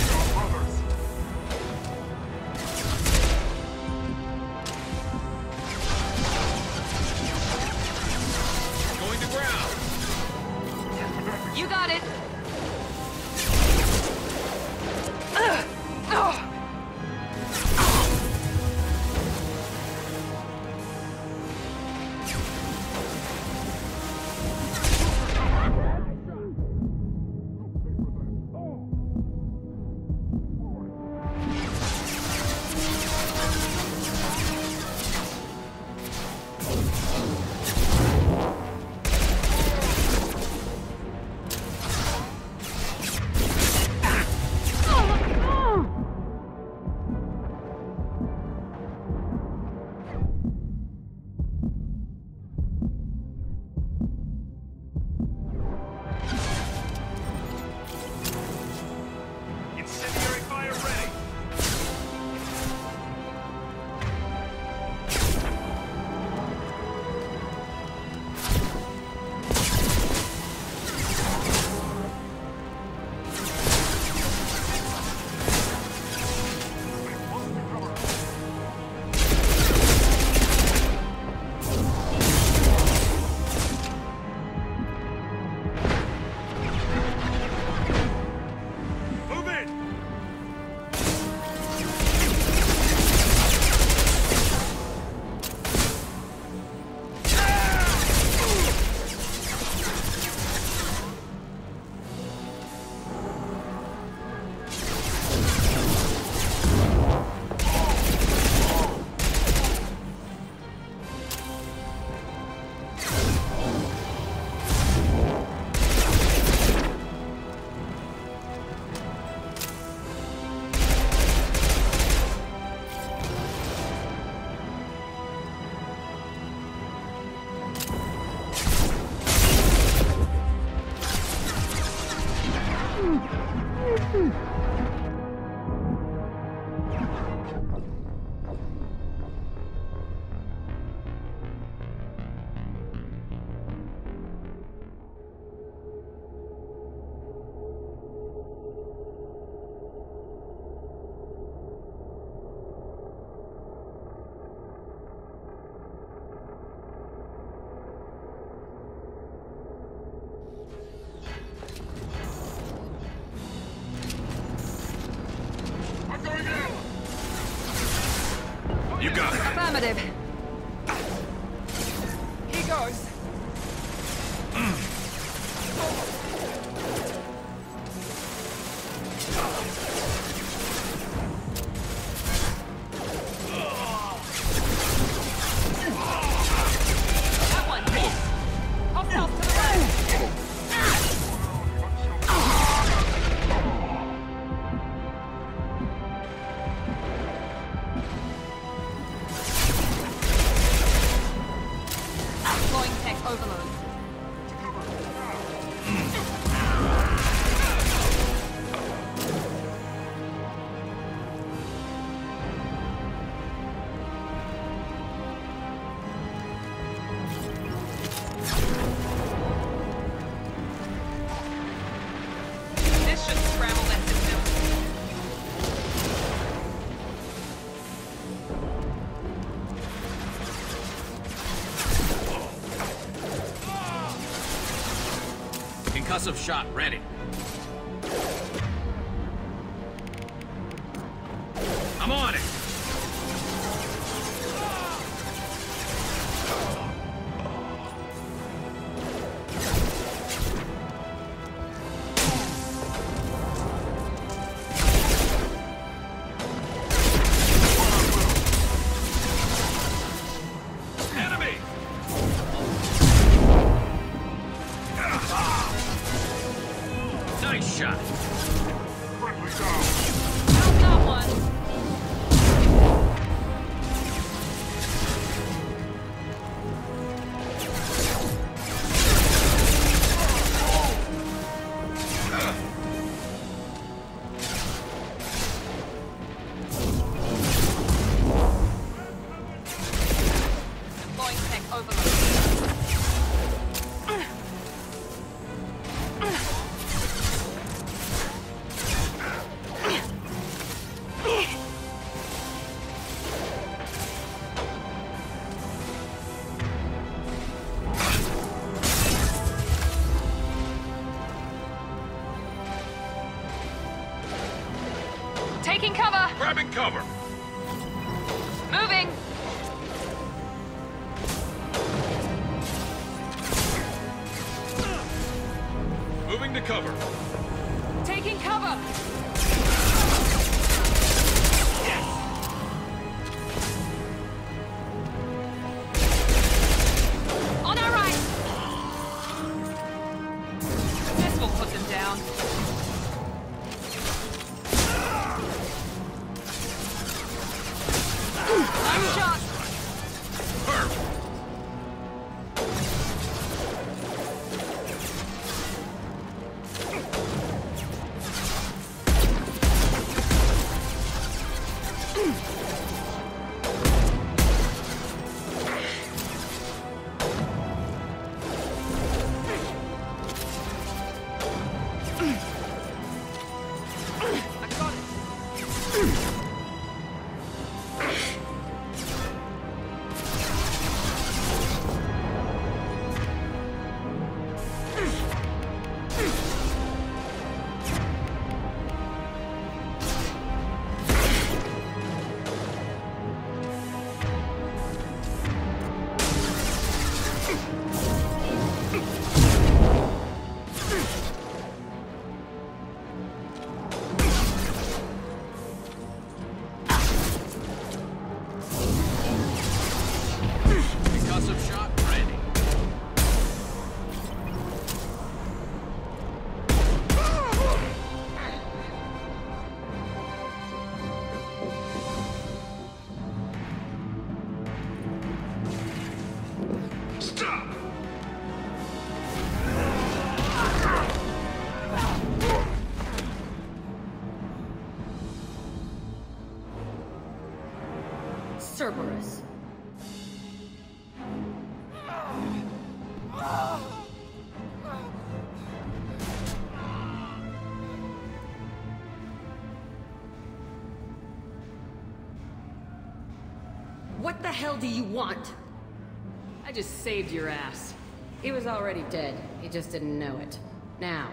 Speaker 12: Going to ground.
Speaker 9: You got it. Affirmative.
Speaker 3: He goes.
Speaker 9: That one hit. Hostiles to the left. Deploying tech overload. This should scramble that system.
Speaker 12: Concussive shot ready. I'm on it. Enemy! Nice shot.
Speaker 9: Got one. Deploying tech overload. Taking cover.
Speaker 12: Grabbing cover.
Speaker 9: Moving.
Speaker 12: Moving to cover.
Speaker 9: Taking cover. On our right. This will put them down. Nice shot.
Speaker 12: Perfect.
Speaker 9: I got it.
Speaker 12: Concussive shot ready.
Speaker 13: Stop!
Speaker 1: Cerberus.
Speaker 8: What the hell do you want?
Speaker 1: I just saved your ass.
Speaker 8: He was already dead. He just didn't know it. Now,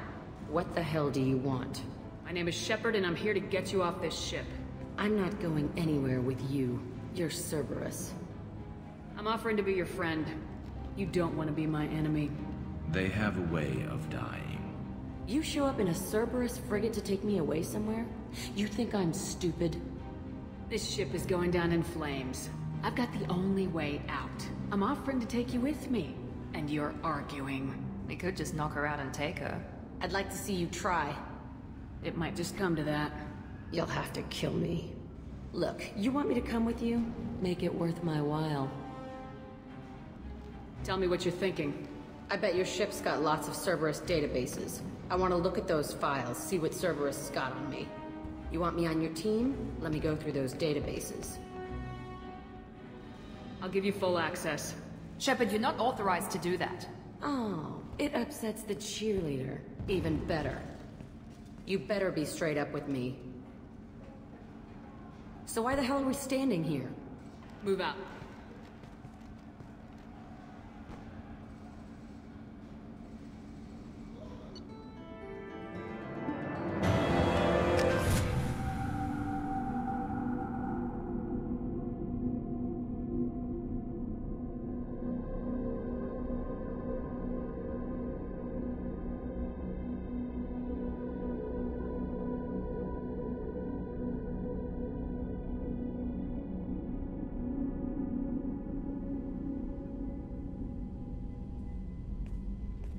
Speaker 8: what the hell do you want?
Speaker 1: My name is Shepard, and I'm here to get you off this ship.
Speaker 8: I'm not going anywhere with you. You're Cerberus.
Speaker 1: I'm offering to be your friend. You don't want to be my enemy.
Speaker 24: They have a way of dying.
Speaker 8: You show up in a Cerberus frigate to take me away somewhere? You think I'm stupid?
Speaker 1: This ship is going down in flames. I've got the only way out. I'm offering to take you with me. And you're arguing.
Speaker 9: We could just knock her out and take her.
Speaker 8: I'd like to see you try.
Speaker 1: It might just come to that.
Speaker 8: You'll have to kill me. Look, you want me to come with you? Make it worth my while.
Speaker 1: Tell me what you're thinking.
Speaker 8: I bet your ship's got lots of Cerberus databases. I want to look at those files, see what Cerberus has got on me. You want me on your team? Let me go through those databases.
Speaker 1: I'll give you full access.
Speaker 9: Shepard, you're not authorized to do that.
Speaker 8: Oh, it upsets the cheerleader. Even better. You better be straight up with me. So why the hell are we standing here?
Speaker 1: Move out.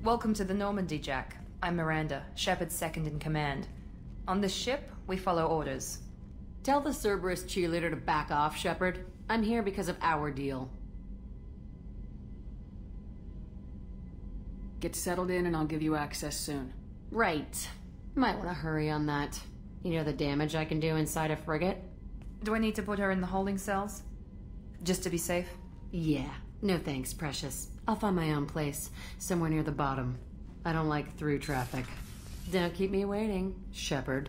Speaker 9: Welcome to the Normandy, Jack. I'm Miranda, Shepard's second in command. On this ship, we follow orders.
Speaker 8: Tell the Cerberus cheerleader to back off, Shepard. I'm here because of our deal.
Speaker 1: Get settled in and I'll give you access soon.
Speaker 8: Right. Might want to hurry on that. You know the damage I can do inside a frigate?
Speaker 9: Do I need to put her in the holding cells? Just to be safe?
Speaker 8: Yeah. No thanks, Precious. I'll find my own place, somewhere near the bottom. I don't like through traffic. Don't keep me waiting, Shepard.